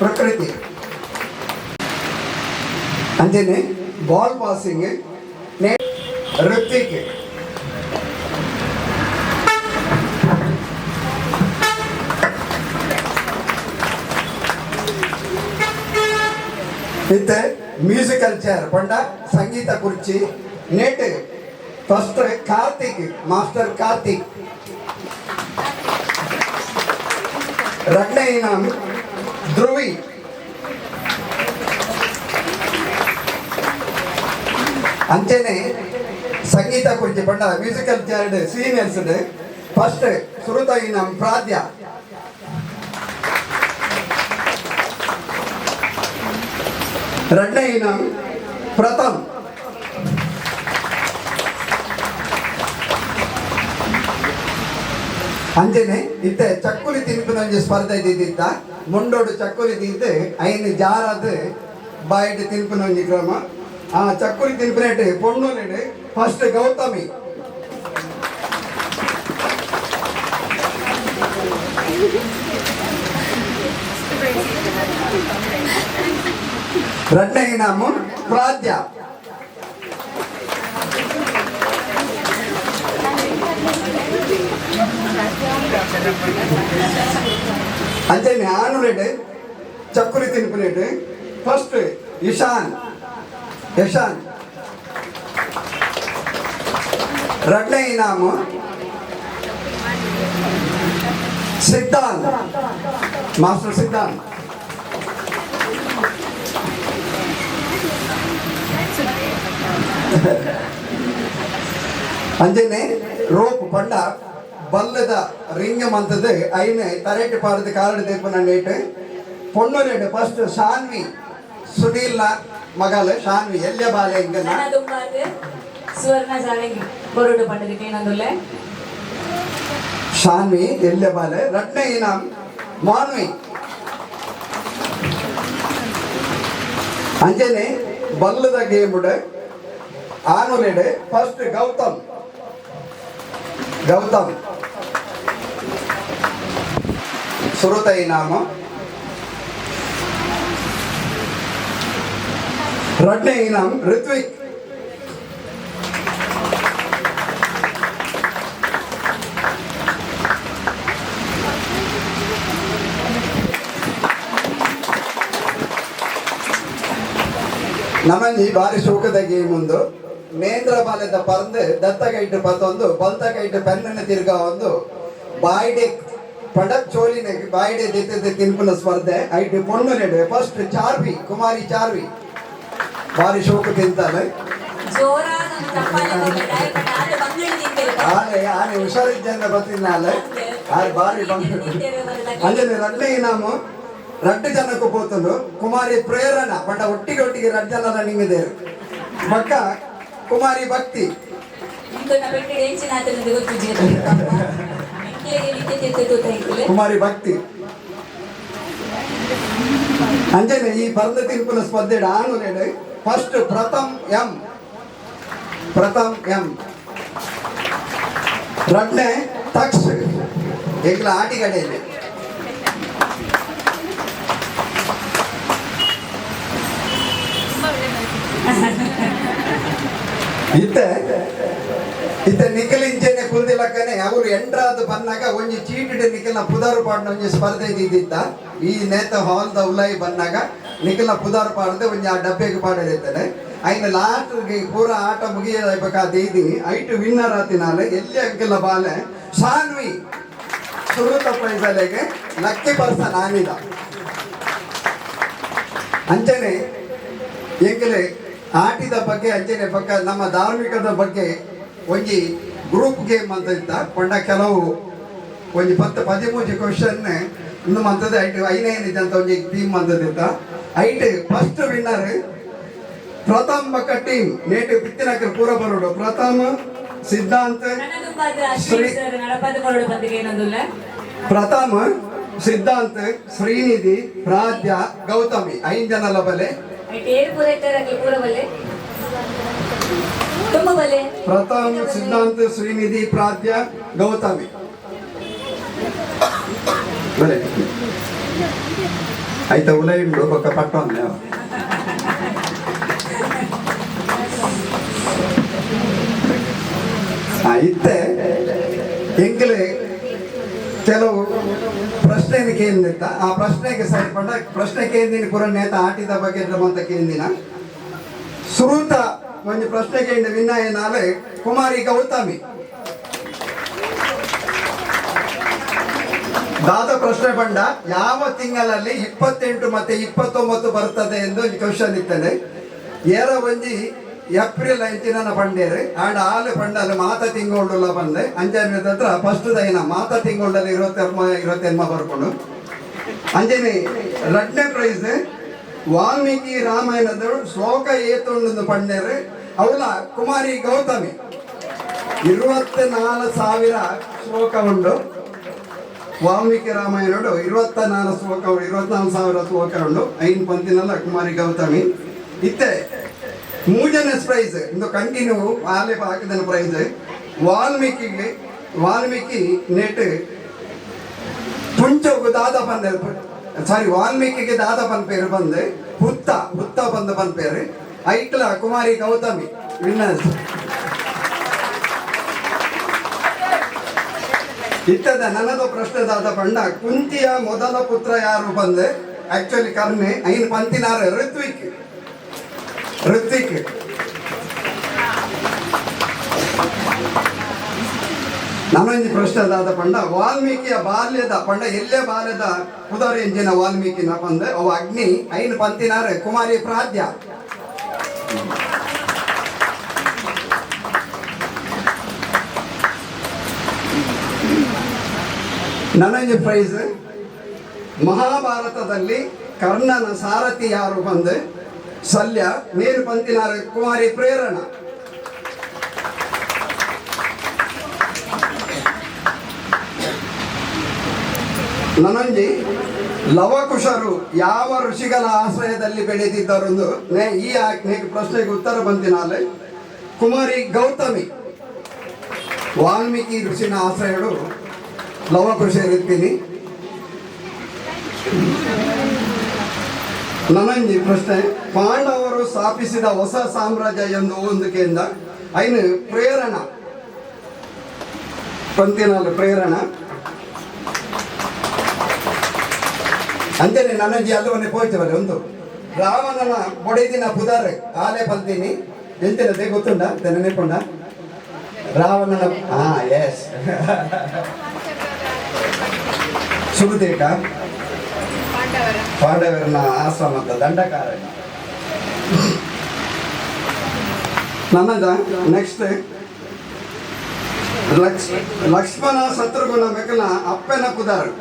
ಪ್ರಕೃತಿ ಅಂಜನೆ ಬಾಲ್ ಪಾಸಿಂಗ್ ಋತ್ವಿಕ್ ಇತ್ತೆ ಮ್ಯೂಸಿಕಲ್ ಚೇರ್ ಪಂಡ ಸಂಗೀತ ಕುರ್ಚಿ net first Karthik master Karthik ಎರಡನೇ ಇನಾಮ್ ಧ್ರುವಿ ಅಂಚೆನೆ ಸಂಗೀತ ಕುರ್ಚಿ ಪಂಡ ಮ್ಯೂಸಿಕಲ್ ಚೇರ್ ಸೀನಿಯರ್ಸ್ ಫಸ್ಟ್ ಸುರುತ ಇನಾಮ್ ಪ್ರಾದ್ಯ ಎರಡನೇ ಇನಾಮ್ ಪ್ರಥಮ್ ಅಂಜನೆ ಇತ್ತೆ ಚಕ್ಕುಲಿ ತಿನ್ಪಿನ ಒಂಜಿ ಸ್ಪರ್ಧೆ ಇದ್ದಿದ್ದ ಮುಂಡೋಡು ಚಕ್ಕುಲಿ ತಿಂದು ಐನು ಜಾರದು ಬಾಯಿಟ್ಟು ತಿನ್ಪಿನ ಒಂಜಿ ಕ್ರಮ ಆ ಚಕ್ಕುಲಿ ತಿನ್ಪಿನೇಟ್ ಪೊಣ್ಣುಲಿಡು ಫಸ್ಟ್ ಗೌತಮಿ ಎರಡನೇ ಇನಾಮು ಪ್ರಾದ್ಯ ಅಂಚನೆ ಆನುಲೆಡ್ ಚಕ್ಕುಲಿ ತಿನ್ಪಿನೇಟ್ ಫಸ್ಟ್ ಯಶಾನ್ ಎರಡನೇ ಇನಾಮು ಸಿದ್ಧಾಂತ್ ಮಾಸ್ಟರ್ ಸಿದ್ಧಾಂತ್ ಅಂಜನೆ ರೋಪ್ ಪಂಡ ಬಲ್ಲದ ರಿಂಗ್ ಮಂತದ್ದು ಐನೆ ತರೇಟ್ ಪಾಡದ ಕಾರಣ ದೇಪನ ನೇಟ್ ಪೊಣ್ಣುಲೆಡ್ ಫಸ್ಟ್ ಶಾನ್ವಿ ಸುನೀಲ್ನ ಮಗಲ್ ಶಾನ್ವಿ ಎಲ್ಯ ಬಾಲೆ ಇಂಗನ ಸುವರ್ಣ ಜಾಲೆಂಗಿ ಬರೋಡು ಪಂಡದಕ್ಕೆ ಏನಂದುಲ್ಲೆ ಶಾನ್ವಿ ಎಲ್ಯ ಬಾಲೆ ಎರಡನೇ ಇನಾಮ್ ಮಾನ್ವಿ ಅಂಜನೆ ಬಲ್ಲದ ಗೇಮ್ ಆನುಲೆಡ್ ಫಸ್ಟ್ ಗೌತಮ್ ಸುರುತ ಇನಾಮ ಎರಡನೇ ಇನಾಮ್ ಋತ್ವಿಕ್ ನಮ್ಮಲ್ಲಿ ಬಾರಿ ಶೋಕದ ಗೇಮ್ ಒಂದು ನೇಂದ್ರ ಬಾಲ್ಯದ ಪರಂದು ದತ್ತಗೈಟ್ ಪತ್ತೊಂದು ಬಲ್ತಗೈಟ್ ಪೆನ್ನ ತಿರ್ಗ ಒಂದು ಬಾಯ್ಡೆ ಪಡಕ್ ಚೋಲಿನ ಬಾಯ್ಡೆ ದಿತ್ತದ ತಿನ್ಪುನ ಸ್ಪರ್ಧೆ ಐಟ್ ಪೊಣ್ಣುಲೆಡ್ ಫಸ್ಟ್ ಚಾರ್ವಿ ಕುಮಾರಿ ಚಾರ್ವಿ ಬಾರಿ ಶೋಕ ತಿಂತಾಳೆ ಆನೆ ಹುಷಾರಿದ್ದಂಗ ಬರ್ತಿದ್ದಾಳೆ ಬಾರಿ ಅಂಜನೆ ಎರಡನೇ ಇನಾಮು 2 ಜನಕ್ಕೂ పోతుండు కుమారి ప్రేరణ పంట ఒట్టికి 2 జన రన్నింగ్ దేరు పక్క కుమారి భక్తి కుమారి భక్తి అంజనే ఈ పరద తిరుపుల స్పర్ధ ఆనులేడు ఫస్ట్ ప్రథమ్ ఎం రెండನೇ ತಕ್ಷ ಏಕಲ ಆಟಿಗಡೆಯಲ್ಲಿ ಇತ್ತೆ ನಿಖಲಿಂಚನೆ ಕುಲ್ದಿಲಕ್ಕನೆ ಅವರು ಎಂಟ್ರಾದ ಬಂದಾಗ ಒಂಜಿ ಚೀಟಿಡ್ ನಿಖಲ್ನ ಪುದಾರು ಪಾಡ್ನ ಒಂಜಿ ಸ್ಪರ್ಧೆ ಇದ್ದಿದ್ದ ಈ ನೇತ ಹಾಲ್ದ ಉಲಾಯಿ ಬಂದಾಗ ನಿಖಲ್ನ ಪುದಾರು ಪಾಡದೆ ಒಂಜಿ ಆ ಡಬ್ಬೆಗೆ ಪಾಡಲಿರ್ತಾನೆ ಐನ ಲಾಸ್ಟ್ ಪೂರ ಆಟ ಮುಗಿಯಬೇಕಾದ ಇದ್ದೀನಿ ಐಟು ವಿನ್ನರ್ ಆತಿನಾಲೆ ಎಲ್ಲಿ ಅಂಕೆಲ್ಲ ಬಾಲೆ ಶಾನ್ವಿ ಸುರುತ ಪ್ರೈಸಲೆಗೆ ಲಕ್ಕಿ ಪರ್ಸನ್ ಆನಿದ ಅಂಚನೆ ಎಂಕಲೆ ಆಟಿದ ಬಗ್ಗೆ ಅಂಚನೆ ಪಕ್ಕ ನಮ್ಮ ಧಾರ್ಮಿಕದ ಬಗ್ಗೆ ಒಂಜಿ ಗ್ರೂಪ್ ಗೇಮ್ ಅಂತ ಇತ್ತ ಕೊಂಡ ಕೆಲವು ಒಂಜಿ 10-13 ಕ್ವಶನ್ ಇನ್ನು ಮಂತದ ಐಟ್ ಐನೇನಿದೆ ಅಂತ ಒಂಜಿ ಟೀಮ್ ಅಂತದಿತ್ತ ಐಟ್ ಫಸ್ಟ್ ವಿನ್ನರ್ ಪ್ರಥಮ್ ಬಕ್ಕ ಟೀಮ್ ನೇಟ್ ಬಿತ್ತಿನಕ್ಕೆ ಪೂರ ಬರೋಡು ಪ್ರಥಮ್ ಸಿದ್ಧಾಂತ್ ಪ್ರಥಮ್ ಸಿದ್ಧಾಂತ್, ಶ್ರೀನಿಧಿ, ಪ್ರಾಜ್ಯ, ಗೌತಮಿ 5 ಜನಲ ಬಲೆ. ಏಳು ಪೂರೈತರಾಗಿ ಪೂರ ಬಲೆ ತುಂಬ ಬಲೆ. ಪ್ರಥಮ್, ಸಿದ್ಧಾಂತ್, ಶ್ರೀನಿಧಿ, ಪ್ರಾಜ್ಯ, ಗೌತಮಿ ಬಲೆ. ಆಯ್ತಾ ಉಲ ಇಂಡು ಬೊಕ್ಕ ಪಟ್ಟು ಅಂದೆ ಇತ್ತೆ ಎಂಕಲೆ ಕೆಲವು ಪ್ರಶ್ನೆ ಕೇಂದ್ರಿತ ಆ ಪ್ರಶ್ನೆಗೆ ಸರಿಪಂಡ ಪ್ರಶ್ನೆ ಕೇಂದ್ರಿನ ಪುರ ನೇತ ಆಟಿದ ಬಗ್ಗೆ ಅಂತ ಕೇಂದಿನ ಸುರೂತ ಒಂದು ಪ್ರಶ್ನೆ ಕೇಂದ್ರ ವಿನ್ನಯ ನಾಳೆ ಕುಮಾರಿ ಗೌತಮಿ ದಾದ ಪ್ರಶ್ನೆ ಬಂಡ ಯಾವ ತಿಂಗಳಲ್ಲಿ 28 ಮತ್ತೆ 29 ಬರ್ತದೆ ಎಂದು ಕ್ವಶನ್ ಇರ್ತದೆ. ಏರ ಒಂಜಿ ಏಪ್ರಿಲ್ 5 ಪಂಡೇರು ಆಂಡ್ ಆಲು ಪಂಡಲು ಮಾತ ತಿಂಗೊಳ್ಳುಲ್ಲ ಬಂದೆ ಅಂಜನೆ ಹತ್ರ ಫಸ್ಟ್ ದೈನ ಮಾತ ತಿಂಗೊಳ್ಳಲ್ಲಿ 28 ಬರ್ಕೊಂಡು ಅಂಜನೆ 2ನೇ ಪ್ರೈಸ್ ವಾಲ್ಮೀಕಿ ರಾಮಾಯಣದ ಶ್ಲೋಕ ಏತೊಂದು ಪಂಡೇರು ಅವಳ ಕುಮಾರಿ ಗೌತಮಿ 24,000 ಶ್ಲೋಕ ಉಂಡು. ವಾಲ್ಮೀಕಿ ರಾಮಾಯಣಡು 24,000 ಶ್ಲೋಕ ಉಂಡು. 5 ಪಂತಿನಲ್ಲ ಕುಮಾರಿ ಗೌತಮಿ ಇತ್ತೆ. 3ನೇ ಪ್ರೈಸ್ ಇಂದು ಕಂಟಿನ್ಯೂ ಆಲೆ ಹಾಕಿದ ಪ್ರೈಸ್ ವಾಲ್ಮೀಕಿ ನೆಟ್ ತುಂಚೋಗು ದಾದ ಪಂದ ಸಾರಿ ವಾಲ್ಮೀಕಿಗೆ ದಾದ ಪನ್ಪೇರು ಬಂದು ಹುತ್ತ ಬಂದು ಪನ್ಪೇರು ಐಕ್ಲ ಕುಮಾರಿ ಗೌತಮಿ ವಿನ್ನರ್ಸ್. ಇತ್ತದ ನನ್ನದು ಪ್ರಶ್ನೆ ದಾದ ಪಂಡ ಕುಂತಿಯ ಮೊದಲ ಪುತ್ರ ಯಾರು ಬಂದು ಆಕ್ಚುಲಿ ಕರ್ಣೆ 5 ಪಂತಿನಾರ ಋತ್ವಿಕ್ ನನ್ನೊಂದು ಪ್ರಶ್ನೆ ದಾದ ಪಂಡ ವಾಲ್ಮೀಕಿಯ ಬಾಲ್ಯದ ಪಂಡ ಎಲ್ಲೇ ಬಾಲ್ಯದ ಉದರ ಎಂಜಿನ ವಾಲ್ಮೀಕಿನ ಬಂದು ಅವ ಅಗ್ನಿ 5 ಪಂತಿನಾರ ಕುಮಾರಿ ಪ್ರಾಜ್ಯ. ನನ್ನೊಂದು ಪ್ರೈಸ್ ಮಹಾಭಾರತದಲ್ಲಿ ಕರ್ಣನ ಸಾರಥಿ ಯಾರು ಬಂದು ಶಲ್ಯ ನೇರು ಪಂತಿನಾರ ಕುಮಾರಿ ಪ್ರೇರಣ. ನನಂಜಿ ಲವಕುಶರು ಯಾವ ಋಷಿಗಳ ಆಶ್ರಯದಲ್ಲಿ ಬೆಳೆದಿದ್ದರೆಂದು ಈ ಪ್ರಶ್ನೆಗೆ ಉತ್ತರ ಬಂದಿನಾಲೆ ಕುಮಾರಿ ಗೌತಮಿ. ವಾಲ್ಮೀಕಿ ಋಷಿನ ಆಶ್ರಯಗಳು ಲವಕುಶರಿರ್ತೀನಿ. ನನಂಜಿ ಪ್ರಶ್ನೆ ಪಾಂಡವರು ಸ್ಥಾಪಿಸಿದ ಹೊಸ ಸಾಮ್ರಾಜ್ಯ ಎಂದು ಒಂದು ಕೇಂದ್ರ ಐನು ಪ್ರೇರಣ ಪಂತಿನಲ್ಲಿ ಪ್ರೇರಣ ಅಂಜನೆ ನನಂಜಿ ಅಲ್ಲವನ್ನೇ ಪೋಯ್ತವಲ್ಲ ಒಂದು ರಾವಣನ ಬೊಡೆದಿನ ಪುದಾರೆ ಆಲೆ ಪಲ್ತೀನಿ ಎಂತಿನದೆ ಗೊತ್ತುಂಡ ನೆನಪುಂಡ ರಾವಣನ ಎಸ್ ಸುಬುದೇಕ ಪಾಂಡವರನ ಆಶ್ರಮದ ದಂಡಕಾರ. ನನ್ನದ ನೆಕ್ಸ್ಟ್ ಲಕ್ಷ್ಮಣ ಶತ್ರುಘ್ನ ಬೆಕ್ಕನ ಅಪ್ಪನ ಪುದಾರ್.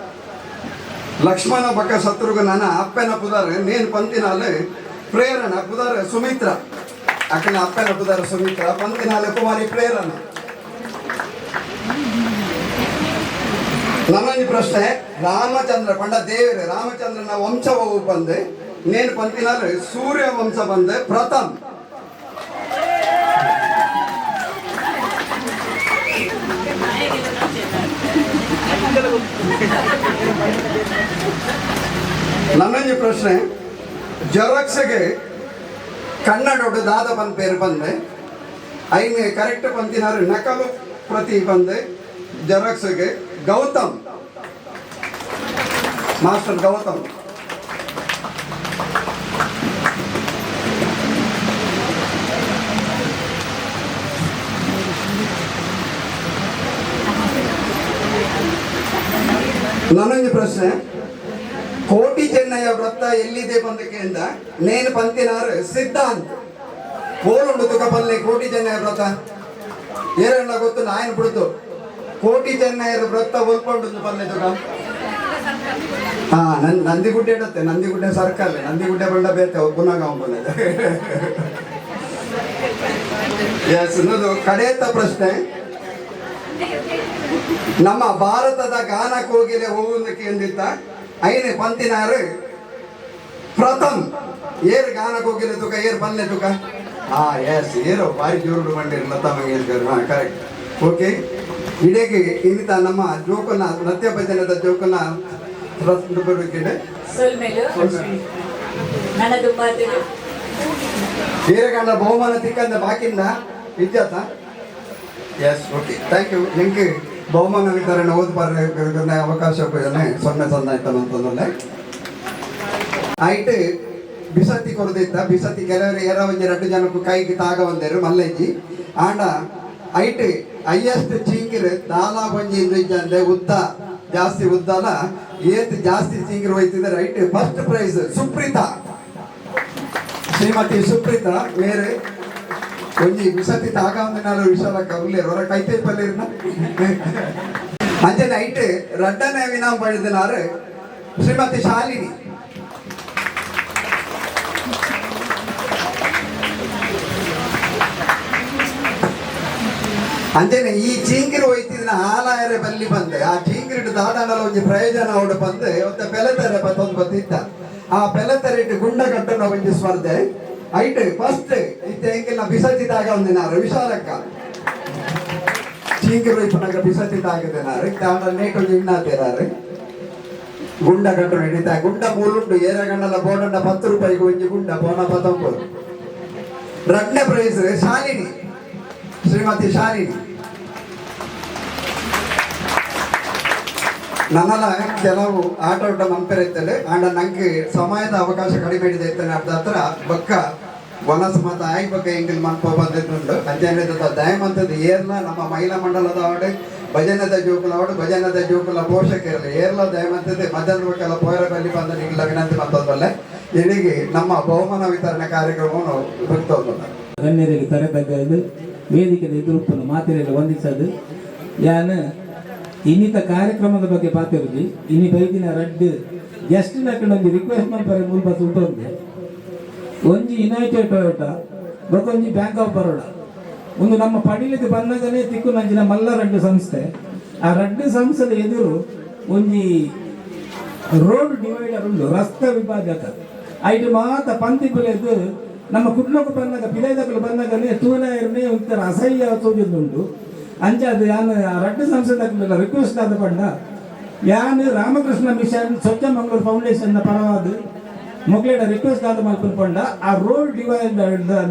ಲಕ್ಷ್ಮಣ ಬಕ್ಕ ಶತ್ರುಘ್ನನ ಅಪ್ಪನ ಪುದಾರ್ ನೇನು ಪಂತಿನಾಲೆ ಪ್ರೇರಣ ಪುದಾರ ಸುಮಿತ್ರ ಅಕ್ಕನ ಅಪ್ಪನ ಪುದಾರ ಸುಮಿತ್ರ ಪಂತಿನಾಲೆ ಕುಮಾರಿ ಪ್ರೇರಣ. ನನ್ನೊಂದು ಪ್ರಶ್ನೆ ರಾಮಚಂದ್ರ ಪಂಡ ದೇವರೇ ರಾಮಚಂದ್ರನ ವಂಶವು ಬಂದು ನೇನು ಪಂತಿನಾಲೆ ಸೂರ್ಯ ವಂಶ ಬಂದು ಪ್ರಥಮ್. ನನ್ನೊಂದು ಪ್ರಶ್ನೆ ಜೆರಾಕ್ಸ್ಗೆ ಕನ್ನಡೋಡು ದಾದ ಬಂದ ಪೇರು ಬಂದೆ ಐನು ಕರೆಕ್ಟ್ ಪಂತಿನಾರು ನಕಲು ಪ್ರತಿ ಬಂದು ಜೆರಾಕ್ಸ್ಗೆ ಗೌತಮ್ ಮಾಸ್ಟರ್ ಗೌತಮ್. ನನ್ನೊಂದು ಪ್ರಶ್ನೆ ಕೋಟಿ ಚೆನ್ನಯ್ಯ ವ್ರತ ಎಲ್ಲಿದೆ ಬಂದಕ್ಕೆ ಅಂತ ನೇನು ಪಂತಿನಾರು ಸಿದ್ಧಾಂತ್ ಪೋಲುಂಡು ತುಕಪಲ್ಲೆ ಕೋಟಿ ಚೆನ್ನಯ್ಯ ವ್ರತ ಏರೆಲ್ಲ ಗೊತ್ತು ನಾಯನ್ ಬಿಡುದು ಕೋಟಿ ಚೆನ್ನಯ್ಯರ ವ್ರತ ಒಲ್ಕೊಂಡು ಪಲ್ಲೆ ತುಕ ನಂದಿಗುಡ್ಡೆ ಇಡತ್ತೆ ನಂದಿಗುಡ್ಡೆ ಸರ್ಕಲ್ ನಂದಿಗುಡ್ಡೆ ಬಂಡ ಬೇತೆ ಪುನಃ ಬಂದಿದೆ. ಎಸ್ ಇನ್ನೊಂದು ಕಡೆಯತ್ತ ಪ್ರಶ್ನೆ ನಮ್ಮ ಭಾರತದ ಗಾನ ಕೋಗಿಲೆ ಹೋಗುವುದಕ್ಕೆ ಎಂದಿತ್ತ ಐನೇ ಪಂತಿನಾರು ಪ್ರಥಮ್ ಏರ್ ಗಾನ ಕೋಗಿಲೆ ತುಕ ಏರ್ ಬಲ್ಲೆ ತುಕ ಹಾ ಎಸ್ ಏರೋ ಬಾರಿ ಜೋರು ಬಂದಿರಿ ಲತಾ ಮಂಗೇಶ್ಕರ್ ಹಾ ಕರೆಕ್ಟ್ ಓಕೆ ಇಡೀಗೆ ಇನ್ನಿತ ನಮ್ಮ ಜೋಕನ ನೃತ್ಯ ಭಜನದ ಜೋಕನ ಬರುತ್ತಿದೆ ಏರಗಂಡ ಬಹುಮಾನ ತಿಕ್ಕಂದ ಬಾಕಿಂದ ಇದ್ಯಾತ ಎಸ್ ಓಕೆ ಥ್ಯಾಂಕ್ ಯು ನಿಮ್ಗೆ ಬಹುಮಾನ ವಿತರಣೆ ಓದ್ಬಾರ ಅವಕಾಶ ಸೊನ್ನೆ ಅಂತಂದ್ರೆ ಆಯ್ತು ಬಿಸತಿ ಕೊಡದಿತ್ತ ಬಿಸತಿ ಕೆಲವರು ಏರ ಒಂಜಿ 2 ಜನಕ್ಕೂ ಕೈಗೆ ತಾಗ ಒಂದೇರು ಮಲ್ಲಜ್ಜಿ ಆಂಡ ಐಟ್ ಹೈಯೆಸ್ಟ್ ಚೀಂಗಿರ್ ದಾಲ ಬಂಜಿ ಅಂದ್ರೆ ಉದ್ದ ಜಾಸ್ತಿ ಉದ್ದಲ ಏತ್ ಜಾಸ್ತಿ ಚೀಂಗಿರ್ ಹೋಯ್ತಿದ್ದಾರೆ ಐಟ್ ಫಸ್ಟ್ ಪ್ರೈಸ್ ಸುಪ್ರೀತಾ ಶ್ರೀಮತಿ ಸುಪ್ರೀತಾ ಬೇರೆ ಒಂಜಿ ಬಿಸತಿ ತಾಗ ಒಂದು 4 ವಿಷಯಕ್ಕೆ ಉಳ್ಳೇರು ಹೊರ ಕೈತೈ ಪಲ್ಲೇರ್ನ ಅಂಜನೆ ಐಟ್ ರಡ್ಡನೇ ವಿನಾಮ ಪಡೆದಿನಾರು ಶ್ರೀಮತಿ ಶಾಲಿನಿ ಅಂಜನೆ ಈ ಚೀಂಕಿರು ಹೋಯ್ತಿದ್ನ ಆಲಾಯರೆ ಬಲ್ಲಿ ಬಂದೆ ಆ ಚೀಂಕಿರಿಟ್ಟು ದಾದಾಂಡಲ ಒಂಜಿ ಪ್ರಯೋಜನ ಅವಡು ಬಂದೆ ಒತ್ತ ಪೆಲೆತರೆ ಬತ್ತೊಂದು ಬತ್ತಿತ್ತ ಆ ಪೆಲೆತರಿಟ್ಟು ಗುಂಡ ಕಟ್ಟನ ಒಂಜಿ ಸ್ಪರ್ಧೆ ಐಟ್ ಫಸ್ಟ್ ಇತ್ತೆ ಎಂಗಿನ ಬಿಸತಿದಾಗ ಒಂದಿನಾರು ವಿಶಾಲಕ್ಕ ಚೀಂಕಿರು ಇಪ್ಪನಾಗ ಬಿಸತಿದ್ದಾಗದೇನಾರು ದಾಂಡ ನೇಟ್ ಒಂಜಿ ಇನ್ನಾತೇರಾರು ಗುಂಡ ಕಟ್ಟನ ಹಿಡಿತ ಗುಂಡ ಮೂಲುಂಡು ಏರಗಂಡಲ ಬೋಡಂಡ 10 ರೂಪಾಯಿಗೆ ಒಂಜಿ ಗುಂಡ ಬೋನ 19 2ನೇ ಪ್ರೈಸ್ ಶಾಲಿನಿ ಶ್ರೀಮತಿ ಶಾಲಿನಿ ನನ್ನಲ್ಲ ಕೆಲವು ಆಟ ಮಂಪೆರೈತಲೆ ಆಂಡ ನಂಗೆ ಸಮಯದ ಅವಕಾಶ ಕಡಿಮೆ ಹಿಡಿದೈತೇನೆ ಅರ್ಧ ಹತ್ರ ಬಕ್ಕ ವನಸ್ ಮತ ಆಯ್ಕೆ ಬಗ್ಗೆ ಎಂಗಿಲ್ ಮನ್ಪ ಬಂದಿದ್ದುಂಡು ಅಂಜನೇದ ದಯಮಂತದ ಏರ್ಲ ನಮ್ಮ ಮಹಿಳಾ ಮಂಡಲದ ಅವಡೆ ಭಜನದ ಜೋಕುಲ ಅವಡು ಭಜನದ ಜೋಕುಲ ಪೋಷಕರಲ್ಲಿ ಏರ್ಲ ದಯಮಂತದೆ ಮಧ್ಯಾಹ್ನ ಬೇಕಲ್ಲ ಪೋಯರ ಬಲ್ಲಿ ಬಂದ ನಿಂಗಿಲ್ಲ ವಿನಂತಿ ಮತ್ತೊಂದಲ್ಲೇ ಇಲ್ಲಿಗೆ ನಮ್ಮ ಬಹುಮಾನ ವಿತರಣೆ ಕಾರ್ಯಕ್ರಮವನ್ನು ಬಿಡ್ತೋದಲ್ಲ ಗಣ್ಯರಿಗೆ ತರತಕ್ಕದ್ದು ವೇದಿಕೆದ ಎದುರುಪ್ಪನ್ನು ಮಾತಿನಲ್ಲಿ ವಂದಿಸದು ಯಾನು ಇನ್ನಿತ ಕಾರ್ಯಕ್ರಮದ ಬಗ್ಗೆ ಪಾತಿರುದು ಇನ್ನು ಬೈದಿನ ರಡ್ಡು ಎಷ್ಟು ನಕ್ಕಂಡು ರಿಕ್ವೆಸ್ಟ್ ಮಾಡ್ತಾರೆ ಮುಲ್ಪ ಸುಟ್ಟೊಂದು ಒಂಜಿ ಯುನೈಟೆಡ್ ಟೊಯೋಟಾ ಬೊಕೊಂಜಿ ಬ್ಯಾಂಕ್ ಆಫ್ ಬರೋಡ ಒಂದು ನಮ್ಮ ಪಡಿಲಿಕ್ಕೆ ಬಂದಾಗಲೇ ತಿಕ್ಕು ನಂಜಿನ ಮಲ್ಲ ರಡ್ಡು ಸಂಸ್ಥೆ ಆ ರಡ್ಡು ಸಂಸ್ಥೆದ ಎದುರು ಒಂಜಿ ರೋಡ್ ಡಿವೈಡರ್ ಉಂಡು ರಸ್ತೆ ವಿಭಾಜಕ ಐದು ಮಾತ ಪಂತಿಪುಲೆದು ನಮ್ಮ ಕುಟ್ಲೋಕ ಬಂದಾಗ ಪಿಲೈದಕ್ಕಲು ಬಂದಾಗಲೇ ತೂನಾಯರನೇ ಒಂಥರ ಅಸಹ್ಯ ತೋಜುಂಡು ಅಂಚ ಅದು ಯಾನು ರಡ್ಡು ಸಂಸ್ಥೆದ ರಿಕ್ವೆಸ್ಟ್ ಆದ ಪಂಡ ಯಾನು ರಾಮಕೃಷ್ಣ ಮಿಷನ್ ಸ್ವಚ್ಛ ಮಂಗಳೂರು ಫೌಂಡೇಶನ್ ಪರವಾದ ಮೊಗ್ಲೇಡ ರಿಕ್ವೆಸ್ಟ್ ಆದ ಮಲ್ಪಂಡ ಆ ರೋಡ್ ಡಿವೈಡ್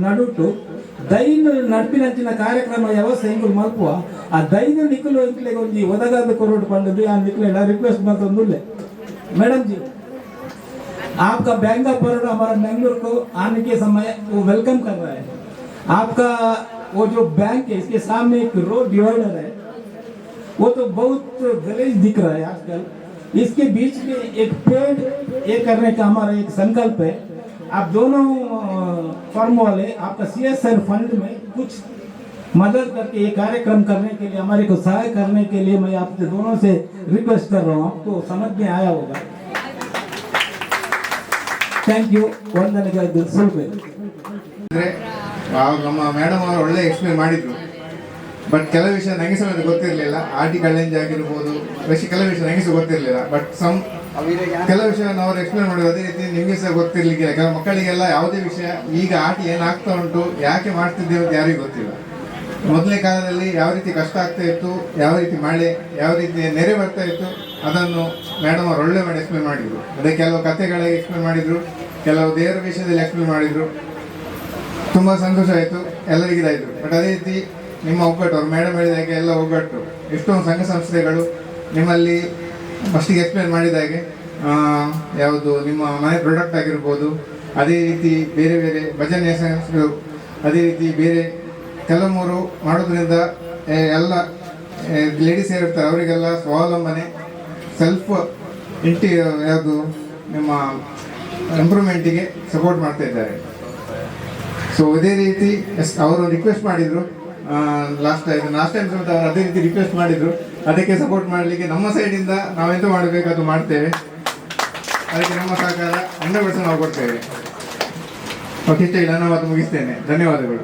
ನಡುಟು ದೈನು ನಡ್ಪಿನಂಚಿನ ಕಾರ್ಯಕ್ರಮ ವ್ಯವಸ್ಥೆ ಹೆಂಗ್ ಮಲ್ಪುವ ಆ ದೈನು ನಿಖಲು ಎಂಕ್ಲೆಗೆ ಒಂಜಿ ಒದಗಾದ ಕೊರೋಡು ಪಂಡದು ಆ ನಿಖಲೆಲ್ಲ ರಿಕ್ವೆಸ್ಟ್ ಮಾಡ್ತಂದುಲ್ಲೆ मैडम जी आपका बैंक ऑफ बड़ौदा हमारा बेंगलुरु को आने के समय वो वेलकम कर रहा है। आपका वो जो बैंक है इसके सामने एक रोड डिवाइडर है वो तो बहुत गलीज दिख रहा है आजकल। इसके बीच में एक पेड़ ये करने का हमारा एक संकल्प है। आप दोनों फर्म वाले आपका CSR फंड में कुछ मदद करके ये कार्यक्रम करने के लिए हमारे को सहाय करने के लिए मैं आपसे दोनों से रिक्वेस्ट कर रहा हूँ। आपको समझ में आया होगा। ಥ್ಯಾಂಕ್ ಯು ವಂದನೆಗೆ ನಮ್ಮ ಮೇಡಮ್ ಅವರು ಒಳ್ಳೆ ಎಕ್ಸ್ಪ್ಲೇನ್ ಮಾಡಿದ್ರು. ಬಟ್ ಕೆಲವು ವಿಷಯ ನನಗೆ ಸಮೇತ ಗೊತ್ತಿರಲಿಲ್ಲ. ಆರ್ಟಿಕಲ್ ಆಗಿರ್ಬೋದು ಕೆಲವು ವಿಷಯ ನನಗೆ ಸಹ ಗೊತ್ತಿರಲಿಲ್ಲ. ಬಟ್ ಕೆಲವು ವಿಷಯ ಅವರು ಎಕ್ಸ್ಪ್ಲೇನ್ ಮಾಡಿದ್ರು. ಅದೇ ರೀತಿ ನಿಮಗೆ ಸಹ ಗೊತ್ತಿರಲಿಕ್ಕೆ ಕೆಲವು ಮಕ್ಕಳಿಗೆಲ್ಲ ಯಾವುದೇ ವಿಷಯ ಈಗ ಆಟಿ ಏನಾಗ್ತಾ ಉಂಟು ಯಾಕೆ ಮಾಡ್ತಿದ್ದೇವೆ ಅಂತ ಯಾರಿಗೂ ಗೊತ್ತಿಲ್ಲ. ಮೊದಲನೇ ಕಾಲದಲ್ಲಿ ಯಾವ ರೀತಿ ಕಷ್ಟ ಆಗ್ತಾ ಇತ್ತು, ಯಾವ ರೀತಿ ಮಳೆ, ಯಾವ ರೀತಿ ನೆರೆ ಬರ್ತಾ ಇತ್ತು, ಅದನ್ನು ಮೇಡಮ್ ಅವರು ಒಳ್ಳೆ ಮಾಡಿ ಎಕ್ಸ್ಪ್ಲೇನ್ ಮಾಡಿದರು. ಅದೇ ಕೆಲವು ಕಥೆಗಳಿಗೆ ಎಕ್ಸ್ಪ್ಲೇನ್ ಮಾಡಿದರು, ಕೆಲವು ದೇವರ ವಿಷಯದಲ್ಲಿ ಎಕ್ಸ್ಪ್ಲೇನ್ ಮಾಡಿದರು. ತುಂಬ ಸಂತೋಷ ಆಯಿತು, ಎಲ್ಲರಿಗೂ ಇದಾಯಿತು. ಬಟ್ ಅದೇ ರೀತಿ ನಿಮ್ಮ ಒಗ್ಗಟ್ಟು, ಅವ್ರು ಮೇಡಮ್ ಹೇಳಿದಾಗೆ ಎಲ್ಲ ಒಗ್ಗಟ್ಟು, ಎಷ್ಟೊಂದು ಸಂಘ ಸಂಸ್ಥೆಗಳು ನಿಮ್ಮಲ್ಲಿ ಫಸ್ಟಿಗೆ ಎಕ್ಸ್ಪ್ಲೇನ್ ಮಾಡಿದಾಗೆ ಯಾವುದು ನಿಮ್ಮ ಮನೆ ಪ್ರಾಡಕ್ಟ್ ಆಗಿರ್ಬೋದು, ಅದೇ ರೀತಿ ಬೇರೆ ಬೇರೆ ಭಜನೆ ಸಂಸ್ಥೆಗಳು, ಅದೇ ರೀತಿ ಬೇರೆ ಕೆಲವರು ಮಾಡೋದ್ರಿಂದ ಎಲ್ಲ ಲೇಡೀಸ್ ಏನಿರ್ತಾರೆ ಅವರಿಗೆಲ್ಲ ಸ್ವಾವಲಂಬನೆ, ಸೆಲ್ಫ್ ಯಾವುದು ನಿಮ್ಮ ಇಂಪ್ರೂವ್ಮೆಂಟಿಗೆ ಸಪೋರ್ಟ್ ಮಾಡ್ತಾ ಇದ್ದಾರೆ. ಸೊ ಇದೇ ರೀತಿ ಅವರು ರಿಕ್ವೆಸ್ಟ್ ಮಾಡಿದರು ಲಾಸ್ಟ್ ಟೈಮ್ ಸಮೇತ ಅವರು ಅದೇ ರೀತಿ ರಿಕ್ವೆಸ್ಟ್ ಮಾಡಿದರು. ಅದಕ್ಕೆ ಸಪೋರ್ಟ್ ಮಾಡಲಿಕ್ಕೆ ನಮ್ಮ ಸೈಡಿಂದ ನಾವೆಂತ ಮಾಡಬೇಕು ಅದು ಮಾಡ್ತೇವೆ. ಅದಕ್ಕೆ ನಮ್ಮ ಸಹಕಾರ 100% ನಾವು ಕೊಡ್ತೇವೆ. ಓಕೆ, ಇಷ್ಟ ಇಲ್ಲ, ನಾನು ಮಾತು ಮುಗಿಸ್ತೇನೆ. ಧನ್ಯವಾದಗಳು.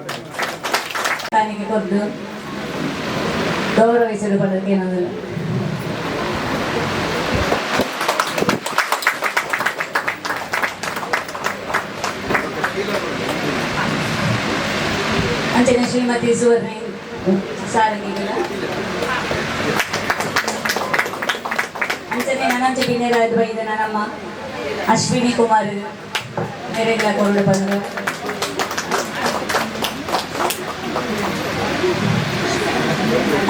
ಗೌರವಿಸಲು ಪಡೋದಕ್ಕೆ ಏನಾದರೂ ಅಂಚನೆ ಶ್ರೀಮತಿ ಸುವರ್ಣ ಸಾರಗಿಗಳ ಅಂಚನೆ ನನಂಚ ಬಿನ್ನೆರಾದ ಬೈದನ ನಮ್ಮ ಅಶ್ವಿನಿ ಕುಮಾರ್ ನೆರೆಗಳ ಕೊಂಡು ಬಂದು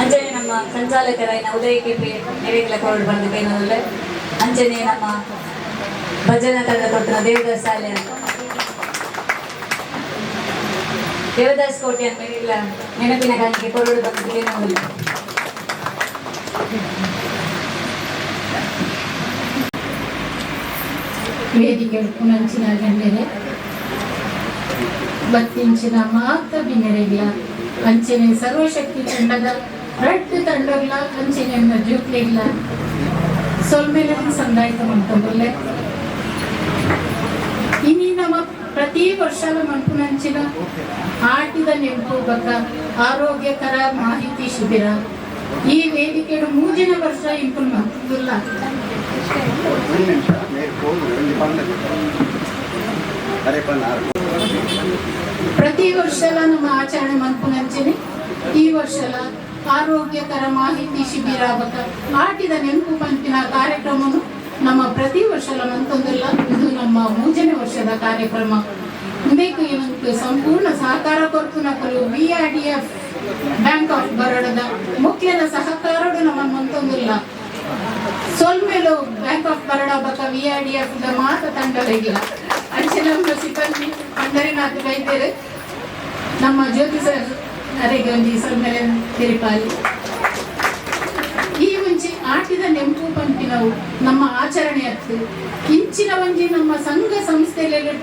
ಅಂಚನೆ ನಮ್ಮ ಸಂಚಾಲಕರಾಯಿನ ಉದಯ ಕೆಪಿ ನೆರೆಗಳ ಕೊಂಡು ಬಂದು ಕೈನಲ್ಲ ಅಂಚನೆ ನಮ್ಮ ಭಜನಾ ತಂಡ ಕೊಟ್ಟಿನ ದೇವದಾಸ್ ಶಾಲೆ ದೇವದಾಸ್ ಕೋಟೆ ಅಂತ ಇಲ್ಲ ನೆನಪಿನ ಕಾಣಿಕೆ ಕೊರಡು ಬಂದು ಏನೂ ವೇದಿಕೆ ಪುನಂಚಿನ ಗಣ್ಯರೆ ಬತ್ತಿಂಚಿನ ಮಾತ ಬಿನ್ನೆರೆಗ್ಲ ಅಂಚನೆ ಸರ್ವಶಕ್ತಿ ತಂಡದ ರಡ್ಡು ತಂಡಗ್ಲ ಅಂಚನೆ ಜೂಕ್ಲೆಗ್ಲ ಸೊಲ್ಮೆಲೆ ಸಂದಾಯಿತ ಮಾಡ್ಕೊಂಡ್ರಲ್ಲೇ ಇನಿ ನಮ್ಮ ಪ್ರತಿ ವರ್ಷದ ಮನ್ಪುನಂಚಿನ ಆಟಿದ ನೆಂಪು ಬಕ್ಕ ಆರೋಗ್ಯಕರ ಮಾಹಿತಿ ಶಿಬಿರ ಈ ವೇದಿಕೆಯ ಮೂಜಿನ ವರ್ಷ ಇಂಪುಲ್ ಮಾಡ್ತಿಲ್ಲ ಪ್ರತಿ ವರ್ಷಲ ನಮ್ಮ ಆಚರಣೆ ಮನ್ಪುನಂಚಿನಿ ಈ ವರ್ಷಲ ಆರೋಗ್ಯಕರ ಮಾಹಿತಿ ಶಿಬಿರ ಬಕ್ಕ ಆಟಿದ ನೆಂಪು ಪಂಪಿನ ಕಾರ್ಯಕ್ರಮವನ್ನು ನಮ್ಮ ಪ್ರತಿ ವರ್ಷಲ ಮಂತೊಂದಿಲ್ಲ ಇದು ನಮ್ಮ ಮೂಜನೇ ವರ್ಷದ ಕಾರ್ಯಕ್ರಮ ಇಂದಕ್ಕೆ ಇವತ್ತು ಸಂಪೂರ್ಣ ಸಹಕಾರ ಕೊರತುನಕಲು VRDF ಬ್ಯಾಂಕ್ ಆಫ್ ಬರೋಡದ ಮುಖ್ಯದ ಸಹಕಾರಡು ನಮ್ಮ ಮಂತೊಂದಿಲ್ಲ ಸೊಲ್ಮೇಲು ಬ್ಯಾಂಕ್ ಆಫ್ ಬರೋಡ ಬಕ VRDF ಮಾತ ತಂಡಗಳಿಲ್ಲ ಅಂಚನ ಸಿಬ್ಬಂದಿ ಪಂಡರಿನಾಥ್ ವೈದ್ಯರು ನಮ್ಮ ಜ್ಯೋತಿ ಸರ್ ಅರೆಗೆ ಒಂದು ಸೊಲ್ಮೇಲೆ ತಿರುಪಾಲಿ ಈ ಮುಂಚೆ ಆಟಿದ ನೆಂಪು ಪಂಪಿನವು ನಮ್ಮ ಆಚರಣೆ ಅತ್ತು ಇಂಚಿನ ಒಂಜಿ ನಮ್ಮ ಸಂಘ ಸಂಸ್ಥೆಯಲ್ಲಿ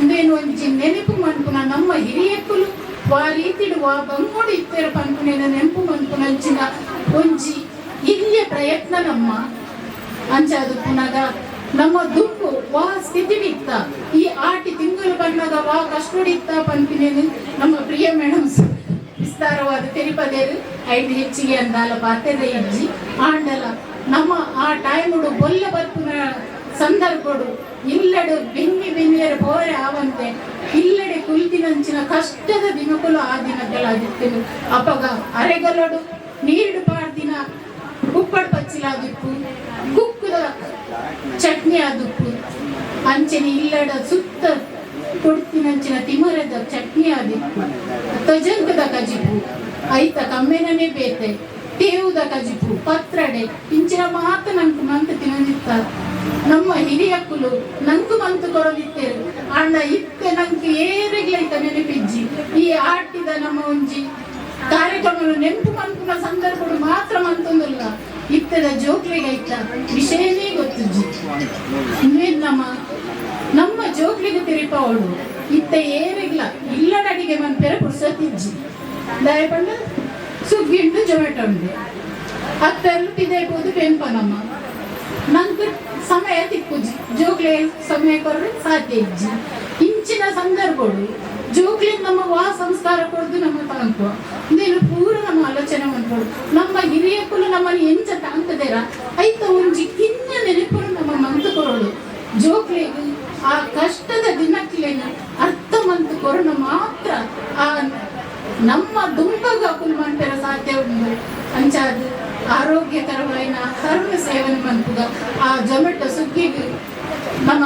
ಇಂದೇನು ಒಂಜಿ ನೆನಪು ಮನ್ಪುನ ನಮ್ಮ ಹಿರಿಯಕ್ಕಲು ವಾ ರೀತಿಡುವ ಬಂಗೋಡು ಇತ್ತರ ಪಂಪುನಿನ ನೆನಪು ಮನ್ಪುನಂಚಿನ ಒಂಜಿ ಹಿರಿಯ ಪ್ರಯತ್ನ ನಮ್ಮ ಅಂಚಾದು ಪುನಗ ನಮ್ಮ ದುಂಬು ವಾ ಸ್ಥಿತಿವಿತ್ತ ಈ ಆಟಿ ತಿಂಗಳು ಬಣ್ಣದ ವಾ ಕಷ್ಟಡಿತ್ತ ಪಂಪಿನೇನು ನಮ್ಮ ಪ್ರಿಯ ಮೇಡಮ್ ವಿಸ್ತಾರವಾದ ತಿರುಪದೇರು 5 ಹೆಚ್ಚಿಗೆ ಅಂದಾಲ ಪಾತ್ರದ ಇಜ್ಜಿ ಆಂಡಲ ನಮ್ಮ ಆ ಟೈಮುಡು ಬೊಲ್ಲ ಬರ್ಪುನ ಸಂದರ್ಭಡು ಇಲ್ಲಡು ಬೆನ್ನಿ ಬೆನ್ನಿಯರು ಬೋರೆ ಆವಂತೆ ಇಲ್ಲಡೆ ಕುಲ್ತಿನಂಚಿನ ಕಷ್ಟದ ದಿನಕುಲು ಆ ದಿನಗಳಾದಿತ್ತು ಅಪಗ ಅರೆಗಲಡು ನೀರು ಪಾಡ್ದಿನ ಉಪ್ಪಡು ಪಚ್ಚಿಲಾದಿಪ್ಪು ಕುಕ್ಕುದ ಚಟ್ನಿ ಆದಿಪ್ಪು ಅಂಚನೆ ಇಲ್ಲಡ ಸುತ್ತ ಕೊಡ್ತಿನಂಚಿನ ತಿಮರದ ಚಟ್ನಿ ಆದಿಪ್ಪು ತಜಂಕದ ಕಜಿಪು ಐತ ಕಮ್ಮೆನೇ ಬೇತೆ ತೇವುದ ಕಜಿಪು ಪತ್ರಡೆ ಇಂಚಿನ ಮಾತ ನಂಕು ಮಂತು ತಿನ್ನದಿತ್ತ ನಮ್ಮ ಹಿರಿಯಕ್ಕುಲು ನಂಕು ಮಂತು ಕೊಡದಿತ್ತೇರು ಅಣ್ಣ ಇತ್ತೆ ನಂಗೆ ಏರೆಗ್ಲೈತ ನೆನಪಿಜ್ಜಿ ಈ ಆಟಿದ ನಮ್ಮ ಒಂಜಿ ಕಾರ್ಯಕ್ರಮ ನೆನಪು ಮಂತುನ ಸಂದರ್ಭಗಳು ಮಾತ್ರ ಮಂತೊಂದಲ್ಲ ಇತ್ತದ ಜೋಕ್ಲಿಗೈತ ವಿಷಯನೇ ಗೊತ್ತಿಜ್ಜಿ ಇನ್ನೇನು ನಮ್ಮ ಜೋಕ್ಲಿಗೆ ತಿರುಪವಳು ಇತ್ತ ಏರೆಗ್ಲ ಇಲ್ಲಡಡಿಗೆ ಮನ್ಪೆರ ಪುಡ್ಸತ್ತಿಜ್ಜಿ ದಯಪಂಡ ಸ್ವಿಗ್ಗಿ ಉಂಟು ಜೊಮ್ಯಾಟೊ ಉಂಟು ಅತ್ತರ್ಲು ಪಿದೈಬೋದು ಪೆಂಪನಮ್ಮ ನಂಗೆ ಸಮಯ ತಿಕ್ಕುಜಿ ಜೋಕ್ಲೆ ಸಮಯ ಕೊರಡು ಸಾಧ್ಯ ಇಜ್ಜಿ ಇಂಚಿನ ಸಂದರ್ಭಗಳು ಜೋಕ್ಲಿ ನಮ್ಮ ವಾ ಸಂಸ್ಕಾರ ಕೊಡ್ದು ನಮ್ಮ ತಾಂಕು ಇಂದೇನು ಪೂರ ನಮ್ಮ ಆಲೋಚನೆ ಮಾಡ್ಕೊಡು ನಮ್ಮ ಹಿರಿಯಕ್ಕಲು ನಮ್ಮನ್ನು ಎಂಚ ತಾಂಕದೇರ ಐತ ಒಂಜಿ ಕಿನ್ನ ನೆನಪು ನಮ್ಮ ಮಂತು ಕೊರಡು ಜೋಕ್ಲಿಗೆ ಆ ಕಷ್ಟದ ದಿನಕ್ಲೇನು ಅರ್ಥ ಮಂತು ಕೊರಡು ಮಾತ್ರ ಆ ನಮ್ಮ ದುಂಬಗ ಕುಲ್ಮಂಟರ ಸಾಧ್ಯ ಉಂಟು ಅಂಚಾದ ಆರೋಗ್ಯಕರವಾಯಿನ ಹರ್ವ ಸೇವನೆ ಮಂತುಗ ಆ ಜೊಮೆಟೊ ಸ್ವಿಗ್ಗಿಗೆ ನಮ್ಮ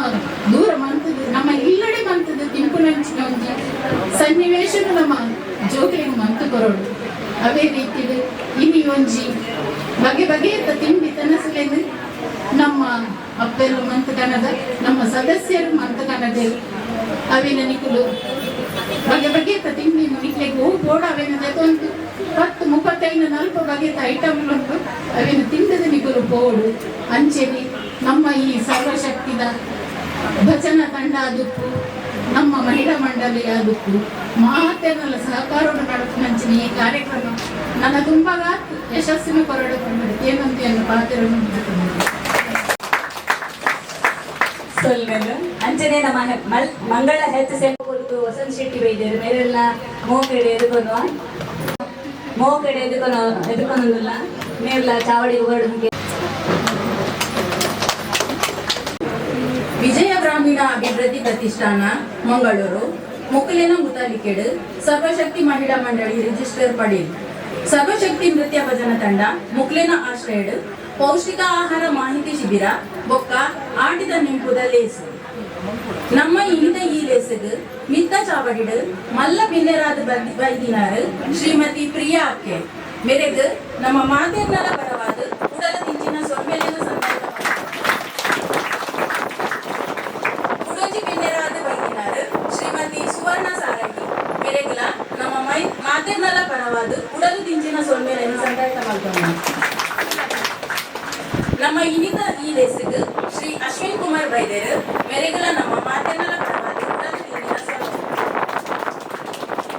ದೂರ ಮಂತದ್ದು ನಮ್ಮ ಇಲ್ಲಡೆ ಮಂತದ್ದು ತಿಂಪುನಂಚಿನ ಒಂದು ಸನ್ನಿವೇಶನ ನಮ್ಮ ಜೋಕ್ಲಿಗೆ ಮಂತು ಕೊರೋಡು ಅವೇ ರೀತಿದು ಇನಿ ಒಂಜಿ ಬಗೆ ಬಗೆಯ ತಿಂಡಿ ತನಸಲೇನು ನಮ್ಮ ಅಪ್ಪೆರು ಮಂತಕನದ ನಮ್ಮ ಸದಸ್ಯರು ಮಂತಕನದೇವು ಅವಿನ ನಿಕುಲು ಬಗೆ ಬಗೆಯ ತಿಂಡಿ ನಿಕ್ಲಿಗೆ ಹೂ ಬೋಡ ಅವೇನ ಜೊತೆ 10-35-40 ಬಗೆಯ ಐಟಮ್ಗಳುಂಟು ಅವೇನು ತಿಂದದ ನಿಕುಲು ಬೋಡು ಅಂಚೆರಿ ನಮ್ಮ ಈ ಸರ್ವಶಕ್ತಿದ ಭಜನಾ ತಂಡ ಆದಕ್ಕೂ ನಮ್ಮ ಮಹಿಳಾ ಮಂಡಳಿ ಆದಕ್ಕೂ ಮಾತೆಲ್ಲ ಸಹಕಾರವನ್ನು ನಡೆಸಿನ ಈ ಕಾರ್ಯಕ್ರಮ ನನ್ನ ತುಂಬಾ ಯಶಸ್ಸಿನ ಕೊರಡುಕೊಂಡು ಏನಂತೆಯನ್ನು ಪಾತ್ರ ಸೊಲ್ಮೆಲು ಅಂಚನೆ ನಮ್ಮ ಮಂಗಳ ಹೆಲ್ತ್ ಸೆಂಟರ್ ಕುರಿತು ವಸಂತ್ ಶೆಟ್ಟಿ ವೈದ್ಯರು ಮೇರೆಲ್ಲ ಮೋಕೆಡೆ ಎದುರುಗೊಳ್ಳುವ ಮೋಕಡೆ ಎದುಕೊಂದಿಲ್ಲ ನೀರ್ಲ ಚಾವಡಿ ಹೊರಡಿಗೆ ವಿಜಯ ಗ್ರಾಮೀಣ ಅಭಿವೃದ್ಧಿ ಪ್ರತಿಷ್ಠಾನ ಮಂಗಳೂರು ಮುಕುಲಿನ ಮುತಾಲಿಕೆಡು ಸರ್ವಶಕ್ತಿ ಮಹಿಳಾ ಮಂಡಳಿ ರಿಜಿಸ್ಟರ್ ಪಡೆಯಿತು. ಸರ್ವಶಕ್ತಿ ನೃತ್ಯ ಭಜನ ತಂಡ ಮುಕ್ಲಿನ ಆಶ್ರಯಡು ಪೌಷ್ಟಿಕ ಆಹಾರ ಮಾಹಿತಿ ಶಿಬಿರ ಬೊಕ್ಕ ಆಟಿದ ನಿಂಪುದ ಲೇಸು ನಮ್ಮ ಇನಿದ ಈ ಲೇಸಗ್ ಮಿತ್ತ ಚಾವಡಿಡು ಮಲ್ಲ ಬಿನ್ನೆರಾದ ಬೈದಿನಾರು ಶ್ರೀಮತಿ ಪ್ರಿಯಾ ಅಕ್ಕೆ ಮೇರೆಗ್ ನಮ್ಮ ಮಾತೆರ್ನರ ಪರವಾದ ಉಡಲ ತಿಂಚಿನ ಸೊಮ್ಮೆಲಿನ ಸಂದರ್ಭ ಉಡೋಜಿ ಬಿನ್ನೆರಾದ ಬೈದಿನಾರು ಶ್ರೀಮತಿ ಸುವರ್ಣ ಸಾರಂಗಿ ಮೇರೆಗ್ಲ ನಮ್ಮ ಮಾತೆರ್ನರ ಪರವಾದ ಉಡಲು ತಿಂಚಿನ ಸೊಮ್ಮೆಲಿನ ಸಂದರ್ಭ ಮಾಡ್ತಾರೆ. ನಮ್ಮ ಇನಿದ ಈ ಲೇಸಿಗ್ ಶ್ರೀ ಅಶ್ವಿನ್ ಕುಮಾರ್ ಬೈದೇರ್ ಮೆರೆಗಲ ನಮ್ಮ ಮಾತೆರ್ನರ ಪರವಾದ ಉಡಲು ತಿಂಚಿನ ಸೊನ್ನೆ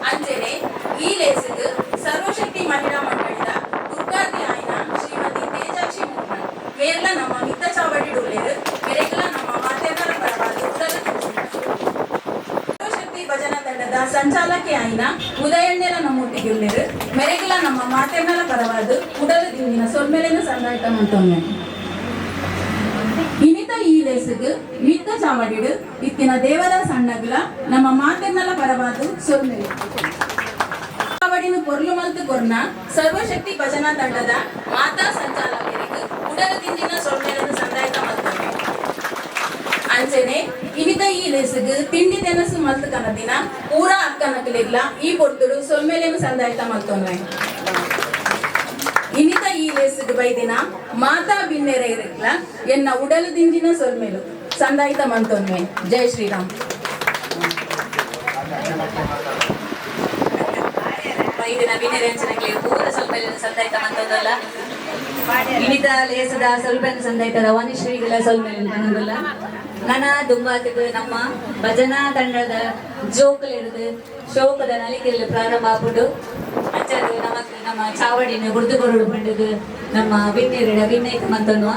ಅಂಚನೆ ಈ ಲೇಸಿಗ್ ಸರ್ವಶಕ್ತಿ ಮಹಿಳಾ ಮಂಡಳಿದ ದುರ್ಗಾದಿ ಆಯ್ನ ಶ್ರೀಮತಿ ತೇಜಾಕ್ಷಿ ಮೋಹನ್ ಮೇರ್ಲ ನಮ್ಮ ಮಿತ್ತ ಚಾವಡಿ ಡೋಲೇರ್ ಮೆರೆಗಲ ನಮ್ಮ ಮಾತೆರ್ನರ ಪರವಾದ ಉಡಲು ಸರ್ವಶಕ್ತಿ ಭಜನಾ ತಂಡದ ಸಂಚಾಲಕಿ ಆಯ್ನ ಉದಯಣ್ಣರ ನಮ್ಮೊಟ್ಟಿಗೆಳ್ಳೇರು ಮೆರೆಗಲ ನಮ್ಮ ಮಾತೆರ್ನರ ಪರವಾದ ಉಡಲು ದಿಂದಿನ ಸೊಲ್ಮೆಲೆನ ಸಂದಾಯಿತ ಮಂತೊಮ್ಮೆ ಇನಿತ ಈ ಲೇಸಿಗ್ ಮಿತ್ತ ಚಾವಡಿಡು ಇತ್ತಿನ ದೇವರ ಸಣ್ಣಗ್ಲ ನಮ್ಮ ಮಾತೆರ್ನಲ ಪರವಾದ ಸೊಲ್ಮೆಲೆ ಚಾವಡಿನ ಪೊರ್ಲು ಮಲ್ತು ಕೊರ್ನ ಸರ್ವಶಕ್ತಿ ಭಜನಾ ತಂಡದ ಮಾತಾ ಸಂಚಾಲಕರಿಗೆ ಉಡಲು ದಿಂದಿನ ಸೊಲ್ಮೆಲೆನ ಸಂದಾಯಿತ ಮಂತೊಮ್ಮೆ ಅಂಚನೆ ಇನಿತ ಈ ಲೇಸಿಗ್ ತಿಂಡಿ ತೆನಸು ಮಲ್ತು ಕನದಿನ ಪೂರಾ ಅಕ್ಕನಕಲಿಗ್ಲ ಈ ಪೊರ್ತುಡು ಸೊಲ್ಮೆಲೆನ ಸಂದಾಯಿತ ಮಂತೊಮ್ಮೆ ಇನಿತ ಈ ಲೇಸಿಗ್ ಬೈದಿನ ಮಾತಾ ಬಿನ್ನೆರ ಇರಕ್ಲ ಎನ್ನ ಉಡಲು ದಿಂಜಿನ ಸೊಲ್ಮೆಲು ಸಂದಾಯಿತ ಮಂತೊಮ್ಮೆ. ಜೈ ಶ್ರೀರಾಮ್. ಬೈದಿನ ಬಿನ್ನೆರೆಂಚನಕ್ಕೆ ಪೂರ ಸೊಲ್ಮೆಲಿನ ಸಂದಾಯಿತ ಮಂತೊಂದಲ್ಲ ಇನಿತ ಲೇಸದ ಸೊಲ್ಮೆಲಿನ ಸಂದಾಯಿತದ ವನಿಶ್ರೀಗಳ ಸೊಲ್ಮೆಲಿನ ಅನ್ನೋದಲ್ಲ ನನ ದುಂಬಾತಿಗೆ ನಮ್ಮ ಭಜನಾ ತಂಡದ ಜೋಕಲಿರುದು ಶೋಕದ ನಲಿಕೆಯಲ್ಲಿ ಪ್ರಾರಂಭ ಆಗ್ಬಿಟ್ಟು ಅಚ್ಚದು ನಮ್ಮ ಚಾವಡಿನ ಗುರ್ದು ಕೊರಡು ಬಂಡದು ನಮ್ಮ ಬಿನ್ನೇರಿಡ ಬಿನ್ನೈಕ ಮಂತನ್ನುವ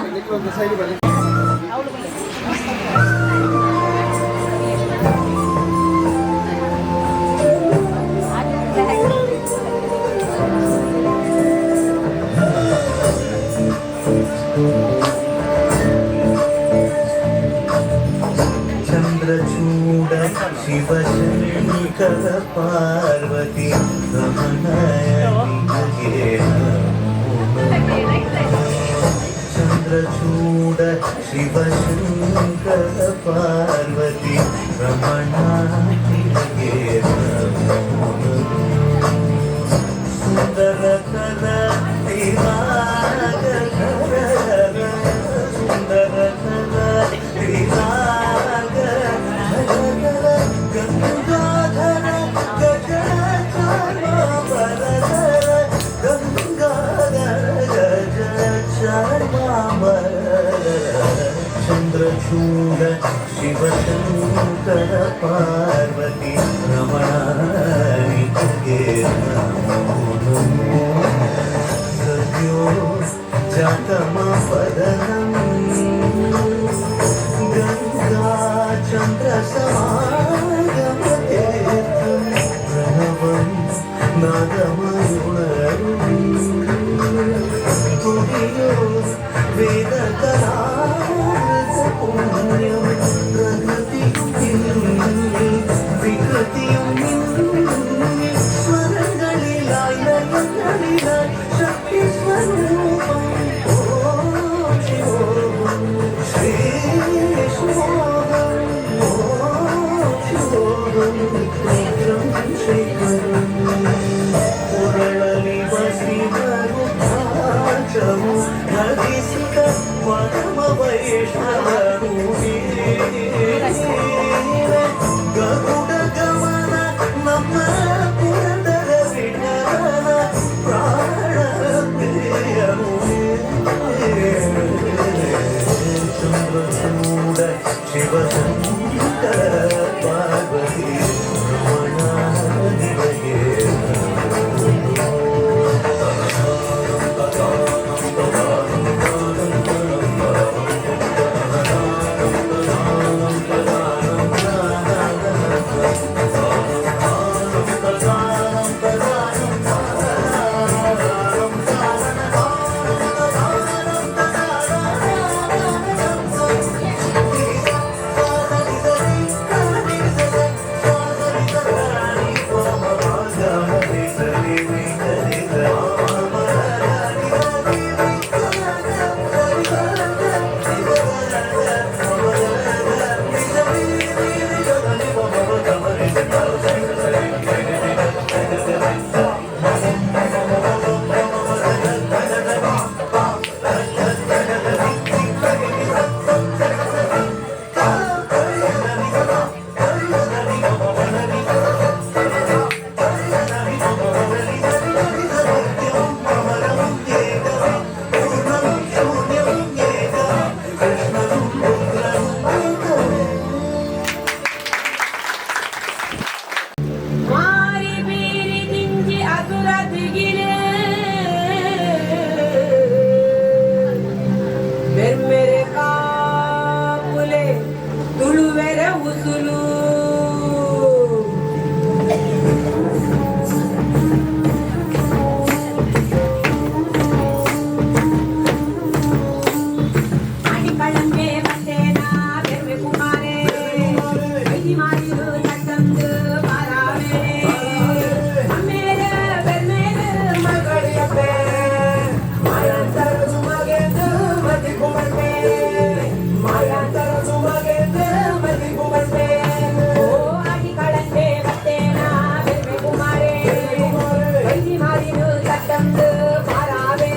ಚಂದ್ರಚೂಡ ಶಿವಶಂಕರ ಪಾರ್ವತಿ ರಮಣನಿಗೆ ಚಂದ್ರಚೂಡ ಶಿವಶಂಕರ ಪಾರ್ವತಿ ರಮಣನಿಗೆ ಸುಂದರ ಕರ ಸುಂದರ ಕರ ಗಂಗಾಧರ ಚಂದ್ರಚೂಡ ಶಿವಶಂಕರ ಪಾರ್ವತಿ ರಮಣನಿಗೆ ಸದ್ಯೋ ಜಾತಮ ಪದನಂ ಗಂಗಾ ಚಂದ್ರ ಸಮಾಗಮತೆ ಪ್ರಣವಂ ನಾದಮಯುಣರು ತುಡಿಯೋ ವೇದ ಕಲಾಮೃತ ಪುಣ್ಯಂ ಪ್ರಕೃತಿಯು ವಿಕೃತಿಯು ಸ್ವರಗಳಿಲಾಯ ಶಕ್ತಿ ಸ್ವರೂಪಂ ಶ್ರೀ ಪುರಳಲಿ ಬಸಿದರು ನದಿಸಿದ ಪರಮ ವೈಷ್ಣವರು ಗರುಡ ಗಮನ ಉಸುಲು ಅಡಿಕಳಂಗೆ ಬಟ್ಟೆನ ಬೆರ್ವೆ ಕುಮಾರೆ ಐದಿ ಮಾರಿರು ತಕ್ಕಂದು ಬಾರಾವೆ ಅಮ್ಮೇರ ಬೆರ್ಮೇರ ಮಗಳಿಯಪ್ಪೆ ಮಾಯಾಂತರ ಸುಮಗೆಂದು ಮತಿ ಕುಮರ್ಪೆ ಮಾಯಾಂತರ ಸುಮಗೆಂದು ಮತಿ ಕುಮರ್ಪೆ ಓ ಅಡಿಕಳಂಗೆ ಬಟ್ಟೆನ ಬೆರ್ವೆ ಕುಮಾರೆ ಐದಿ ಮಾರಿರು ತಕ್ಕಂದು ಬಾರಾವೆ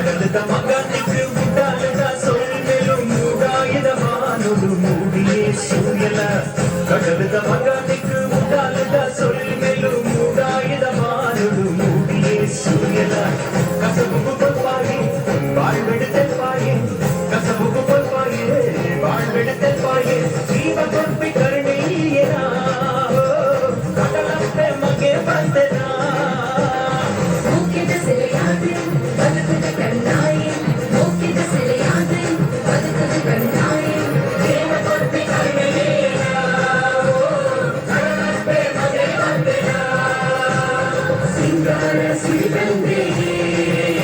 ಕಡದ ಮಗನಿಗೆ ಮುಟ್ಟಾಲದ ಸೊಳ್ಳೆಲು ಮೂಡಾಯಿದ ಮಾನುಡು ಮೂಡಿಯೇ ಸೂರ್ಯನ ಕಡದ ಮಗನಿಗೆ ಮುಟ್ಟಾಲದ ಸೊಳ್ಳೆಲು ಮೂಡಾಯಿದ ಮಾನುಡು ಮೂಡಿಯೇ ಸೂರ್ಯನ ಕಸಬುಗು ಪಲ್ಪಾಯಿ ಬಾಳ್ಬಿಡುತ್ತೆಲ್ಪಾಯಿ ಕಸಬುಗು ಪಲ್ಪಾಯಿ ಬಾಳ್ಬಿಡುತ್ತೆಲ್ಪಾಯಿ ಜೀವ ಕೊಡ್ಬಿ ಕರುಣೆಯೇನ ಕಡಲಪ್ಪೆ ಮಗೆ ಬಂದೆನ ಮುಖ್ಯದ ಸೆಲೆಯಾದೆ ಬದುಕದ ಕಣ್ಣಾಯಿ ಮುಖ್ಯದ ಸೆಲೆಯಾದೆ ಬದುಕದ ಕಣ್ಣಾಯಿ ದೇವ ಕೊಡ್ಬಿ ಕರುಣೆಯೇನ ಕಡಲಪ್ಪೆ ಮಗೆ ಬಂದೆನ ಸಿಂಗಾರ ಸಿರಿಗಂಗೆ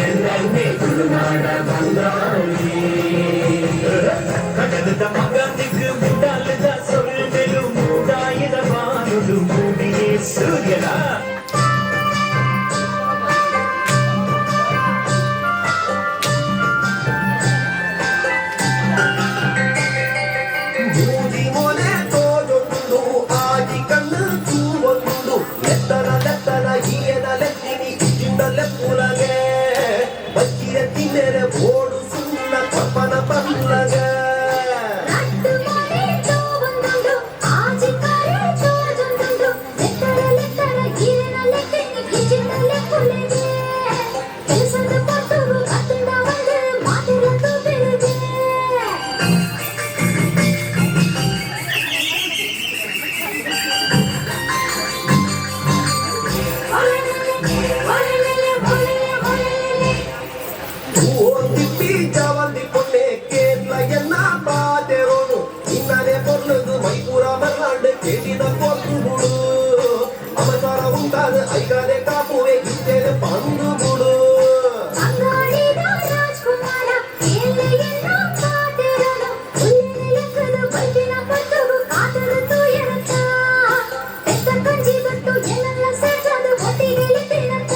ಎಲ್ಲಂಗೆ ತುಳುನಾಡ ಬಂಗಾಳಿ ಕಡದ ಮಗನಿಗೆ ಮುಟ್ಟಾಲದ ಸೊಳ್ಳೆಲು ಮೂಡಾಯಿದ ಮಾನುಡು ಮೂಡಿಯೇ ಸೂರ್ಯನ ಬೂದಿ ಮೊನೆ ತೋಡೊಂದು ಆಗಿ ಕಣ್ಣು ತೂವೊಂದು ಲೆತ್ತನ ಲೆತ್ತನ ಈಯನ ಲೆತ್ತಿನಿ ಇಚ್ಚಿಂದ ಲೆಪ್ಪುಲಗೆ ಬಚ್ಚಿರ ತಿನ್ನೆರೆ ಬೋಡು ಸುಣ್ಣ ಕಪ್ಪನ ಪಲ್ಲಗ ನಟ್ಟು ಮನೆ ಚೋಬಂದುಂಡು ಆಜಿ ಕರೆ ಚೋಜಂದುಂಡು ಲೆತ್ತರ ಲೆತ್ತರ ಗೀರನ ಲೆಕ್ಕಿನ ಗಿಜಿನಲೆ ಪುಲೆಗೆ ಕೆಲಸದ ಪಟ್ಟುಗು ಕತ್ತಿಂದ ಒಂದು ಮಾತಿರತ್ತು ಬೆಳೆಗೆ ತಿಪ್ಪಿ ಚಾವಂದಿ ಪೊಣ್ಣೆ ಕೇರ್ಲ ಎನ್ನ ಬಾತೆರೋನು ಇನ್ನನೆ ಪೊರ್ಲದು ಮೈಪೂರ ಮಲ್ಲಾಂಡ್ ಕೇಟಿನ ಪೊರ್ಲು ಬಿಡು ಅವತಾರ ಉಂಟಾದ ಐಗಾದೆ ಕಾಪುವೆ ಗಿದ್ದೆಲೆ ಪಂದು ಬಿಡು ಅಂಗಾಡಿದ ರಾಜ್ಕುಮಾರ ಎಲ್ಲೆಯನ್ನ ಕಾದಿರನು ಉಲ್ಲಿನ ಲೆಕ್ಕದ ಬೈಕಿನ ಪಟ್ಟುಗು ಕಾತರತು ಎನತ ಎತ್ತ ಕಂಜಿ ಬಟ್ಟು ಎಲ್ಲೆಲ್ಲ ಸೇರ್ಸದು ಒಟ್ಟಿಗೆ ಲಿಟ್ಟಿನತ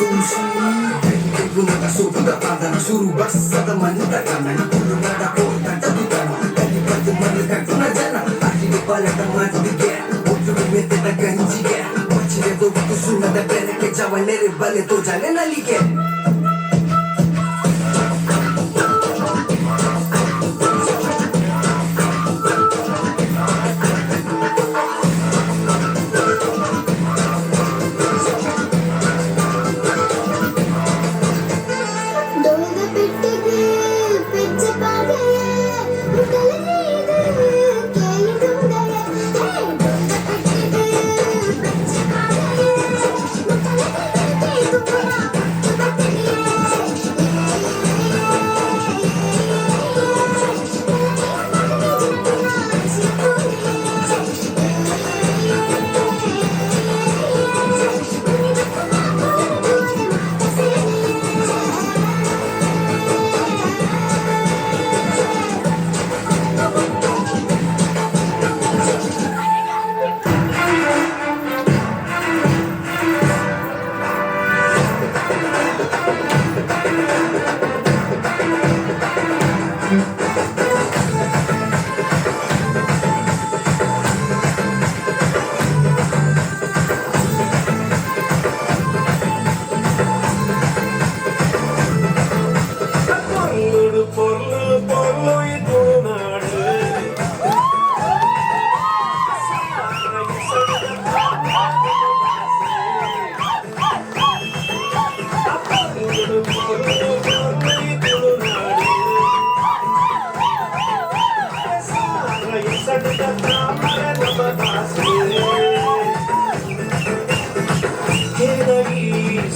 sushi Guna suka da pada na shuru basa da manita kana na pulu na da ko da da kana kali pati mani ka tuna jana aki de pala da mati ge otu de mete da ganji ge pachi de do kusuna da bere ke javanere bale to jane na like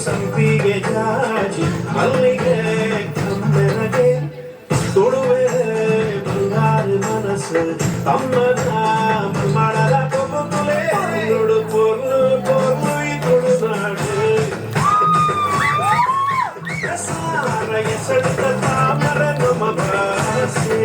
ಸಂಪಿಗೆ ಜಾಜಿ ಮಲ್ಲಿಗೆ ಕಮ್ಮೆನಗೆ ತೊಡುವೆ ಬಂಗಾರ ಮನಸ್ಸು ತಮ್ಮನ ಮಾಡಲ ಕೊಬ್ಬುಲೆ ನೋಡು ಪೊರ್ಲು ಪೊರ್ಲು ಈ ತುಳುನಾಡು ಸಾರ ಎಸೆದ ತಾಮರ ನಮ್ಮ ಭಾಷೆ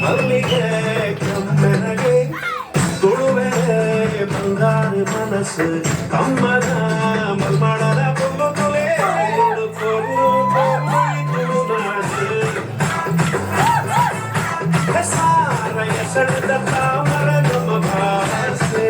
ಮಲ್ಲಿಗೆ ಕಮ್ಮೆನಗೆ ತುಳುವೆ ಬಂಗಾರ ಮನಸ್ಸು ಕಮ್ಮನ ಮಲ್ಮಾಡಲ ಪೊಲ್ಲು ತುಲೆ ಪೊಲ್ಲು ತುಳುನಾಡು ಸಾರ ಎಸೆದ ತಾಮರ ನಮ್ಮ ಭಾಷೆ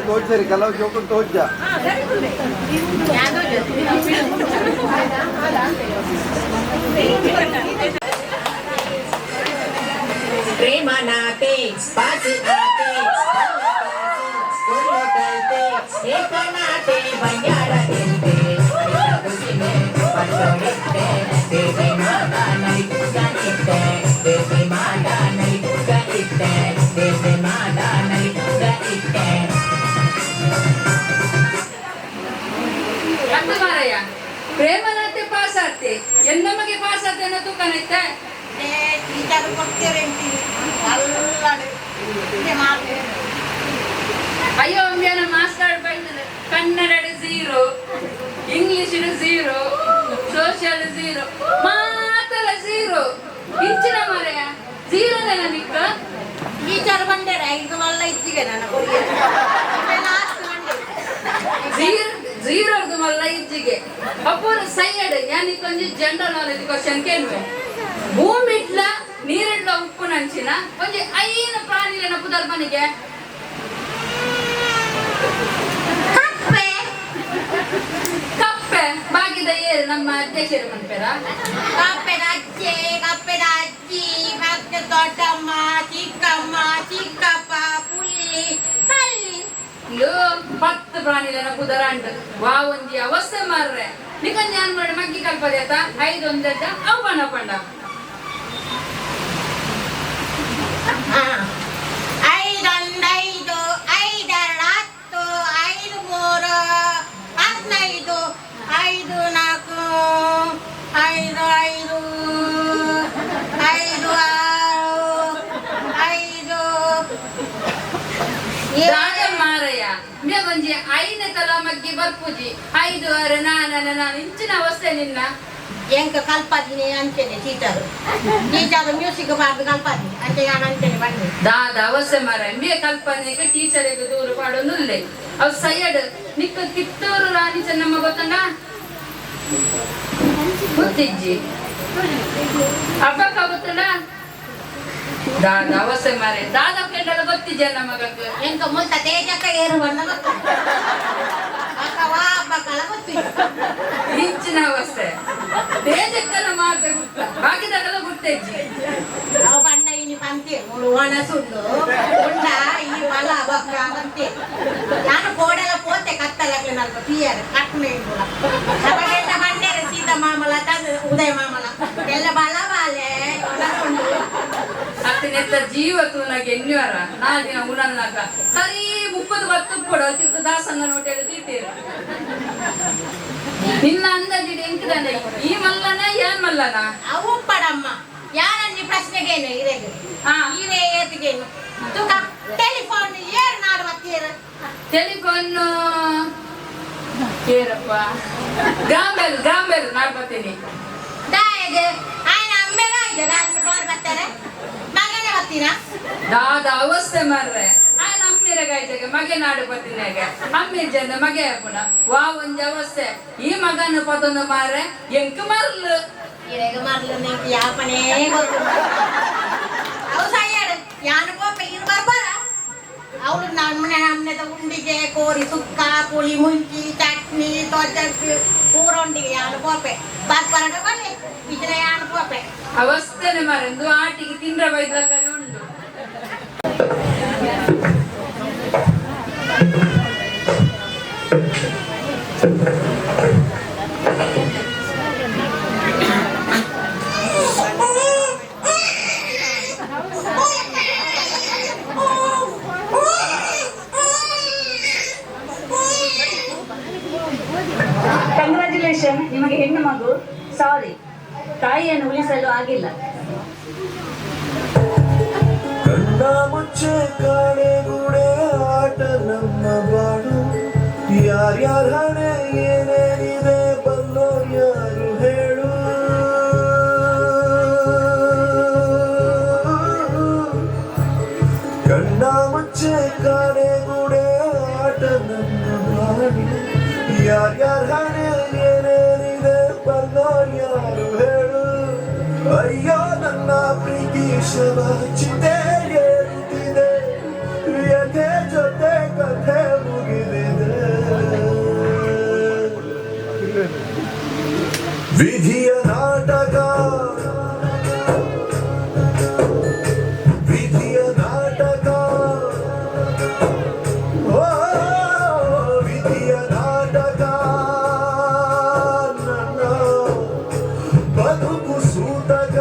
ತೋಜ್ಜರಿ ಕೆಲವು ಜೋಕು ತೋಜ್ಜ ಪ್ರೇಮ ನಾತೆ ಪಾಸಿ ನಾತೆ ಕೊಲ್ಲೋಟೈತೆ ಏಕನಾತೆ ಬಂಜಾರ ತೆಂತೆ ಪಂಚೋಳಿತ್ತೆ ದೇವಿ ಮಾತಾ ನಲಿಪುಗನಿತ್ತೆ ದೇವಿ ಮಾತಾ ನಲಿಪುಗನಿತ್ತೆ ದೇವಿ ಮಾತಾ ನಲಿಪುಗನಿತ್ತೆ ಅದು ಮಾರಯ್ಯ ಪ್ರೇಮನಾತೆ ಪಾಸ್ ಆಗ್ತೆ ಎನ್ನಮಗೆ ಪಾಸ್ ಆಗ್ತೆ ಅನ್ನೋ ತೂಕನೈತೆ ಅಯ್ಯೋ ಒಮ್ಮೆನ ಮಾಸ್ಟರ್ ಬೈದ್ರೆ ಕನ್ನಡ 0, ಇಂಗ್ಲಿಷ್ 0, ಸೋಷಿಯಲ್ 0, ಮಾತಲ್ಲ 0. ಇಂಚಿನ ಮಾರಯ್ಯ 0 ನಿಕ್ಕ ಟೀಚರ್ ಬಂದರೆ ಇದು ಮಲ್ಲ ಇಚ್ಚಿಗೆ ನಾನು ಝೀರೋದು ಮಲ್ಲ ಇಜ್ಜಿಗೆ ಅಪ್ಪನ ಸೈಡ್ ಯಾನಿಕೊಂಜಿ ಜನರಲ್ ನಾಲೆಜ್ ಕ್ವಶನ್ ಕೇಳುವೆ ಭೂಮಿ ಇಡ್ಲ ನೀರಿಡ್ಲ ಉಪ್ಪು ನಂಚಿನ ಒಂಜಿ ಐನ ಪ್ರಾಣಿನ ಪುದರ್ ಮನೆಗೆ ಕಪ್ಪೆ ಬಾಗಿದ ಏರು ನಮ್ಮ ಅಧ್ಯಕ್ಷರು ಮನ್ಪೇರ ಕಪ್ಪೆದ ಅಜ್ಜಿ ಮತ್ತೆ ದೊಡ್ಡಮ್ಮ ಚಿಕ್ಕಮ್ಮ ಚಿಕ್ಕಪ್ಪ ಪುಲ್ಲಿ ಹಲ್ಲಿ 10 ಪ್ರಾಣಿನ ಪುದರ ಅಂಟ ವಾ ಒಂಜಿ ಅವಸ್ಥೆ ಮಾರ್ರೆ ನಿಕನ್ ಜಾನ್ ಮಾಡಿ ಮಗ್ಗಿ ಕಲ್ಪದೇತ 5 ಒಂದೆದ್ದ ಅವನ ಪಂಡ 5 1 5 5 2 10 5 3 15 5 4 5 5 5 ದಾದ ಮಾರಯ್ಯ ಮೇ ಒಂಜಿ ಐನ ತಲ ಮಗ್ಗಿ ಬರ್ಪುಜಿ 5 6 ನಾನು ಇಂಚಿನ ಅವಸ್ಥೆ ನಿನ್ನ ಎಂಕ ಕಲ್ಪದಿನಿ ಅಂತೇನೆ ಟೀಚರ್ ಮ್ಯೂಸಿಕ್ ಬಾರ್ದು ಕಲ್ಪದಿನಿ ಅಂತ ನಾನು ಅಂತೇನೆ ಬನ್ನಿ ದಾದ ಅವಸ್ಥೆ ಮಾರಯ್ಯ ಮೇ ಕಲ್ಪನೆಗೆ ಟೀಚರಿಗೆ ದೂರ ಪಾಡೋನುಲ್ಲೆ ಅವ್ ಸೈಡ್ ನಿಕ್ಕ ಕಿತ್ತೂರು ರಾಣಿ ಚೆನ್ನಮ್ಮ ಗೊತ್ತಂಡ ಗೊತ್ತಿಜ್ಜಿ ಹಬ್ಬಕ್ಕ ಗೊತ್ತಂಡ ದಾದ ಅವಸ್ಥೆ ಮಾರೆ ದಾದ ಫ್ರೆಂಡ್ ಗೊತ್ತಿದ್ಯ ನಮಗಕ್ಕೆ ಎಂಕ ಮುಂತ ತೇಜಕ್ಕ ಏರು ಬಂದ ಅಕ್ಕವಾ ಹಬ್ಬಕ್ಕಳ ಗೊತ್ತಿಲ್ಲ ಇಂಚಿನ ಅವಸ್ಥೆ ತೇಜಕ್ಕನ ಮಾತ್ರ ಗುರ್ತ ಬಾಕಿದಾಗೆಲ್ಲ ಗುರ್ತಜ್ಜಿ ಅವ ಬಣ್ಣ ಇನಿ ಪಂತೆ ಮುಳು ಒಣಸುಂಡು ಉಂಡ ಈ ಬಲ ಬಕ್ಕ ಅಂತೆ ನಾನು ಕೋಡೆಲ್ಲ ಪೋತೆ ಕತ್ತಲಕ್ಕೆ ನಲ್ಪ ಪಿಯರ್ ಕಟ್ನೆ ಇಡುವ ನಮಗೆಲ್ಲ ಬಂಡೇರ ಸೀತಾ ಮಾಮಲ ಉದಯ ಮಾಮಲ ಎಲ್ಲ ಬಲ ಬಾಲೆ ಒಣಸುಂಡು ಅತ್ತನೆತ್ತ ಜೀವ ತೂನಗೆ ಎನ್ನುವರ ನಾದಿನ ಉಣನ್ನಾಕ ಸರಿ 30 ಕೊಡ ತಿರ್ತ ದಾಸಂಗ ನೋಟೆಲ್ಲ ತೀಟೇರು ನಿನ್ನ ಅಂದಾಜಿಗೆ ಎಂಕದಾನ ಈ ಮಲ್ಲನ ಯಾನ್ ಮಲ್ಲನ ಅವು ಪಡಮ್ಮ ಯಾರನ್ನಿ ಪ್ರಶ್ನೆಗೇನು ಇರೆಗೆ ಇರೆ ಏತಿಗೇನು ತುಕ ಟೆಲಿಫೋನ್ ಏರ್ ನಾಡು ಮತ್ತೇರ ಟೆಲಿಫೋನ್ ಏರಪ್ಪ ಗಾಂಬೆಲ್ ನಾಡ್ ಬರ್ತೀನಿ ದಾಯಗೆ ಆಯ್ನ ಅಮ್ಮೆಗ ಇದೆ ನಾನು ನೋಡ್ ಬರ್ತಾರೆ ಮಗನೇ ಬರ್ತೀನ ದಾದ ಅವಸ್ಥೆ ಮಾರ್ರೆ ಆಯ್ನ ಅಮ್ಮಿರಗಾಯ್ತಾಗೆ ಮಗೆ ನಾಡು ಬರ್ತೀನಾಗ ಅಮ್ಮಿ ಜನ ಮಗೆ ಪುಣ ವಾ ಒಂಜಿ ಅವಸ್ಥೆ ಈ ಮಗನ ಪದೊಂದು ಮಾರ್ರೆ ಎಂಕ ಮರ್ಲು ಇರೆಗೆ ಮರ್ಲು ನಿಂಗೆ ಯಾಪನೇ ಗೊತ್ತು ಅವು ಸೈಯಡ್ ಯಾನು ಕೋಪ ಇರು ಬರ್ಬಾರ ಅವಳು ನಮ್ಮನೆದ ಉಂಡಿಗೆ ಕೋರಿ ಸುಕ್ಕ ಪುಳಿ ಮುಂಚಿ ಚಟ್ನಿ ತೊಜಕ್ ಕೂರೊಂಡಿಗೆ ಯಾನು ಕೋಪೆ ಬರ್ಬಾರಡ ಬನ್ನಿ ಇದ್ರೆ ಯಾನು ಕೋಪೆ ಅವಸ್ಥೆನೆ ಮಾರೆಂದು ಆಟಿಗೆ ತಿಂದ್ರ ಬೈದ್ಲಕ್ಕನೆ ಉಂಟು ಕಂಗ್ರ್ಯಾಚುಲೇಷನ್, ನಿಮಗೆ ಹೆಣ್ಣು ಮಗು. ಸಾರಿ, ತಾಯಿಯನ್ನು ಉಳಿಸಲು ಆಗಿಲ್ಲ. ಕಣ್ಣ ಮುಚ್ಚೆ ಕಾಣೆಗೂಡೆ ಆಟ ನಮ್ಮ ಬಾಡು, ಯಾರ್ಯಾರ ಹಣೆ ಏನೇನಿದೆ ಬಲ್ಲೋರ್ ಯಾರು ಹೇಳು. ಕಣ್ಣ ಮುಚ್ಚೆ ಕಾಣೆಗೂಡೆ ಆಟ ನಮ್ಮ ಯಾರ್ಯಾರ ಹಣೆ ಏನೇನಿದೆ ಬರ್ದೋರ್ ಯಾರು ಹೇಳು ಅಯ್ಯೋ ನನ್ನ ಪ್ರೀತಿ ಶವ ಚಿತೆ ಏರುತ್ತಿದೆ ವ್ಯಥೆ ಜೊತೆ ಕಥೆ ಮುಗಿದಿದೆ ವಿಧಿಯ ನಾಟಕ ವಿಧಿಯ ನಾಟಕ ಓ ವಿಧಿಯ ನಾಟಕ ನನ್ನ ಬದುಕು ಸೂತಕ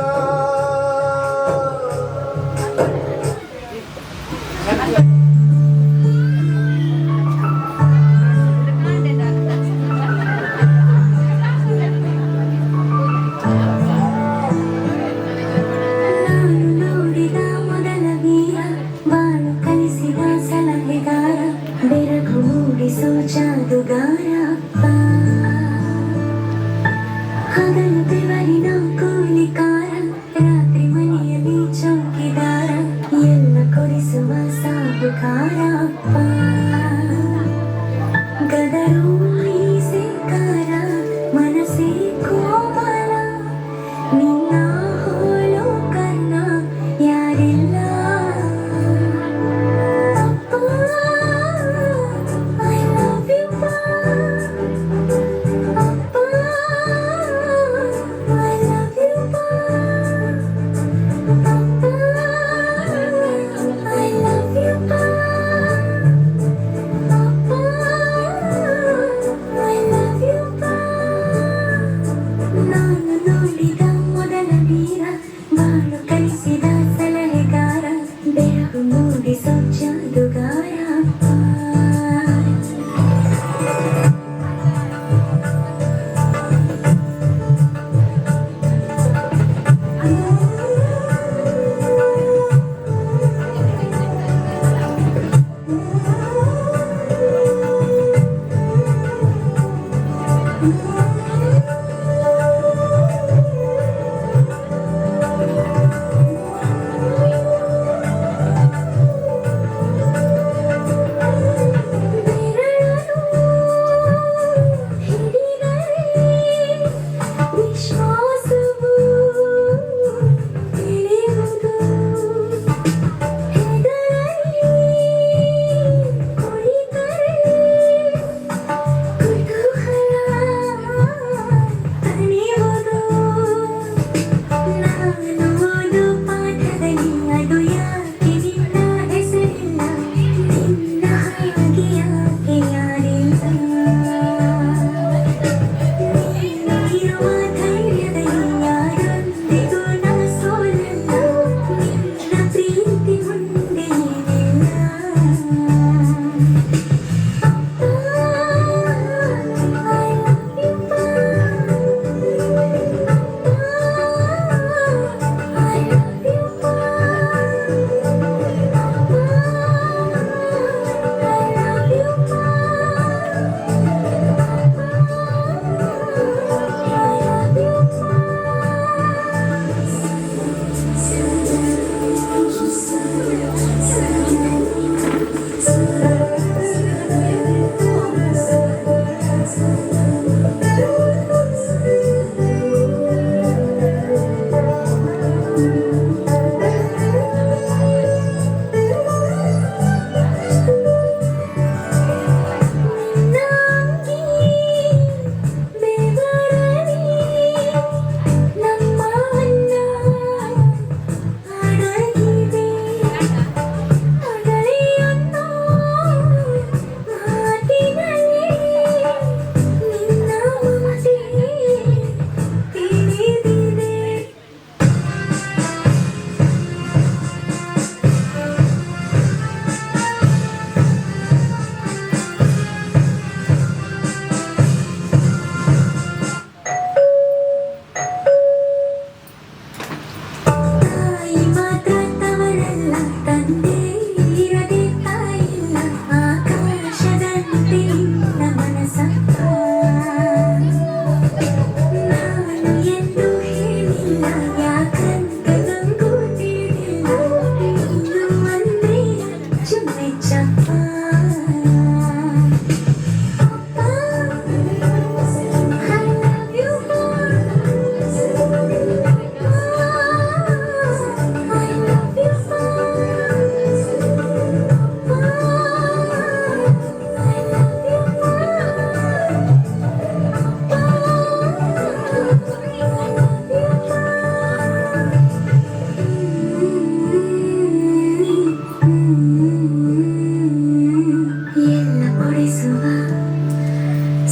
ನಡೆಸುವ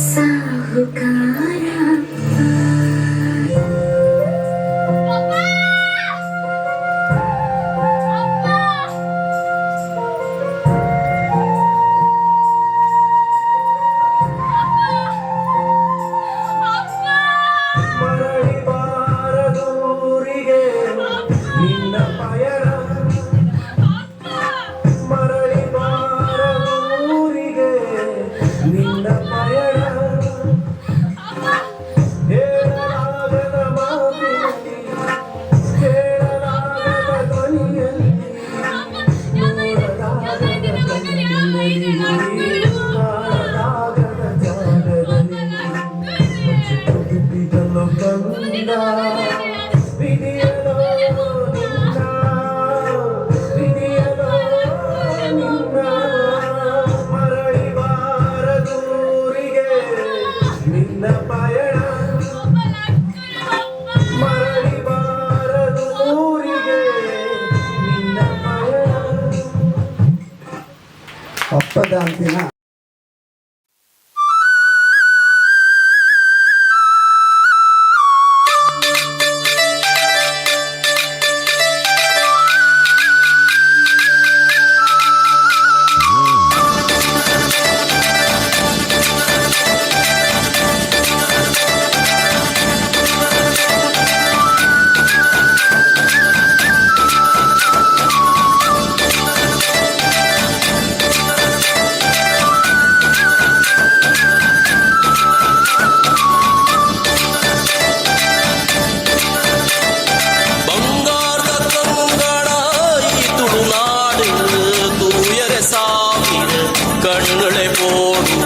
ಸಾಹುಕಾರ ಮರಳಿ ಬಾರದೂರಿಗೆ ನಿನ್ನ ಪಯಣ ಮರಳಿ ಬಾರದೂರಿಗೆ ನಿನ್ನ ಪಯಣ ಹೇಳಲಾಗದ ಮಾತಿನಲ್ಲಿ ಕೇಳಲಾಗದ ಧ್ವನಿಯಲ್ಲಿ ನೋಡಲಾಗದ ಕಣ್ಣಿನಲ್ಲಿ ಕಾಣಲಾಗದ ಜಾಗದಲ್ಲಿ ಮುಚ್ಚಿಕೊಂಡಿದ್ದನ್ನು ಕಂದ ವಿಧಿಯಲೋ ನಿನ್ನ ವಿಧಿಯಲೋ ನಿನ್ನ ಮರಳಿ ಬಾರದೂರಿಗೆ ನಿನ್ನ ಪಯಣ ಮರಳಿ ಬಾರದೂರಿಗೆ ನಿನ್ನ ಪಯಣ ಹಬ್ಬದ ಅಂತಿನ ಕಣ್ಣುಳೆ ಪೋಡು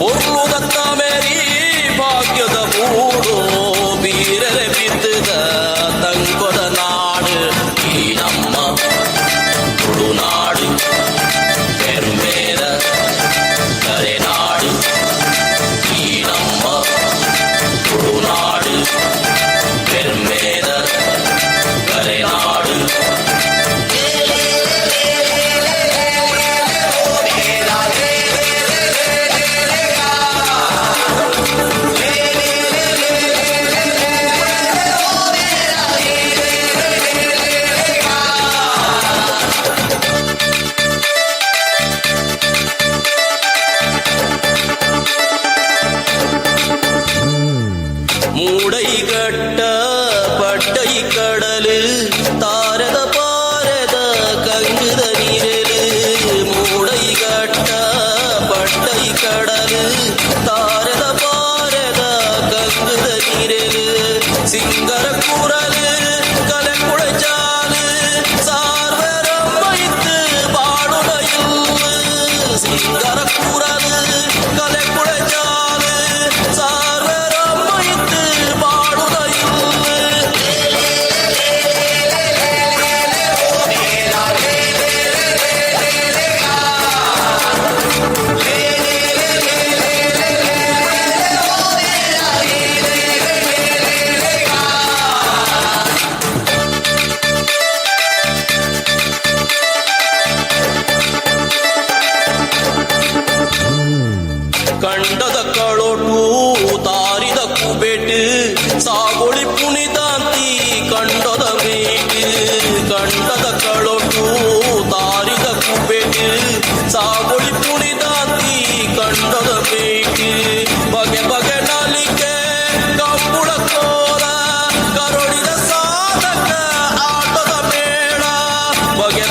ಒರ್ಲುದತ್ತ ಮೇರಿ ಭಾಗ್ಯದ ಮೂಡು ಬೀರರೆ ಬಿದ್ದದ ತಂಕೊದ ನಾಡು ಈ ನಮ್ಮ ತುಳುನಾಡು ಪೆರುಮೇರ ಕರೆನಾಡು ಈ ನಮ್ಮ ತುಳುನಾಡು ಪೆರುಮೇರ ಕರೆನಾಡು ಮೂಡೈಗಟ್ಟ ಪಟ್ಟೈ ಕಡಲು ತಾರದ ಪಾರದ ಕಂಗದ ನೀರಲು ಮೂಡೈಗಟ್ಟ ಪಟ್ಟೈ ಕಡಲು ತಾರದ ಪಾರದ ಕಂಗದ ನೀರಲು ಸಿಂಗರ ಕೂರಲು ಕಲೆ ಕುಳಚಾಲು ಸಾರ್ವರಮ್ಮೈತ್ತು ಬಾಡುಡೆಯು ಸಿಂಗರ ಕೂರಲು ಕಲೆ ಕುಳಚಾಲು ಸಾರ್ವರಮ್ಮೈತ್ತು ಕಂಡದ ಕಳೋಟು ತಾರಿದ ಕುಬೇಟು ಸಾಗೋಳಿ ಪುಣಿದಾಂತಿ ಕಂಡದ ಮೇಟು ಕಂಡದ ಕಳೋಟು ತಾರಿದ ಕುಬೇಟು ಸಾಗೋಳಿ ಪುಣಿದಾಂತಿ ಕಂಡದ ಮೇಟು ಬಗೆ ಬಗೆ ನಾಲಿಕೆ ಕಂಬುಳ ಕೋಲ ಕರಡಿದ ಸಾಧಕ ಆಟದ ಮೇಳ ಬಗೆ